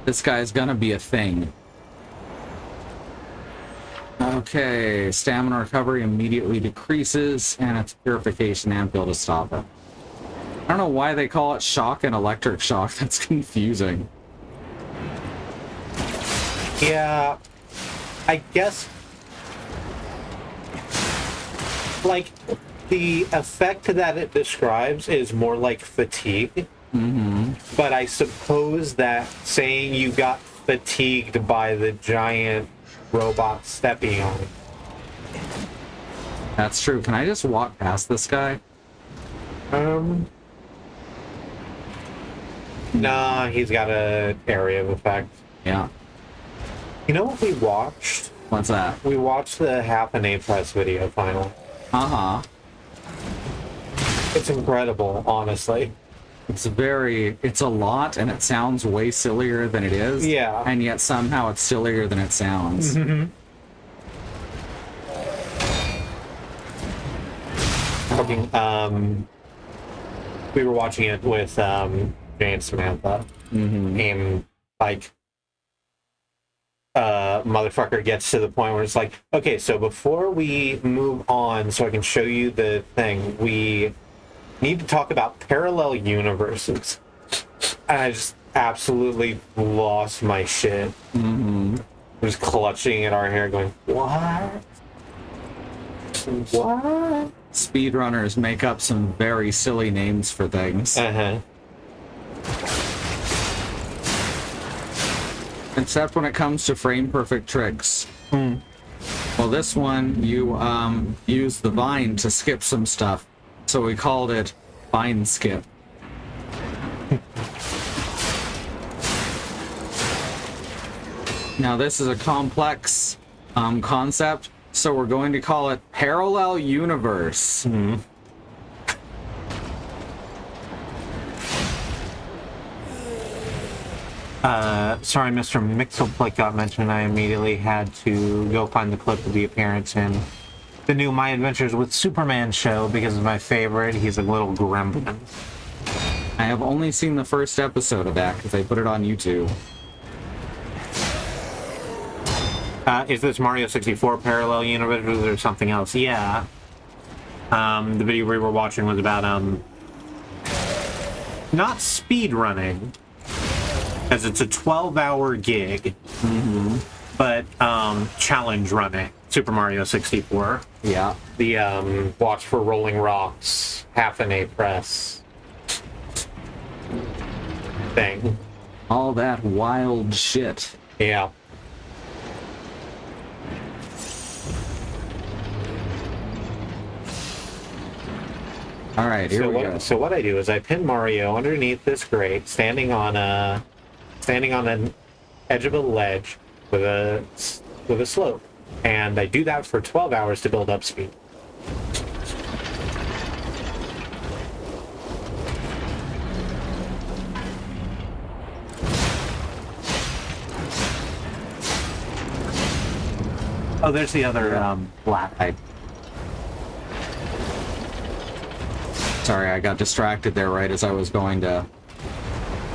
[SPEAKER 1] this guy's gonna be a thing. Okay, stamina recovery immediately decreases, and it's purification ampoule to stop it. I don't know why they call it shock and electric shock. That's confusing.
[SPEAKER 3] Yeah, I guess, like, the effect that it describes is more like fatigue. But I suppose that saying you got fatigued by the giant robot stepping on it.
[SPEAKER 1] That's true. Can I just walk past this guy?
[SPEAKER 3] Nah, he's got a area of effect.
[SPEAKER 1] Yeah.
[SPEAKER 3] You know what we watched?
[SPEAKER 1] What's that?
[SPEAKER 3] We watched the Half an A-Press video finally.
[SPEAKER 1] Uh-huh.
[SPEAKER 3] It's incredible, honestly.
[SPEAKER 1] It's a lot, and it sounds way sillier than it is.
[SPEAKER 3] Yeah.
[SPEAKER 1] And yet somehow it's sillier than it sounds.
[SPEAKER 3] We were watching it with Jay and Samantha. And, like, motherfucker gets to the point where it's like, okay, so before we move on, so I can show you the thing, we need to talk about parallel universes. And I just absolutely lost my shit. Just clutching at our hair going, what? What?
[SPEAKER 1] Speedrunners make up some very silly names for things. Except when it comes to frame perfect tricks. Well, this one, you use the vine to skip some stuff. So we called it Vine Skip. Now this is a complex concept, so we're going to call it parallel universe.
[SPEAKER 3] Sorry, Mr. Mixelplick got mentioned. I immediately had to go find the clip of the appearance in the new My Adventures with Superman show because it's my favorite. He's a little gremlin.
[SPEAKER 1] I have only seen the first episode of that because they put it on YouTube.
[SPEAKER 3] Is this Mario 64 parallel universe or something else? Yeah. The video we were watching was about, not speed running, as it's a 12-hour gig, but challenge running. Super Mario 64.
[SPEAKER 1] Yeah.
[SPEAKER 3] The watch for rolling rocks, half an A press thing.
[SPEAKER 1] All that wild shit.
[SPEAKER 3] Yeah.
[SPEAKER 1] All right, here we go.
[SPEAKER 3] So what I do is I pin Mario underneath this grate, standing on an edge of a ledge with a slope, and I do that for 12 hours to build up speed. Oh, there's the other black.
[SPEAKER 1] Sorry, I got distracted there right as I was going to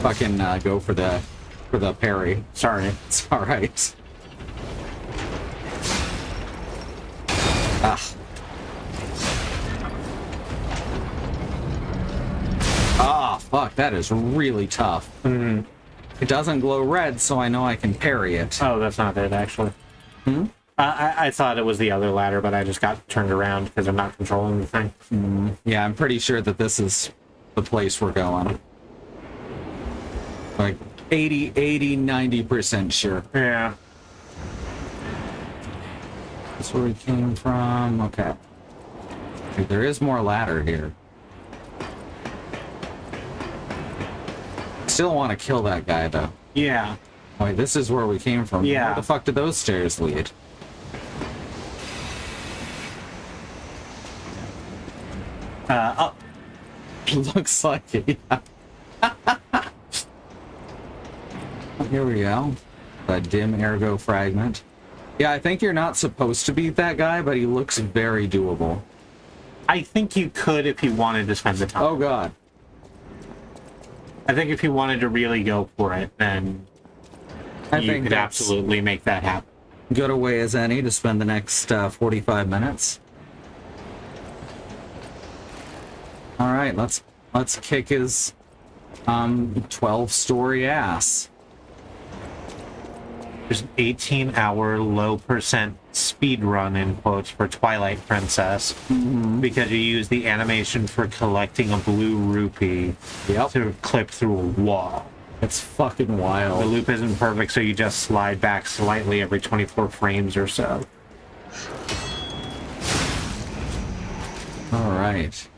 [SPEAKER 1] fucking go for the parry. Sorry, it's all right. Ah. Ah, fuck, that is really tough. It doesn't glow red, so I know I can parry it.
[SPEAKER 3] Oh, that's not it, actually. I thought it was the other ladder, but I just got turned around because I'm not controlling the thing.
[SPEAKER 1] Yeah, I'm pretty sure that this is the place we're going. Like 90% sure.
[SPEAKER 3] Yeah.
[SPEAKER 1] That's where we came from. Okay. There is more ladder here. Still want to kill that guy, though.
[SPEAKER 3] Yeah.
[SPEAKER 1] Wait, this is where we came from.
[SPEAKER 3] Yeah.
[SPEAKER 1] Where the fuck did those stairs lead?
[SPEAKER 3] Up.
[SPEAKER 1] Looks like it, yeah. Here we go. A dim ergo fragment. Yeah, I think you're not supposed to beat that guy, but he looks very doable.
[SPEAKER 3] I think you could if you wanted to spend the time.
[SPEAKER 1] Oh, God.
[SPEAKER 3] I think if you wanted to really go for it, then you could absolutely make that happen.
[SPEAKER 1] Good a way as any to spend the next 45 minutes. All right, let's kick his 12-story ass.
[SPEAKER 3] There's an 18-hour low percent speed run in quotes for Twilight Princess because you use the animation for collecting a blue rupee to clip through a wall.
[SPEAKER 1] It's fucking wild.
[SPEAKER 3] The loop isn't perfect, so you just slide back slightly every 24 frames or so.
[SPEAKER 1] All right.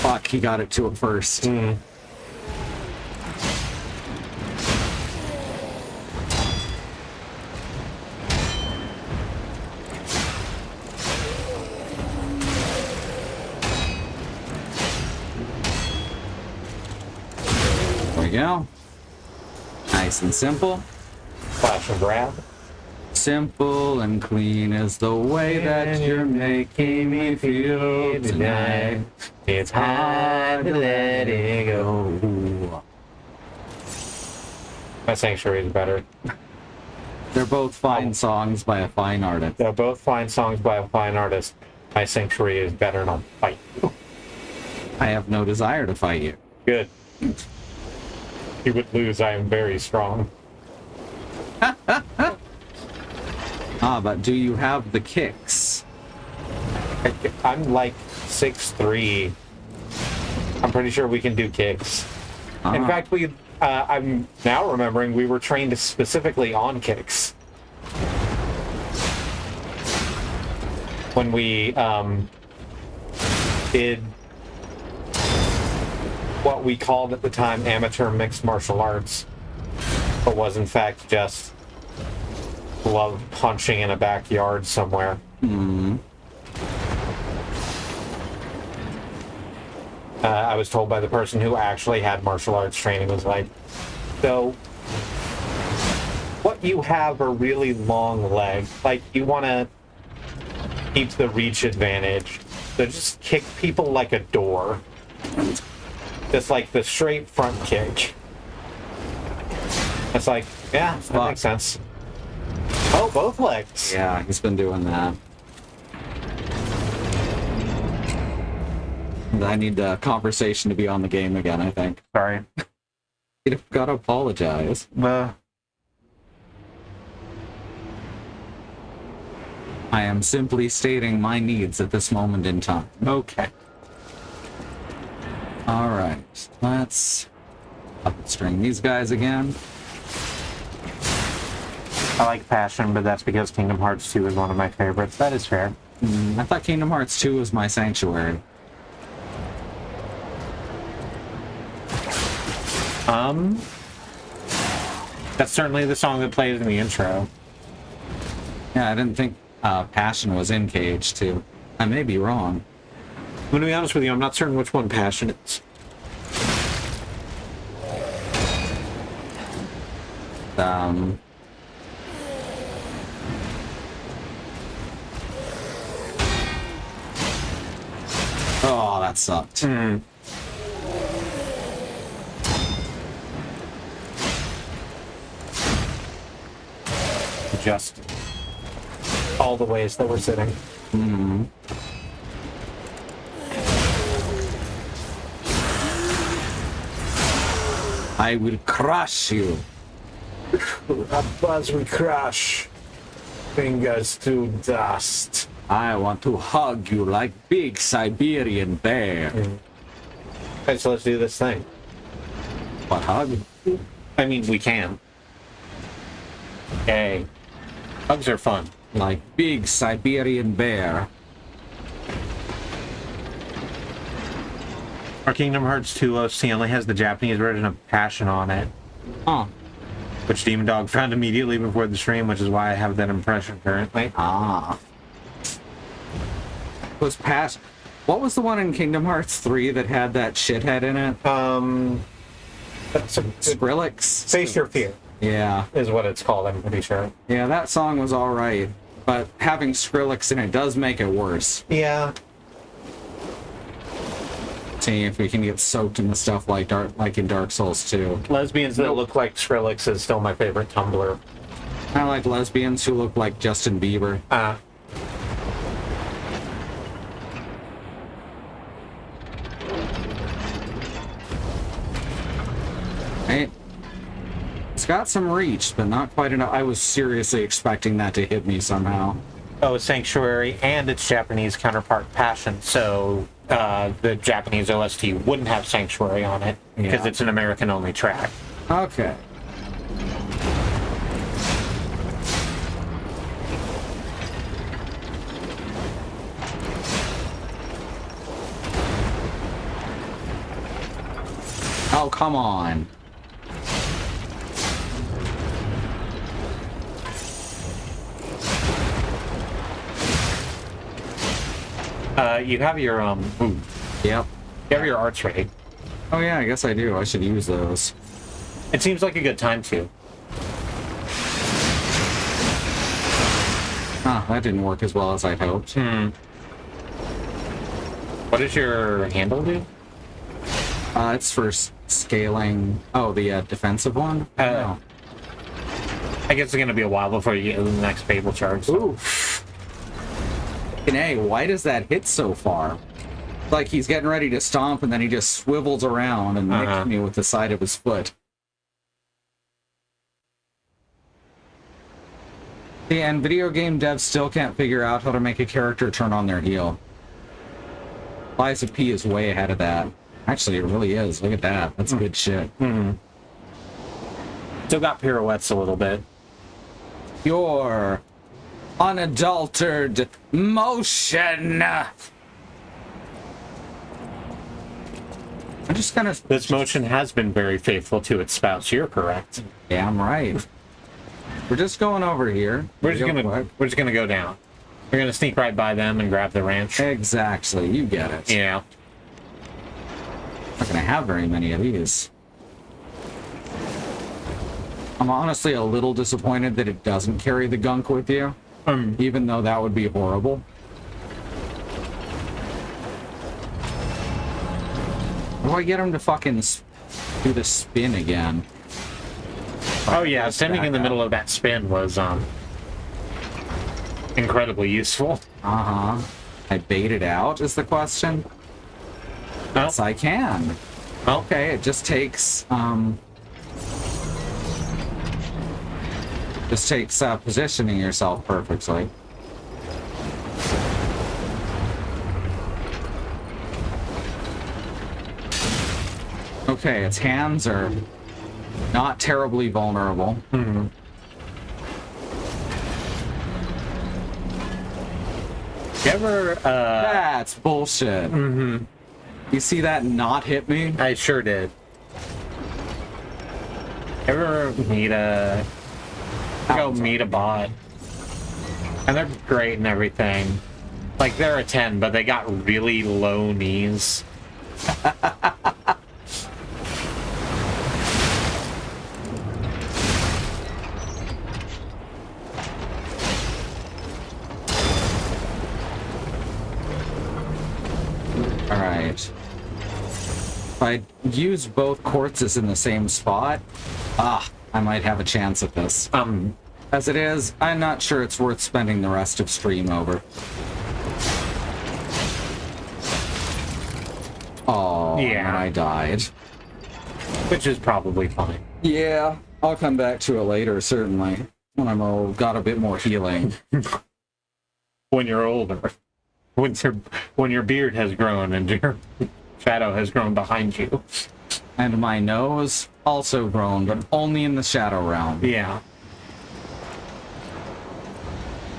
[SPEAKER 1] Fuck, he got it to it first. There we go. Nice and simple.
[SPEAKER 3] Flash and grab.
[SPEAKER 1] Simple and clean is the way that you're making me feel tonight.
[SPEAKER 3] It's hard to let it go. My Sanctuary is better.
[SPEAKER 1] They're both fine songs by a fine artist.
[SPEAKER 3] They're both fine songs by a fine artist. My Sanctuary is better and I'll fight you.
[SPEAKER 1] I have no desire to fight you.
[SPEAKER 3] Good. You would lose. I am very strong.
[SPEAKER 1] But do you have the kicks?
[SPEAKER 3] I'm like 6'3". I'm pretty sure we can do kicks. In fact, I'm now remembering we were trained specifically on kicks. when we did what we called at the time amateur mixed martial arts, but was in fact just glove punching in a backyard somewhere. I was told by the person who actually had martial arts training was like, so what you have are really long legs. Like, you want to keep the reach advantage, so just kick people like a door. Just like the straight front kick. It's like, yeah, that makes sense. Oh, both legs.
[SPEAKER 1] Yeah, he's been doing that. I need the conversation to be on the game again, I think.
[SPEAKER 3] Sorry.
[SPEAKER 1] You've got to apologize. I am simply stating my needs at this moment in time.
[SPEAKER 3] Okay.
[SPEAKER 1] Alright, let's string these guys again.
[SPEAKER 3] I like Passion, but that's because Kingdom Hearts 2 is one of my favorites. That is fair.
[SPEAKER 1] I thought Kingdom Hearts 2 was my Sanctuary.
[SPEAKER 3] That's certainly the song that plays in the intro.
[SPEAKER 1] Yeah, I didn't think Passion was in Cage 2. I may be wrong.
[SPEAKER 3] I'm gonna be honest with you, I'm not certain which one Passion is.
[SPEAKER 1] Oh, that sucked.
[SPEAKER 3] Just all the ways that we're sitting.
[SPEAKER 1] I will crush you.
[SPEAKER 3] As we crash, fingers to dust.
[SPEAKER 1] I want to hug you like big Siberian bear.
[SPEAKER 3] Okay, so let's do this thing.
[SPEAKER 1] What hug?
[SPEAKER 3] I mean, we can. Okay. Hugs are fun.
[SPEAKER 1] Like big Siberian bear.
[SPEAKER 3] Our Kingdom Hearts 2 OC only has the Japanese version of Passion on it.
[SPEAKER 1] Huh.
[SPEAKER 3] Which Demon Dog found immediately before the stream, which is why I have that impression currently.
[SPEAKER 1] Ah. Was Passion... What was the one in Kingdom Hearts 3 that had that shithead in it?
[SPEAKER 3] That's a
[SPEAKER 1] Skrillex?
[SPEAKER 3] Face Your Fear
[SPEAKER 1] Yeah.
[SPEAKER 3] is what it's called, I'm pretty sure.
[SPEAKER 1] Yeah, that song was alright. But having Skrillex in it does make it worse.
[SPEAKER 3] Yeah.
[SPEAKER 1] See if we can get soaked in the stuff like in Dark Souls 2.
[SPEAKER 3] Lesbians that look like Skrillex is still my favorite Tumblr.
[SPEAKER 1] I like lesbians who look like Justin Bieber. Right? It's got some reach, but not quite enough. I was seriously expecting that to hit me somehow.
[SPEAKER 3] Oh, Sanctuary and its Japanese counterpart Passion, so the Japanese OST wouldn't have Sanctuary on it because it's an American-only track.
[SPEAKER 1] Okay. Oh, come on.
[SPEAKER 3] You have your
[SPEAKER 1] Yep.
[SPEAKER 3] you have your arts ready.
[SPEAKER 1] Oh yeah, I guess I do. I should use those.
[SPEAKER 3] It seems like a good time to.
[SPEAKER 1] Ah, that didn't work as well as I'd hoped.
[SPEAKER 3] What does your handle do?
[SPEAKER 1] It's for scaling. Oh, the defensive one? No.
[SPEAKER 3] I guess it's gonna be a while before you get to the next Fable charge. So.
[SPEAKER 1] Oof. And hey, why does that hit so far? Like he's getting ready to stomp and then he just swivels around and nicks me with the side of his foot. See, and video game devs still can't figure out how to make a character turn on their heel. Liza P is way ahead of that. Actually, it really is. Look at that. That's good shit.
[SPEAKER 3] Still got pirouettes a little bit.
[SPEAKER 1] Pure unadulterated motion. I'm just gonna.
[SPEAKER 3] This motion has been very faithful to its spouse. You're correct.
[SPEAKER 1] Damn right. We're just going over here.
[SPEAKER 3] We're just gonna go down. We're gonna sneak right by them and grab the ranch.
[SPEAKER 1] Exactly. You get it.
[SPEAKER 3] Yeah.
[SPEAKER 1] Not gonna have very many of these. I'm honestly a little disappointed that it doesn't carry the gunk with you, even though that would be horrible. How do I get him to fucking do the spin again?
[SPEAKER 3] Oh yeah, standing in the middle of that spin was incredibly useful.
[SPEAKER 1] Uh-huh. I bait it out is the question.
[SPEAKER 3] Oh.
[SPEAKER 1] Yes, I can. Okay, it just takes positioning yourself perfectly. Okay, its hands are not terribly vulnerable.
[SPEAKER 3] Mm-hmm. You ever,
[SPEAKER 1] That's bullshit.
[SPEAKER 3] Mm-hmm.
[SPEAKER 1] You see that not hit me?
[SPEAKER 3] I sure did. Ever meet a... Go meet a bot. And they're great and everything. Like, they're a 10, but they got really low knees.
[SPEAKER 1] Alright. If I use both quartzes in the same spot, I might have a chance at this. As it is, I'm not sure it's worth spending the rest of stream over. Oh,
[SPEAKER 3] Yeah.
[SPEAKER 1] and I died.
[SPEAKER 3] Which is probably fine.
[SPEAKER 1] Yeah, I'll come back to it later, certainly. When I'm got a bit more healing.
[SPEAKER 3] When you're older. When your beard has grown and your shadow has grown behind you.
[SPEAKER 1] And my nose also grown, but only in the shadow realm.
[SPEAKER 3] Yeah.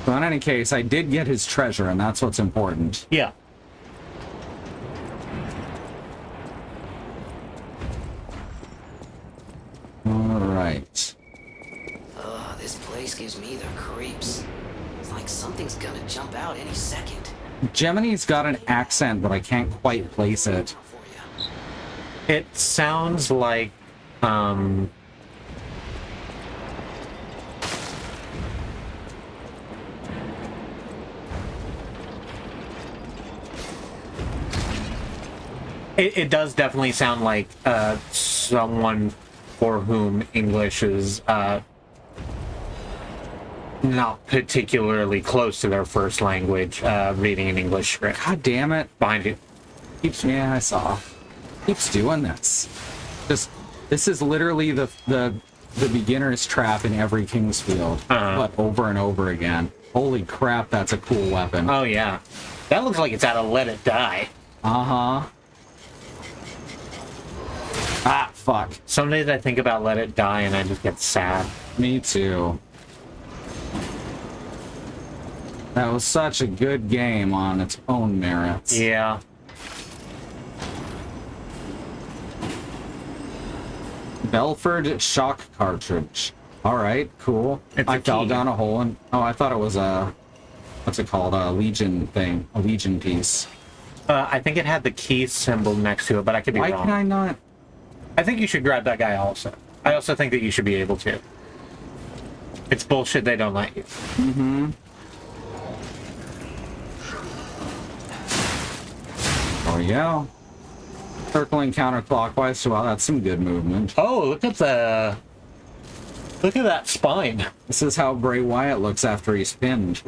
[SPEAKER 1] So in any case, I did get his treasure, and that's what's important.
[SPEAKER 3] Yeah.
[SPEAKER 1] Alright.
[SPEAKER 9] Ugh, this place gives me the creeps. It's like something's gonna jump out any second.
[SPEAKER 1] Gemini's got an accent, but I can't quite place it.
[SPEAKER 9] For ya.
[SPEAKER 3] It sounds like, It does definitely sound like someone for whom English is not particularly close to their first language, reading an English script.
[SPEAKER 1] God damn it.
[SPEAKER 3] Behind you.
[SPEAKER 1] Yeah, I saw. Keeps doing this. This is literally the beginner's trap in every Kingsfield, but over and over again. Holy crap, that's a cool weapon.
[SPEAKER 3] Oh yeah. That looks like it's out of Let It Die.
[SPEAKER 1] Uh-huh. Ah, fuck.
[SPEAKER 3] Some days I think about Let It Die and I just get sad.
[SPEAKER 1] Me too. That was such a good game on its own merits.
[SPEAKER 3] Yeah.
[SPEAKER 1] Belford shock cartridge. Alright, cool.
[SPEAKER 3] It's
[SPEAKER 1] I
[SPEAKER 3] a
[SPEAKER 1] fell
[SPEAKER 3] key.
[SPEAKER 1] down a hole and... Oh, I thought it was a... What's it called? A Legion thing. A Legion piece.
[SPEAKER 3] I think it had the key symbol next to it, but I could be
[SPEAKER 1] Why
[SPEAKER 3] wrong.
[SPEAKER 1] can I not...
[SPEAKER 3] I think you should grab that guy also. I also think that you should be able to. It's bullshit they don't let you.
[SPEAKER 1] Mm-hmm. There we go. Circling counterclockwise. Well, that's some good movement.
[SPEAKER 3] Oh, look at that spine.
[SPEAKER 1] This is how Bray Wyatt looks after he's pinned.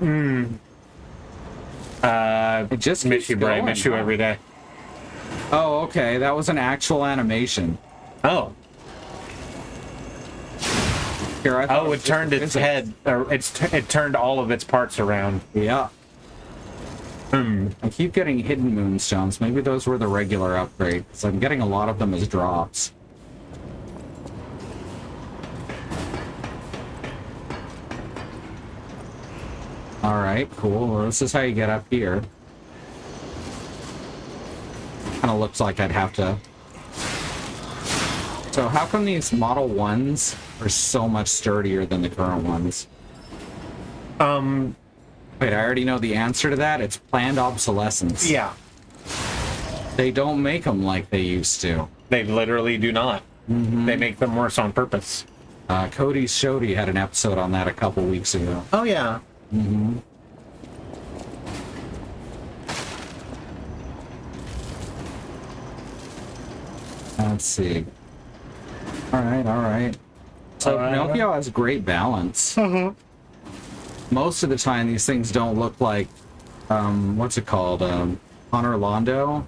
[SPEAKER 1] It just
[SPEAKER 3] Miss
[SPEAKER 1] keeps
[SPEAKER 3] you, Bray.
[SPEAKER 1] going,
[SPEAKER 3] Miss you
[SPEAKER 1] huh?
[SPEAKER 3] every day.
[SPEAKER 1] Oh, okay. That was an actual animation.
[SPEAKER 3] Oh.
[SPEAKER 1] Here, I thought
[SPEAKER 3] Oh, it
[SPEAKER 1] was
[SPEAKER 3] turned
[SPEAKER 1] just
[SPEAKER 3] its
[SPEAKER 1] physics.
[SPEAKER 3] head, or it turned all of its parts around.
[SPEAKER 1] Yeah. I keep getting hidden moonstones. Maybe those were the regular upgrades. I'm getting a lot of them as drops. All right, cool. Well, this is how you get up here. Kind of looks like I'd have to. So how come these Model 1s are so much sturdier than the current ones? Wait, I already know the answer to that. It's planned obsolescence.
[SPEAKER 3] Yeah.
[SPEAKER 1] They don't make them like they used to.
[SPEAKER 3] They literally do not. They make them worse on purpose.
[SPEAKER 1] Cody's Shody had an episode on that a couple weeks ago.
[SPEAKER 3] Oh, yeah.
[SPEAKER 1] Let's see. All right. So Pinocchio has great balance. Most of the time, these things don't look like, what's it called? Honor Londo,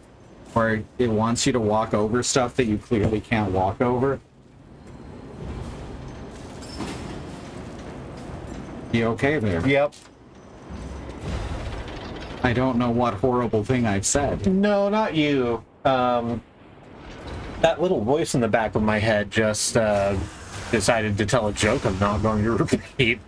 [SPEAKER 1] where it wants you to walk over stuff that you clearly can't walk over. You okay there?
[SPEAKER 3] Yep.
[SPEAKER 1] I don't know what horrible thing I've said.
[SPEAKER 3] No, not you. That little voice in the back of my head just decided to tell a joke I'm not going to repeat.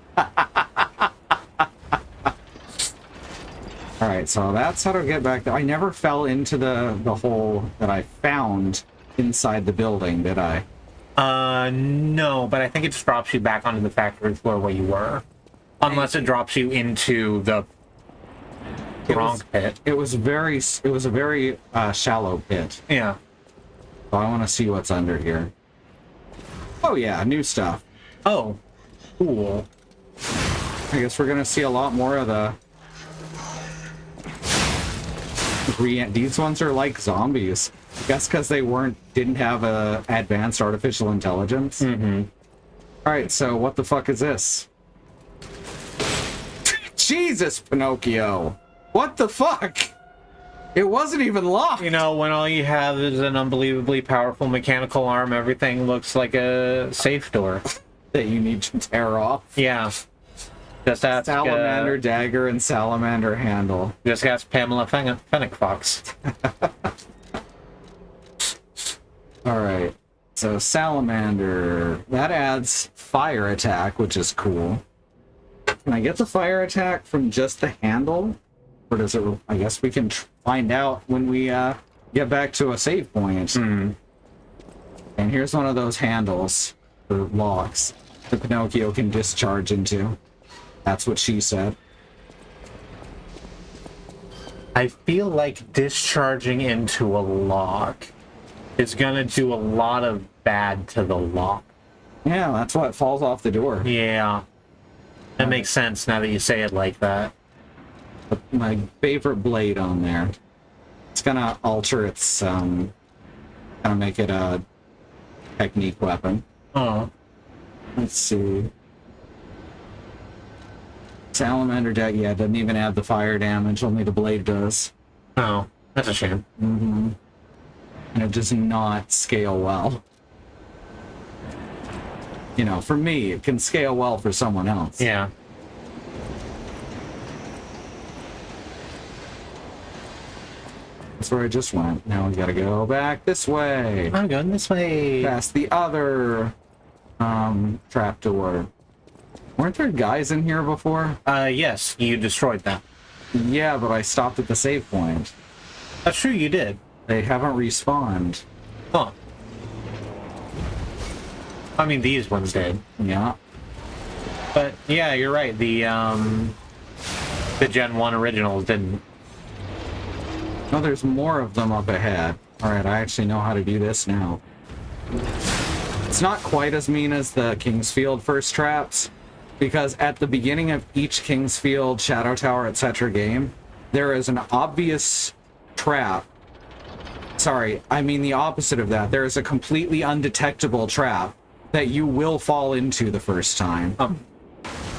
[SPEAKER 1] All right, so that's how to get back there. I never fell into the hole that I found inside the building, did I?
[SPEAKER 3] No, but I think it just drops you back onto the factory floor where you were. Unless it drops you into the wrong pit.
[SPEAKER 1] It was a very shallow pit.
[SPEAKER 3] Yeah.
[SPEAKER 1] So I want to see what's under here. Oh yeah, new stuff.
[SPEAKER 3] Oh, cool.
[SPEAKER 1] I guess we're gonna see a lot more of the. These ones are like zombies. I guess because they didn't have a advanced artificial intelligence. All right, so what the fuck is this? Jesus, Pinocchio! What the fuck? It wasn't even locked.
[SPEAKER 3] You know, when all you have is an unbelievably powerful mechanical arm, everything looks like a safe door
[SPEAKER 1] that you need to tear off.
[SPEAKER 3] Yeah. Just ask
[SPEAKER 1] Salamander dagger and salamander handle.
[SPEAKER 3] Just ask Pamela Fennec Fox.
[SPEAKER 1] All right. So salamander, that adds fire attack, which is cool. Can I get the fire attack from just the handle? Or does it, I guess we can find out when we get back to a save point. And here's one of those handles, or locks, that Pinocchio can discharge into. That's what she said.
[SPEAKER 3] I feel like discharging into a lock is gonna do a lot of bad to the lock.
[SPEAKER 1] Yeah, that's what falls off the door.
[SPEAKER 3] Yeah. That makes sense now that you say it like that.
[SPEAKER 1] My favorite blade on there. It's gonna alter its, gonna make it a technique weapon.
[SPEAKER 3] Oh.
[SPEAKER 1] Let's see. Salamander deck, yeah, doesn't even have the fire damage, only the blade does.
[SPEAKER 3] Oh, that's a shame.
[SPEAKER 1] And it does not scale well. You know, for me, it can scale well for someone else.
[SPEAKER 3] Yeah.
[SPEAKER 1] That's where I just went. Now we gotta go back this way.
[SPEAKER 3] I'm going this way.
[SPEAKER 1] Past the other trapdoor. Weren't there guys in here before?
[SPEAKER 3] Yes, you destroyed that.
[SPEAKER 1] Yeah, but I stopped at the save point.
[SPEAKER 3] That's true, you did.
[SPEAKER 1] They haven't respawned.
[SPEAKER 3] Huh. I mean, these ones did.
[SPEAKER 1] Yeah.
[SPEAKER 3] But, yeah, you're right. The Gen 1 originals didn't.
[SPEAKER 1] No, there's more of them up ahead. Alright, I actually know how to do this now. It's not quite as mean as the Kingsfield first traps, because at the beginning of each Kingsfield, Shadow Tower, etc. game, there is an obvious trap. Sorry, I mean the opposite of that. There is a completely undetectable trap that you will fall into the first time.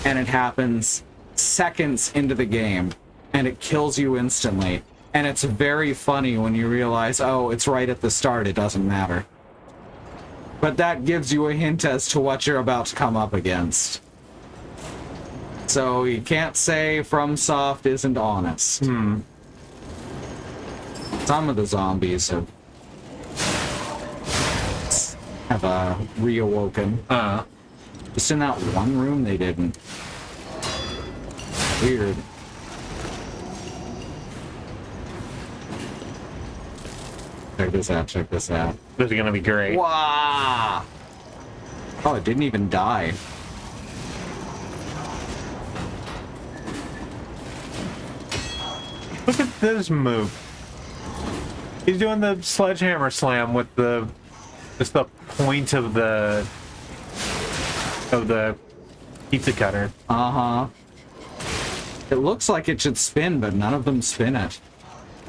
[SPEAKER 1] And it happens seconds into the game, and it kills you instantly. And it's very funny when you realize, oh, it's right at the start, it doesn't matter. But that gives you a hint as to what you're about to come up against. So you can't say FromSoft isn't honest. Some of the zombies have reawoken. Just in that one room, they didn't. Weird. Check this out, check this out.
[SPEAKER 3] This is gonna be great.
[SPEAKER 1] Wow! Oh, it didn't even die.
[SPEAKER 3] Look at this move. He's doing the sledgehammer slam with just the point of the pizza cutter.
[SPEAKER 1] Uh-huh. It looks like it should spin, but none of them spin it.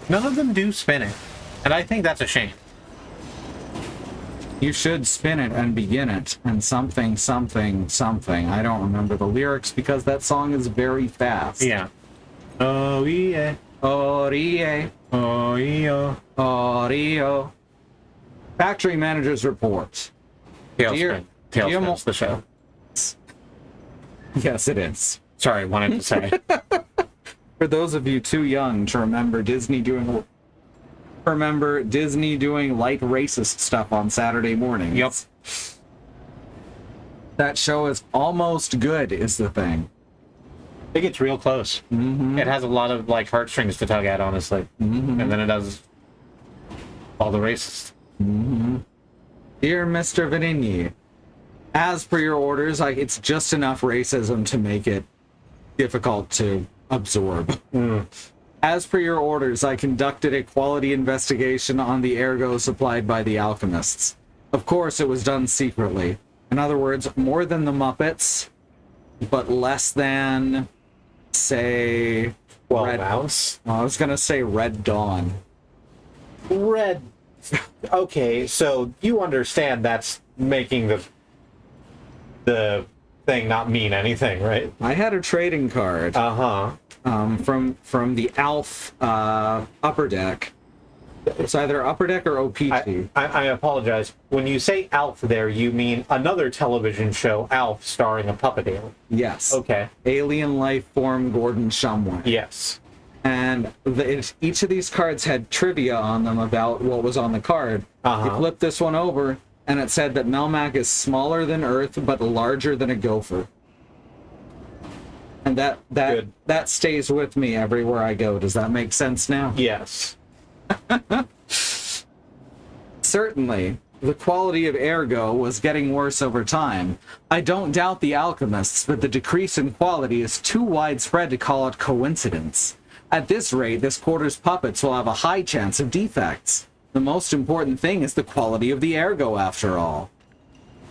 [SPEAKER 3] None of them do spin it, and I think that's a shame.
[SPEAKER 1] You should spin it and begin it, and something, something, something. I don't remember the lyrics because that song is very fast.
[SPEAKER 3] Yeah. Oh yeah.
[SPEAKER 1] Oh, yeah.
[SPEAKER 3] Oh yeah.
[SPEAKER 1] Oh, Rio. Factory manager's report.
[SPEAKER 3] Tailspin. Tailspin's the show.
[SPEAKER 1] Yes, it is.
[SPEAKER 3] Sorry, wanted to say.
[SPEAKER 1] For those of you too young to remember Disney doing light racist stuff on Saturday mornings.
[SPEAKER 3] Yep.
[SPEAKER 1] That show is almost good, is the thing.
[SPEAKER 3] I think it's real close.
[SPEAKER 1] Mm-hmm.
[SPEAKER 3] It has a lot of like heartstrings to tug at, honestly.
[SPEAKER 1] Mm-hmm.
[SPEAKER 3] And then it does all the racist.
[SPEAKER 1] Mm-hmm. Dear Mr. Vanini, as per your orders, it's just enough racism to make it difficult to absorb. As per your orders, I conducted a quality investigation on the ergo supplied by the alchemists. Of course, it was done secretly. In other words, more than the Muppets, but less than, say...
[SPEAKER 3] 12 ounce?
[SPEAKER 1] I was going to say Red Dawn.
[SPEAKER 3] Red. Okay, so you understand that's making the thing not mean anything, right?
[SPEAKER 1] I had a trading card.
[SPEAKER 3] Uh-huh.
[SPEAKER 1] From the ALF Upper Deck. It's either Upper Deck or OPT.
[SPEAKER 3] I apologize. When you say ALF there, you mean another television show, ALF, starring a puppet alien.
[SPEAKER 1] Yes.
[SPEAKER 3] Okay.
[SPEAKER 1] Alien life form Gordon Shumway.
[SPEAKER 3] Yes.
[SPEAKER 1] And each of these cards had trivia on them about what was on the card. You flip this one over, and it said that Melmac is smaller than Earth, but larger than a gopher. And that stays with me everywhere I go. Does that make sense now?
[SPEAKER 3] Yes.
[SPEAKER 1] Certainly, the quality of ergo was getting worse over time. I don't doubt the alchemists, but the decrease in quality is too widespread to call it coincidence. At this rate, this quarter's puppets will have a high chance of defects. The most important thing is the quality of the ergo, after all.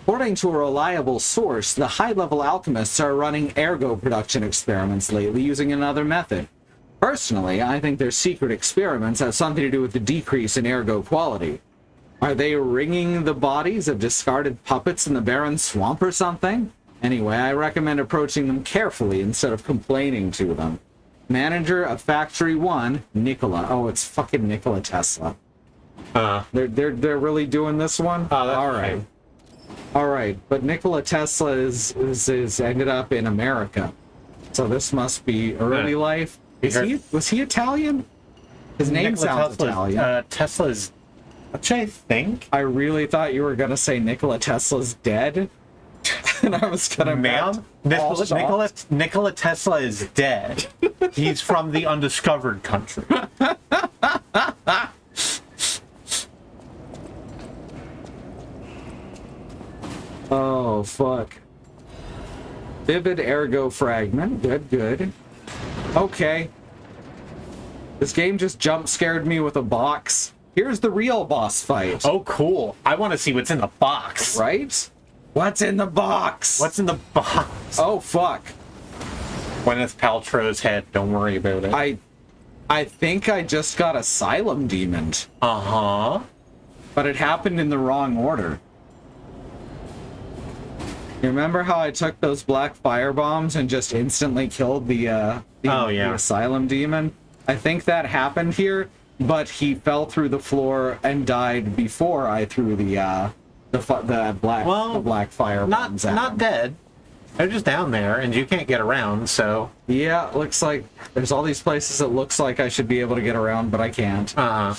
[SPEAKER 1] According to a reliable source, the high-level alchemists are running ergo production experiments lately using another method. Personally, I think their secret experiments have something to do with the decrease in ergo quality. Are they wringing the bodies of discarded puppets in the barren swamp or something? Anyway, I recommend approaching them carefully instead of complaining to them. Manager of Factory 1, Nikola. Oh, it's fucking Nikola Tesla. They're really doing this one?
[SPEAKER 3] Oh, that's
[SPEAKER 1] all right. All right, but Nikola Tesla is ended up in America. So this must be early life. Was he Italian? His name sounds Italian.
[SPEAKER 3] Tesla's, which I think.
[SPEAKER 1] I really thought you were gonna say Nikola Tesla's dead. And I was gonna
[SPEAKER 3] Ma'am, Nikola Tesla is dead. He's from the undiscovered country.
[SPEAKER 1] Oh, fuck. Vivid ergo fragment. Good. Okay. This game just jump scared me with a box. Here's the real boss fight.
[SPEAKER 3] Oh, cool. I want to see what's in the box.
[SPEAKER 1] Right? What's in the box?
[SPEAKER 3] What's in the box?
[SPEAKER 1] Oh, fuck.
[SPEAKER 3] Gwyneth Paltrow's head. Don't worry about it.
[SPEAKER 1] I think I just got Asylum Demon.
[SPEAKER 3] Uh-huh.
[SPEAKER 1] But it happened in the wrong order. You remember how I took those black fire bombs and just instantly killed the Asylum Demon? I think that happened here, but he fell through the floor and died before I threw the black fire bombs at him.
[SPEAKER 3] Not dead. They're just down there, and you can't get around, so...
[SPEAKER 1] Yeah, looks like there's all these places it looks like I should be able to get around, but I can't.
[SPEAKER 3] Uh-huh.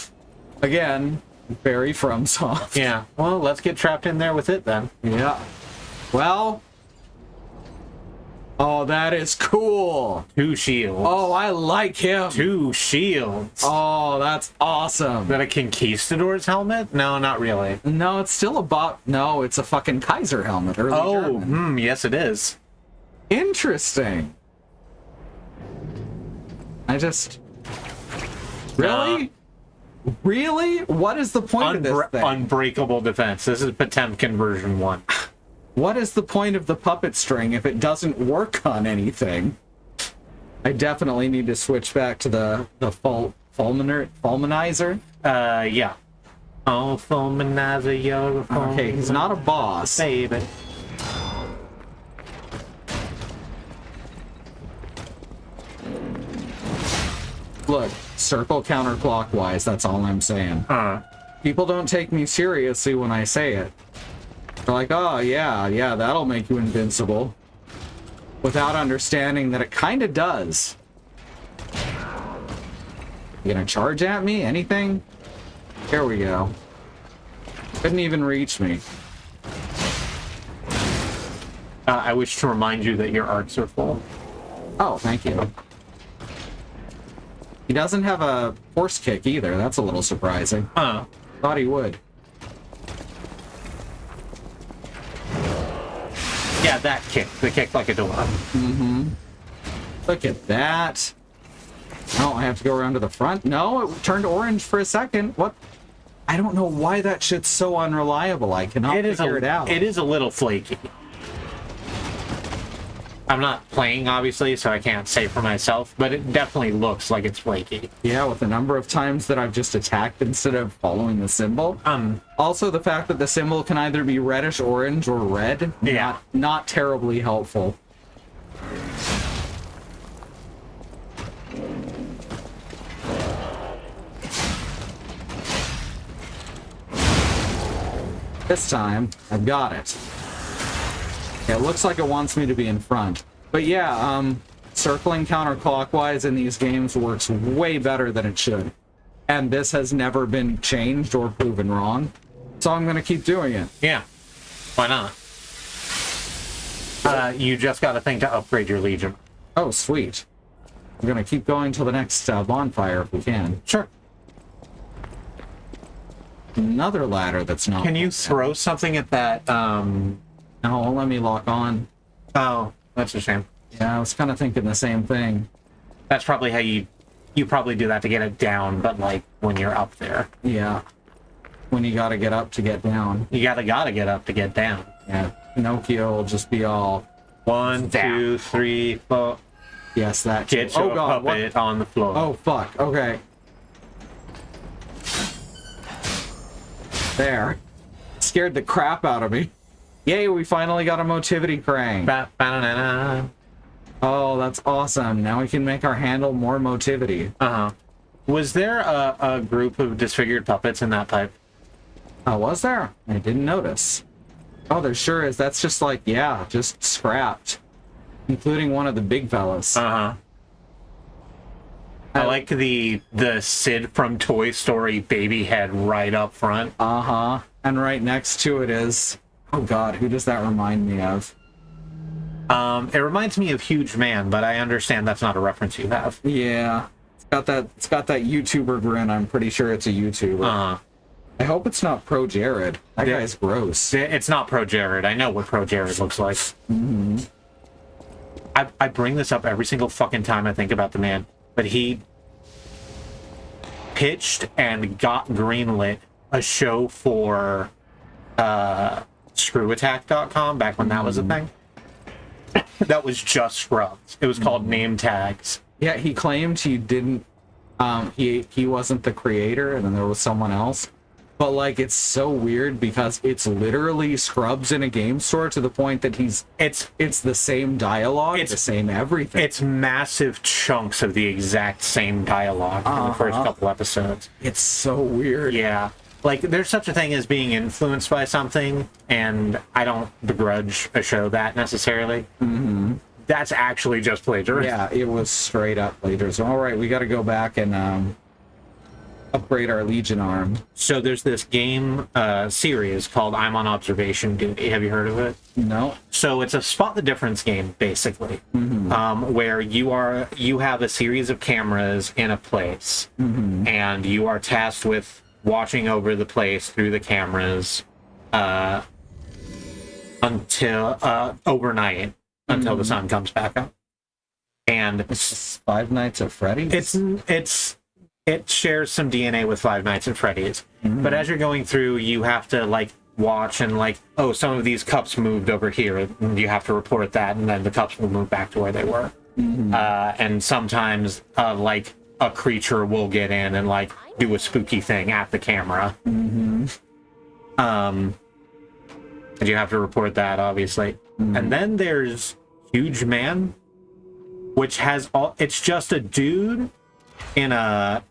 [SPEAKER 1] Again, very FromSoft.
[SPEAKER 3] Yeah, well, let's get trapped in there with it, then.
[SPEAKER 1] Yeah. Well, Oh, that is cool.
[SPEAKER 3] 2 shields.
[SPEAKER 1] Oh, I like him.
[SPEAKER 3] 2 shields.
[SPEAKER 1] Oh, that's awesome.
[SPEAKER 3] Is that a conquistador's helmet? No, not really.
[SPEAKER 1] No, it's still a bot. No, it's a fucking Kaiser helmet. Early
[SPEAKER 3] Oh,
[SPEAKER 1] German.
[SPEAKER 3] yes it is.
[SPEAKER 1] Interesting. I just... Really? Really? What is the point of this thing?
[SPEAKER 3] Unbreakable defense. This is Potemkin version 1.
[SPEAKER 1] What is the point of the puppet string if it doesn't work on anything? I definitely need to switch back to the fulminizer.
[SPEAKER 3] Yeah. Oh, fulminizer, you're a
[SPEAKER 1] Okay, he's not a boss.
[SPEAKER 3] baby.
[SPEAKER 1] Look, circle counterclockwise, that's all I'm saying. People don't take me seriously when I say it. They're like, oh, yeah, that'll make you invincible. Without understanding that it kind of does. You gonna charge at me? Anything? Here we go. Couldn't even reach me.
[SPEAKER 3] I wish to remind you that your arcs are full.
[SPEAKER 1] Oh, thank you. He doesn't have a force kick either. That's a little surprising. Thought he would.
[SPEAKER 3] Yeah, that kick. The kick like a door.
[SPEAKER 1] Look at that. Oh, I have to go around to the front? No, it turned orange for a second. What? I don't know why that shit's so unreliable. I cannot figure it out.
[SPEAKER 3] It is a little flaky. I'm not playing, obviously, so I can't say for myself, but it definitely looks like it's flaky.
[SPEAKER 1] Yeah, with the number of times that I've just attacked instead of following the symbol. Also, the fact that the symbol can either be reddish orange or red.
[SPEAKER 3] Yeah.
[SPEAKER 1] Not terribly helpful. This time, I've got it. Yeah, it looks like it wants me to be in front. But yeah, circling counterclockwise in these games works way better than it should. And this has never been changed or proven wrong. So I'm going to keep doing it.
[SPEAKER 3] Yeah. Why not? You just got a thing to upgrade your Legion.
[SPEAKER 1] Oh, sweet. We're going to keep going till the next bonfire if we can.
[SPEAKER 3] Sure.
[SPEAKER 1] Another ladder that's not...
[SPEAKER 3] Can you throw something at that,
[SPEAKER 1] No, won't let me lock on.
[SPEAKER 3] Oh, that's a shame.
[SPEAKER 1] Yeah, I was kind of thinking the same thing.
[SPEAKER 3] That's probably how you probably do that to get it down, but like when you're up there.
[SPEAKER 1] Yeah. When you gotta get up to get down.
[SPEAKER 3] You gotta get up to get down.
[SPEAKER 1] Yeah. Pinocchio will just be all...
[SPEAKER 3] 1, 2, 3, 4.
[SPEAKER 1] Yes, that...
[SPEAKER 3] Get your
[SPEAKER 1] God,
[SPEAKER 3] puppet on the floor.
[SPEAKER 1] Oh, fuck. Okay. There. Scared the crap out of me. Yay, we finally got a motivity crank.
[SPEAKER 3] Ba-ba-na-na.
[SPEAKER 1] Oh, that's awesome. Now we can make our handle more motivity.
[SPEAKER 3] Was there a group of disfigured puppets in that pipe?
[SPEAKER 1] Oh, was there? I didn't notice. Oh, there sure is. That's just like, yeah, just scrapped. Including one of the big fellas.
[SPEAKER 3] I like the Sid from Toy Story baby head right up front.
[SPEAKER 1] And right next to it is... Oh god, who does that remind me of?
[SPEAKER 3] It reminds me of Huge Man, but I understand that's not a reference you have.
[SPEAKER 1] Yeah. It's got that YouTuber grin. I'm pretty sure it's a YouTuber. I hope it's not Pro Jared. That guy's gross.
[SPEAKER 3] It's not Pro Jared. I know what Pro Jared looks like. I bring this up every single fucking time I think about the man, but he pitched and got greenlit a show for ScrewAttack.com back when that was a thing. That was just Scrubs. It was called Name Tags.
[SPEAKER 1] Yeah, he claimed he didn't he wasn't the creator and then there was someone else. But like it's so weird because it's literally Scrubs in a game store to the point that it's the same dialogue, the same everything.
[SPEAKER 3] It's massive chunks of the exact same dialogue in the first couple episodes.
[SPEAKER 1] It's so weird.
[SPEAKER 3] Yeah. Like, there's such a thing as being influenced by something, and I don't begrudge a show that necessarily. That's actually just plagiarism.
[SPEAKER 1] Yeah, it was straight up plagiarism. All right, we got to go back and upgrade our Legion arm?
[SPEAKER 3] So there's this game series called I'm on Observation Duty. Have you heard of it?
[SPEAKER 1] No.
[SPEAKER 3] So it's a spot the difference game, basically, where you have a series of cameras in a place, and you are tasked with watching over the place through the cameras until overnight, until the sun comes back up. And
[SPEAKER 1] It's Five Nights at Freddy's?
[SPEAKER 3] it shares some DNA with Five Nights at Freddy's. But as you're going through, you have to like watch and like, oh, some of these cups moved over here, and you have to report that, and then the cups will move back to where they were. And sometimes like a creature will get in and like do a spooky thing at the camera. And you have to report that, obviously. And then there's Huge Man, which has it's just a dude in a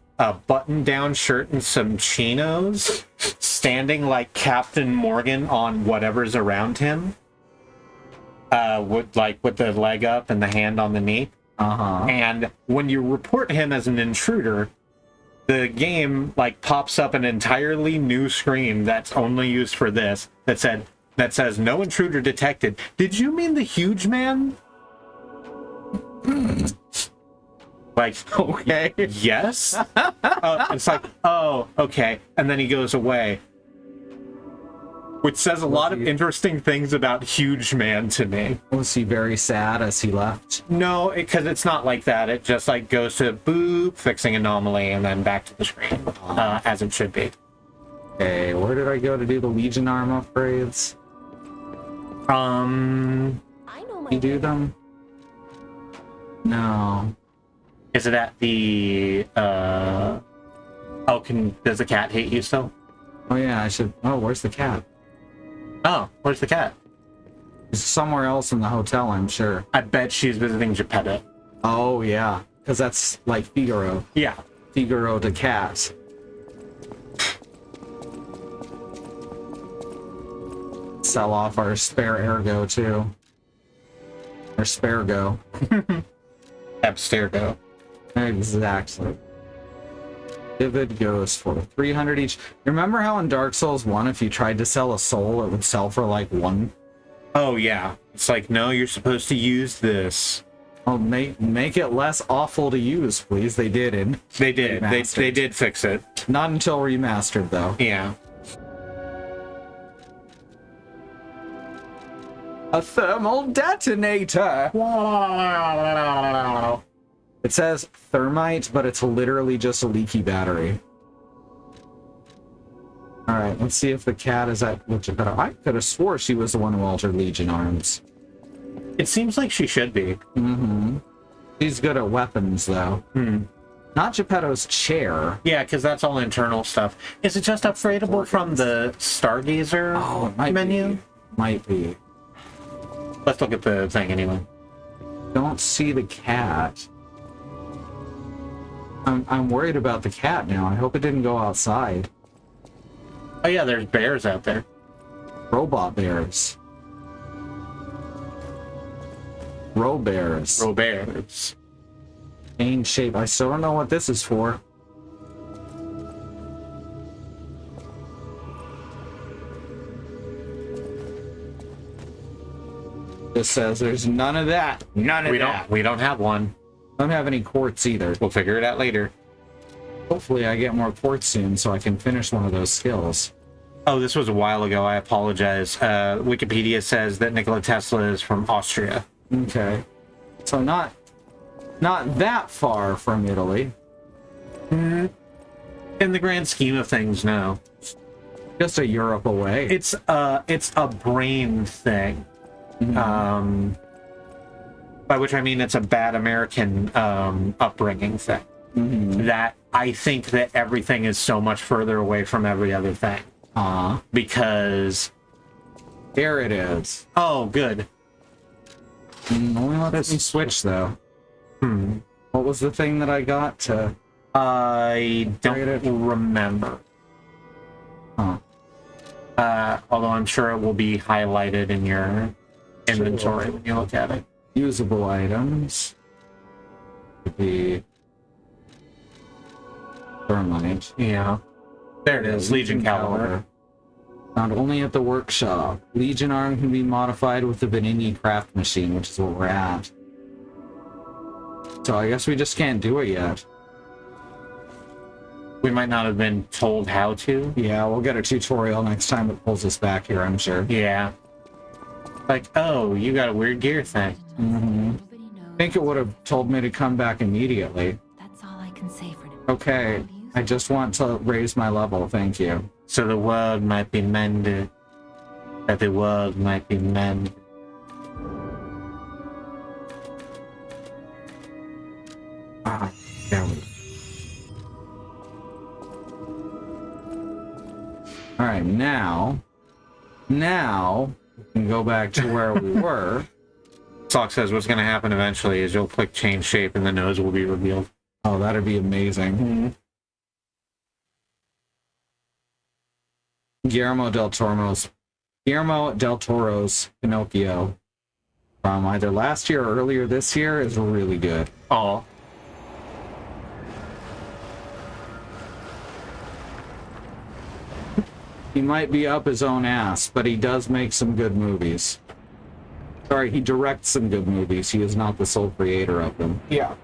[SPEAKER 3] button-down shirt and some chinos, standing like Captain Morgan on whatever's around him, with the leg up and the hand on the knee. And when you report him as an intruder, the game like pops up an entirely new screen that's only used for this that says no intruder detected. Did you mean the Huge Man? Like, okay, yes. It's like, oh, okay, and then he goes away, which says a lot of interesting things about Huge Man to me.
[SPEAKER 1] Was he very sad as he left?
[SPEAKER 3] No, because it's not like that. It just like goes to boop, fixing anomaly, and then back to the screen, as it should be.
[SPEAKER 1] Okay, where did I go to do the Legion arm upgrades?
[SPEAKER 7] I know my
[SPEAKER 1] You do them? No.
[SPEAKER 3] Is it at the does the cat hate you still?
[SPEAKER 1] Oh yeah, I should. Oh, where's the cat?
[SPEAKER 3] Oh, where's the cat?
[SPEAKER 1] It's somewhere else in the hotel, I'm sure.
[SPEAKER 3] I bet she's visiting Geppetto.
[SPEAKER 1] Oh yeah, because that's like Figaro.
[SPEAKER 3] Yeah.
[SPEAKER 1] Figaro to cat. Sell off our spare ergo too. Or sparego.
[SPEAKER 3] Abstergo.
[SPEAKER 1] Exactly. Vivid goes for 300 each. Remember how in Dark Souls 1, if you tried to sell a soul, it would sell for like 1?
[SPEAKER 3] Oh yeah. It's like, no, you're supposed to use this.
[SPEAKER 1] Oh, make it less awful to use, please. They did in.
[SPEAKER 3] They did. They did fix it.
[SPEAKER 1] Not until remastered, though.
[SPEAKER 3] Yeah.
[SPEAKER 1] A thermal detonator! It says thermite, but it's literally just a leaky battery. Alright, let's see if the cat is at Geppetto. I could have swore she was the one who altered Legion arms.
[SPEAKER 3] It seems like she should be.
[SPEAKER 1] She's good at weapons, though. Not Geppetto's chair.
[SPEAKER 3] Yeah, because that's all internal stuff. Is it just upgradable from the Stargazer menu?
[SPEAKER 1] Be. Might be.
[SPEAKER 3] Let's look at the thing anyway.
[SPEAKER 1] Don't see the cat. I'm worried about the cat now. I hope it didn't go outside.
[SPEAKER 3] Oh yeah, there's bears out there.
[SPEAKER 1] Robot bears. Robears.
[SPEAKER 3] Robears.
[SPEAKER 1] Main shape. I still don't know what this is for. This says there's none of that. None of that.
[SPEAKER 3] We don't have one.
[SPEAKER 1] Don't have any quartz either.
[SPEAKER 3] We'll figure it out later.
[SPEAKER 1] Hopefully I get more quartz soon so I can finish one of those skills.
[SPEAKER 3] Oh, this was a while ago. I apologize. Wikipedia says that Nikola Tesla is from Austria.
[SPEAKER 1] Okay. So not that far from Italy.
[SPEAKER 3] In the grand scheme of things, no.
[SPEAKER 1] Just a Europe away.
[SPEAKER 3] It's a brain thing. By which I mean it's a bad American upbringing thing. That I think that everything is so much further away from every other thing. Because
[SPEAKER 1] here it is.
[SPEAKER 3] Oh, good.
[SPEAKER 1] Only let me switch though. What was the thing that I got to?
[SPEAKER 3] I don't remember. Although I'm sure it will be highlighted in your inventory when you look at it.
[SPEAKER 1] Usable items. Could be Thermite.
[SPEAKER 3] Yeah. There it is, Legion Caliber.
[SPEAKER 1] Not only at the workshop. Legion arm can be modified with the Venini craft machine, which is what we're at. So I guess we just can't do it yet.
[SPEAKER 3] We might not have been told how to.
[SPEAKER 1] Yeah, we'll get a tutorial next time it pulls us back here, I'm sure.
[SPEAKER 3] Yeah. Like, oh, you got a weird gear thing.
[SPEAKER 1] Mm-hmm. I think it would have told me to come back immediately.
[SPEAKER 4] That's all I can say for now.
[SPEAKER 1] Okay, I just want to raise my level, thank you.
[SPEAKER 3] So the world might be mended. That the world might be mended.
[SPEAKER 1] Ah, there we go. Alright, now we can go back to where we were.
[SPEAKER 3] Sock says what's going to happen eventually is you'll click change shape and the nose will be revealed.
[SPEAKER 1] Oh, that'd be amazing.
[SPEAKER 3] Mm-hmm.
[SPEAKER 1] Guillermo del Toro's Pinocchio from either last year or earlier this year is really good.
[SPEAKER 3] Oh.
[SPEAKER 1] He might be up his own ass, but he does make some good movies. Sorry, he directs some good movies. He is not the sole creator of them.
[SPEAKER 3] Yeah.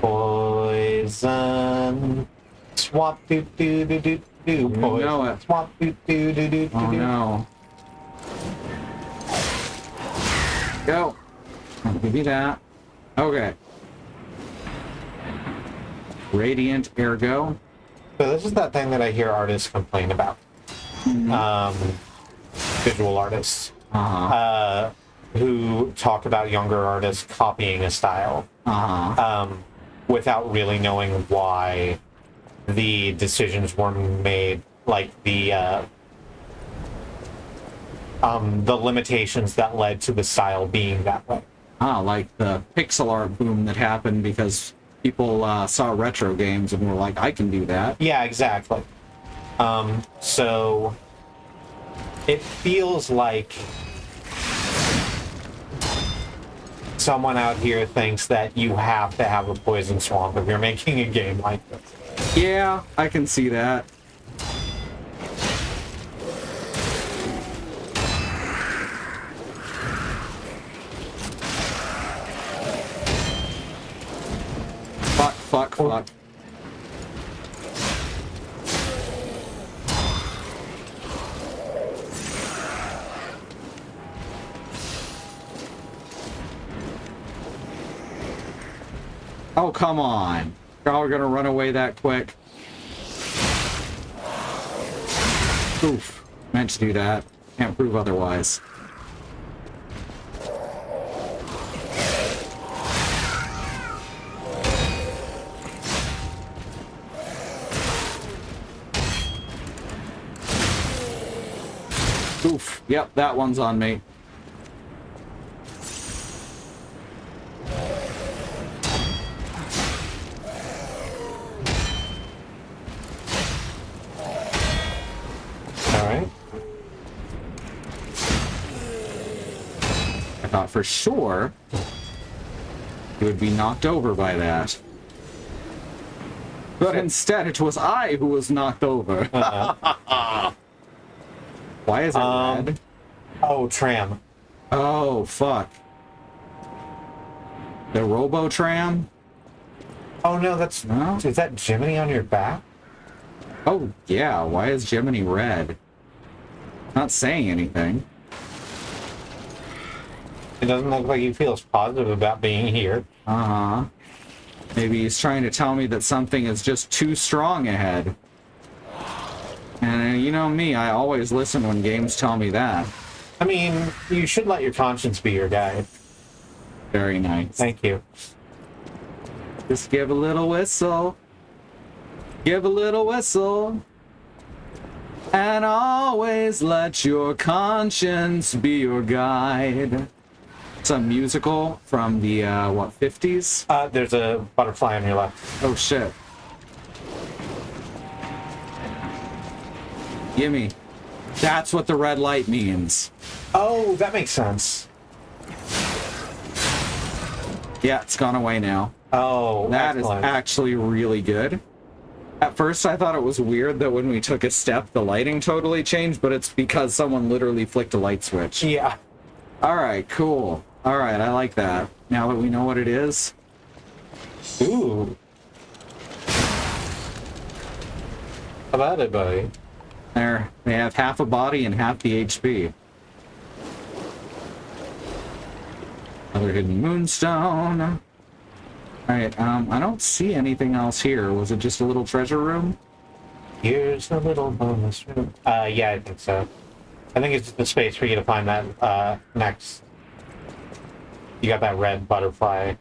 [SPEAKER 3] Poison. Swap doo doo doo doo doo. Poison.
[SPEAKER 1] know it.
[SPEAKER 3] Swap doo doo doo doo
[SPEAKER 1] Oh
[SPEAKER 3] doo.
[SPEAKER 1] no. Go. I'll give you that. Okay. Radiant Ergo.
[SPEAKER 3] So this is that thing that I hear artists complain about. Visual artists. Who talk about younger artists copying a style. Without really knowing why the decisions were made, like the limitations that led to the style being that way.
[SPEAKER 1] Like the pixel art boom that happened because people saw retro games and were like, I can do that.
[SPEAKER 3] Yeah, exactly. So it feels like someone out here thinks that you have to have a poison swamp if you're making a game like this.
[SPEAKER 1] Yeah, I can see that. Fuck. Oh, come on. You're all gonna run away that quick. Oof. Meant to do that. Can't prove otherwise. Oof. Yep, that one's on me.
[SPEAKER 3] Alright.
[SPEAKER 1] I thought for sure he would be knocked over by that. But instead it was I who was knocked over. Why is it red?
[SPEAKER 3] Oh, Tram.
[SPEAKER 1] Oh, fuck. The Robo-Tram?
[SPEAKER 3] Oh no, that's...
[SPEAKER 1] No?
[SPEAKER 3] Is that Jiminy on your back?
[SPEAKER 1] Oh, yeah. Why is Jiminy red? Not saying anything.
[SPEAKER 3] It doesn't look like he feels positive about being here.
[SPEAKER 1] Uh-huh. Maybe he's trying to tell me that something is just too strong ahead. And you know me, I always listen when games tell me that.
[SPEAKER 3] I mean, you should let your conscience be your guide.
[SPEAKER 1] Very nice.
[SPEAKER 3] Thank you.
[SPEAKER 1] Just give a little whistle. Give a little whistle. And always let your conscience be your guide. It's a musical from the, 50s?
[SPEAKER 3] There's a butterfly on your left.
[SPEAKER 1] Oh, shit. Gimme. That's what the red light means.
[SPEAKER 3] Oh, that makes sense.
[SPEAKER 1] Yeah, it's gone away now.
[SPEAKER 3] Oh,
[SPEAKER 1] That
[SPEAKER 3] excellent.
[SPEAKER 1] is actually really good. At first, I thought it was weird that when we took a step, the lighting totally changed, but it's because someone literally flicked a light switch.
[SPEAKER 3] Yeah.
[SPEAKER 1] All right, cool. All right, I like that. Now that we know what it is.
[SPEAKER 3] Ooh. How about it, buddy?
[SPEAKER 1] There, they have half a body and half the HP. Another hidden moonstone. Alright, I don't see anything else here. Was it just a little treasure room?
[SPEAKER 3] Here's a little bonus room. Yeah, I think so. I think it's the space for you to find that, next. You got that red butterfly.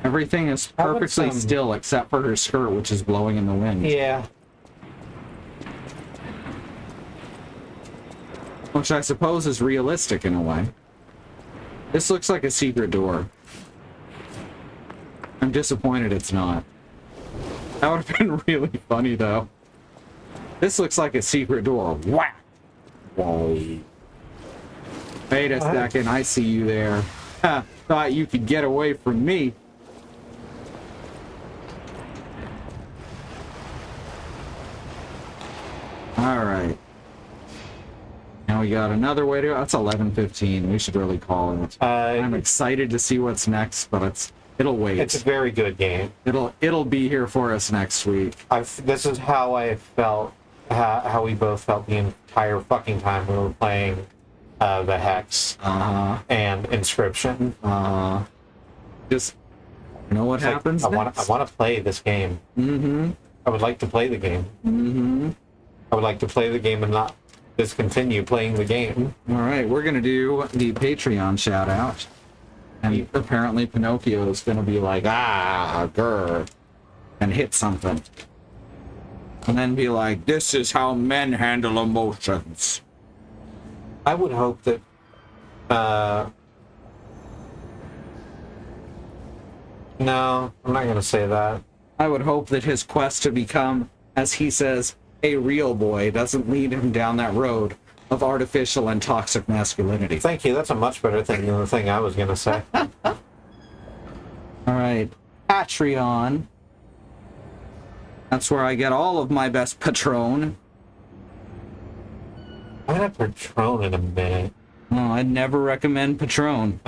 [SPEAKER 1] Everything is
[SPEAKER 3] How about
[SPEAKER 1] perfectly
[SPEAKER 3] some-
[SPEAKER 1] still except for her skirt, which is blowing in the wind.
[SPEAKER 3] Yeah.
[SPEAKER 1] Which I suppose is realistic in a way. This looks like a secret door. I'm disappointed it's not. That would have been really funny, though. This looks like a secret door. Whack! Whoa. Wait a second, I see you there. Ha, thought you could get away from me. Alright. Now we got another way to go. That's 11:15. We should really call it. I'm excited to see what's next, but it'll wait.
[SPEAKER 3] It's a very good game.
[SPEAKER 1] It'll be here for us next week.
[SPEAKER 3] This is how I felt, how we both felt the entire fucking time we were playing the Hex and Inscription.
[SPEAKER 1] Just you know what
[SPEAKER 3] It's like,
[SPEAKER 1] happens
[SPEAKER 3] I
[SPEAKER 1] next?
[SPEAKER 3] want to play this game.
[SPEAKER 1] Mm-hmm.
[SPEAKER 3] I would like to play the game.
[SPEAKER 1] Mm-hmm.
[SPEAKER 3] I would like to play the game and not discontinue playing the game.
[SPEAKER 1] All right, we're gonna do the Patreon shout out, and apparently Pinocchio is gonna be like grr, and hit something, and then be like, "This is how men handle emotions."
[SPEAKER 3] I would hope that no, I'm not gonna say that.
[SPEAKER 1] I would hope that his quest to become, as he says, a real boy doesn't lead him down that road of artificial and toxic masculinity.
[SPEAKER 3] Thank you. That's a much better thing than the thing I was gonna say.
[SPEAKER 1] All right, Patreon. That's where I get all of my best Patron.
[SPEAKER 3] I'm gonna have Patron in a minute.
[SPEAKER 1] Oh, I'd never recommend Patron.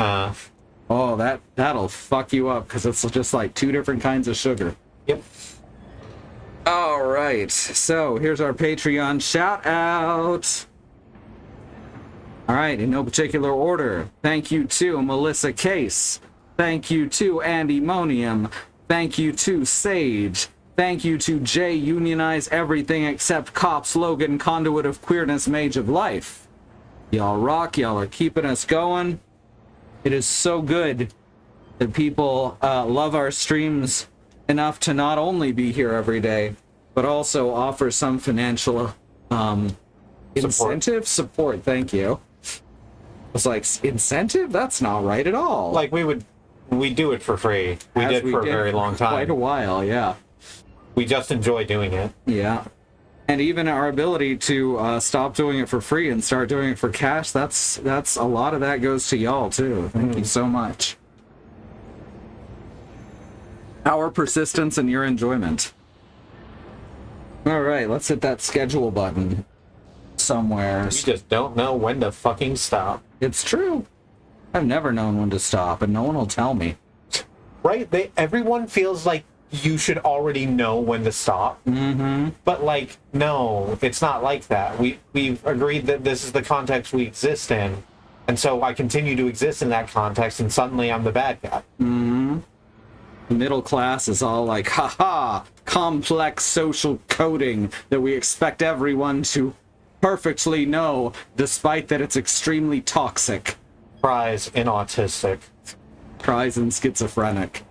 [SPEAKER 1] Oh, that'll fuck you up because it's just like two different kinds of sugar.
[SPEAKER 3] Yep.
[SPEAKER 1] All right, so here's our Patreon shout out. All right, in no particular order. Thank you to Melissa Case. Thank you to Andy Monium. Thank you to Sage. Thank you to Jay Unionize Everything Except Cops Logan, Conduit of Queerness, Mage of Life. Y'all rock, y'all are keeping us going. It is so good that people love our streams enough to not only be here every day, but also offer some financial incentive support. Thank you. It's like, incentive? That's not right at all.
[SPEAKER 3] Like we do it for free. We
[SPEAKER 1] As
[SPEAKER 3] did for a very long time.
[SPEAKER 1] Quite a while, yeah.
[SPEAKER 3] We just enjoy doing it.
[SPEAKER 1] Yeah. And even our ability to stop doing it for free and start doing it for cash, that's a lot of that goes to y'all too. Thank you so much. Our persistence and your enjoyment. All right, let's hit that schedule button somewhere.
[SPEAKER 3] We just don't know when to fucking stop.
[SPEAKER 1] It's true. I've never known when to stop, and no one will tell me.
[SPEAKER 3] Right? Everyone feels like you should already know when to stop.
[SPEAKER 1] Mm-hmm.
[SPEAKER 3] But like, no, it's not like that. We've agreed that this is the context we exist in, and so I continue to exist in that context, and suddenly I'm the bad guy.
[SPEAKER 1] Mm-hmm. The middle class is all like, haha, complex social coding that we expect everyone to perfectly know, despite that it's extremely toxic.
[SPEAKER 3] Prize in autistic.
[SPEAKER 1] Prize in schizophrenic.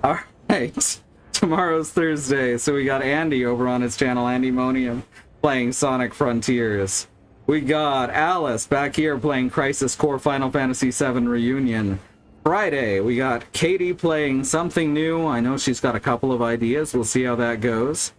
[SPEAKER 1] All right. Tomorrow's Thursday, so we got Andy over on his channel, Andy Monium, playing Sonic Frontiers. We got Alice back here playing Crisis Core Final Fantasy VII Reunion. Friday, we got Katie playing something new. I know she's got a couple of ideas. We'll see how that goes.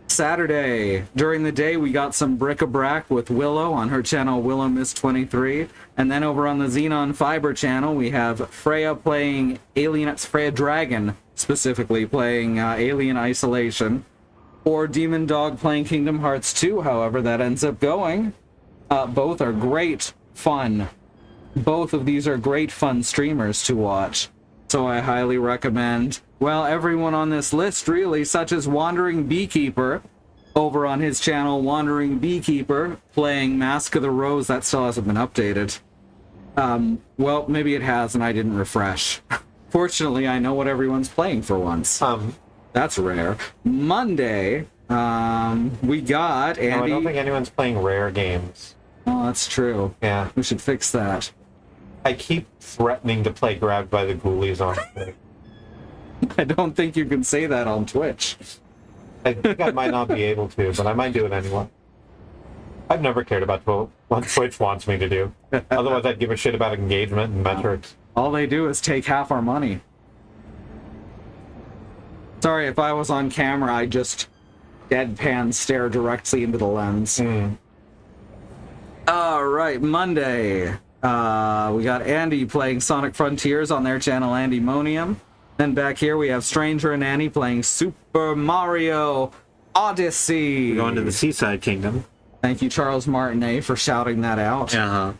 [SPEAKER 1] Saturday, during the day, we got some bric-a-brac with Willow on her channel, Willow Miss 23. And then over on the Xenon Fiber channel, we have Freya playing Freya Dragon, specifically, playing Alien Isolation. Or Demon Dog playing Kingdom Hearts 2, however that ends up going. Both are great fun. Both of these are great fun streamers to watch. So I highly recommend, well, everyone on this list, really, such as Wandering Beekeeper, over on his channel, Wandering Beekeeper, playing Mask of the Rose. That still hasn't been updated. Well, maybe it has, and I didn't refresh. Fortunately, I know what everyone's playing for once. That's rare. Monday, we got Andy.
[SPEAKER 3] No, I don't think anyone's playing rare games.
[SPEAKER 1] Oh, that's true.
[SPEAKER 3] Yeah.
[SPEAKER 1] We should fix that.
[SPEAKER 3] I keep threatening to play Grabbed by the Ghoulies on Twitch.
[SPEAKER 1] I don't think you can say that on Twitch.
[SPEAKER 3] I think I might not be able to, but I might do it anyway. I've never cared about what Twitch wants me to do. Otherwise, I'd give a shit about engagement and metrics.
[SPEAKER 1] All they do is take half our money. Sorry, if I was on camera, I'd just deadpan stare directly into the lens. Alright, Monday. We got Andy playing Sonic Frontiers on their channel, Andymonium. Then back here we have Stranger and Annie playing Super Mario Odyssey.
[SPEAKER 3] We're going to the Seaside Kingdom.
[SPEAKER 1] Thank you, Charles Martinet, for shouting that out.
[SPEAKER 3] Uh-huh.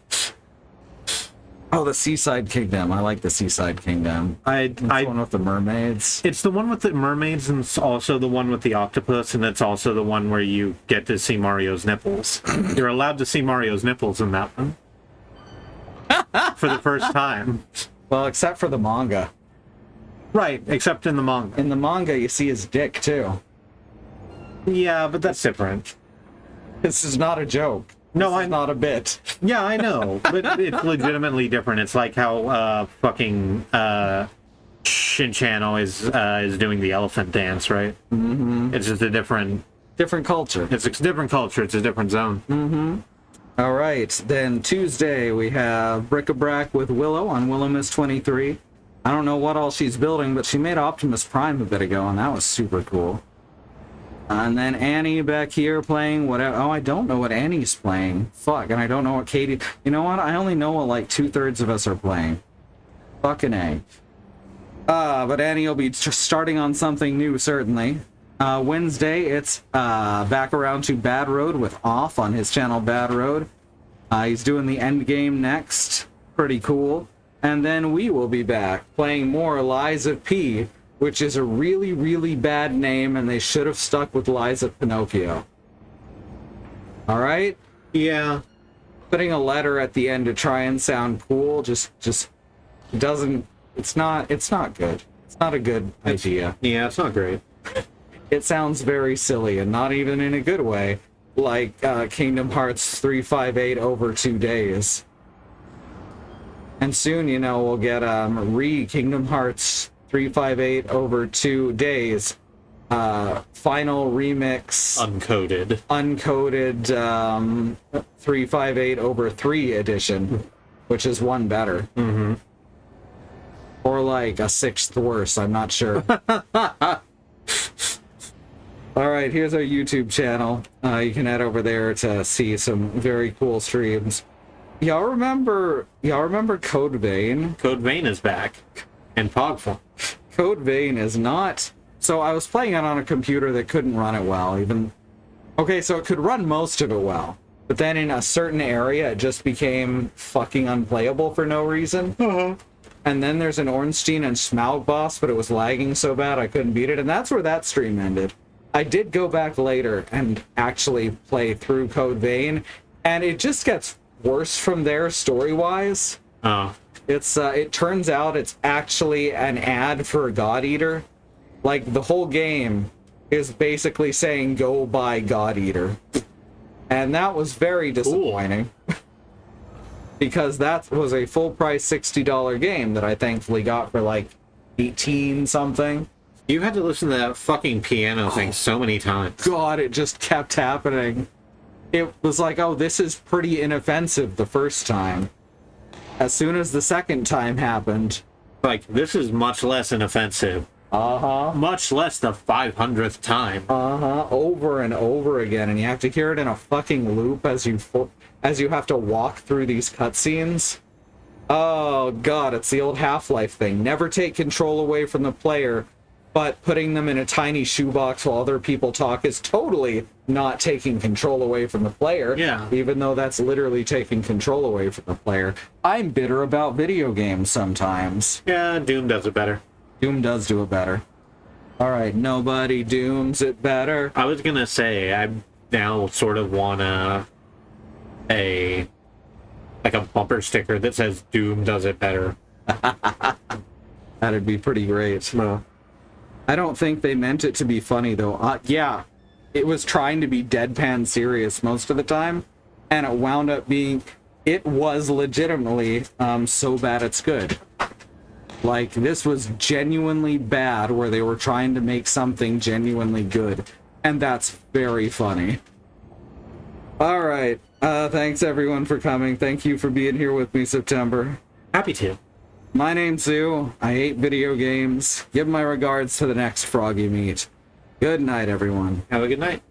[SPEAKER 1] Oh, the Seaside Kingdom. I like the Seaside Kingdom. It's the one with the mermaids.
[SPEAKER 3] It's the one with the mermaids, and it's also the one with the octopus, and it's also the one where you get to see Mario's nipples. You're allowed to see Mario's nipples in that one. For the first time.
[SPEAKER 1] Well, except for the manga.
[SPEAKER 3] Right, except in the manga.
[SPEAKER 1] In the manga, you see his dick, too.
[SPEAKER 3] Yeah, but that's different.
[SPEAKER 1] This is not a joke.
[SPEAKER 3] No,
[SPEAKER 1] I'm not a bit.
[SPEAKER 3] Yeah, I know, but it's legitimately different. It's like how fucking Shinchano is doing the elephant dance, right? Mm-hmm. It's just a different
[SPEAKER 1] culture.
[SPEAKER 3] It's a different culture. It's a different zone.
[SPEAKER 1] Mm-hmm. All right, then Tuesday we have Bric-a-Brac with Willow on Willow Miss 23. I don't know what all she's building, but she made Optimus Prime a bit ago, and that was super cool. And then Annie back here playing whatever. Oh, I don't know what Annie's playing. Fuck, and I don't know what Katie... You know what? I only know what like 2/3 of us are playing. Fucking A. But Annie will be starting on something new, certainly. Wednesday, it's back around to Bad Road with Off on his channel Bad Road. He's doing the end game next. Pretty cool. And then we will be back playing more Lies of P, which is a really, really bad name, and they should have stuck with Lies of Pinocchio. Alright?
[SPEAKER 3] Yeah.
[SPEAKER 1] Putting a letter at the end to try and sound cool just doesn't... It's not good. It's not a good idea.
[SPEAKER 3] Yeah, it's not great.
[SPEAKER 1] It sounds very silly, and not even in a good way, like Kingdom Hearts 358 over 2 days. And soon, you know, we'll get Kingdom Hearts 358 over 2 days. Final remix. Uncoded 358 over 3 edition, which is one better.
[SPEAKER 3] Mm-hmm.
[SPEAKER 1] Or like a 6th worse, I'm not sure. Alright, here's our YouTube channel. You can head over there to see some very cool streams. Y'all remember Code Vein?
[SPEAKER 3] Code Vein is back. In POG form.
[SPEAKER 1] Code Vein is not... So I was playing it on a computer that couldn't run it well, even... Okay, so it could run most of it well. But then in a certain area, it just became fucking unplayable for no reason. And then there's an Ornstein and Smaug boss, but it was lagging so bad I couldn't beat it, and that's where that stream ended. I did go back later and actually play through Code Vein, and it just gets worse from there story-wise.
[SPEAKER 3] Oh.
[SPEAKER 1] It turns out it's actually an ad for God Eater. Like, the whole game is basically saying, go buy God Eater. And that was very disappointing. Cool. Because that was a full-price $60 game that I thankfully got for, like, 18 something.
[SPEAKER 3] You had to listen to that fucking piano thing so many times.
[SPEAKER 1] God, it just kept happening. It was like, oh, this is pretty inoffensive the first time. As soon as the second time happened...
[SPEAKER 3] Like, this is much less inoffensive. Much less the 500th time.
[SPEAKER 1] Over and over again, and you have to hear it in a fucking loop as you have to walk through these cutscenes. Oh god, it's the old Half-Life thing. Never take control away from the player, but putting them in a tiny shoebox while other people talk is totally not taking control away from the player.
[SPEAKER 3] Yeah.
[SPEAKER 1] Even though that's literally taking control away from the player. I'm bitter about video games sometimes.
[SPEAKER 3] Yeah, Doom does it better.
[SPEAKER 1] Doom does do it better. Alright, nobody dooms it better.
[SPEAKER 3] I was gonna say, I now sort of want a bumper sticker that says Doom does it better.
[SPEAKER 1] That'd be pretty great.
[SPEAKER 3] No.
[SPEAKER 1] I don't think they meant it to be funny, though. Yeah, it was trying to be deadpan serious most of the time, and it wound up being... It was legitimately so bad it's good. Like, this was genuinely bad, where they were trying to make something genuinely good, and that's very funny. Alright, thanks everyone for coming. Thank you for being here with me, September.
[SPEAKER 3] Happy to.
[SPEAKER 1] My name's Sue. I hate video games. Give my regards to the next frog you meet. Good night, everyone.
[SPEAKER 3] Have a good night.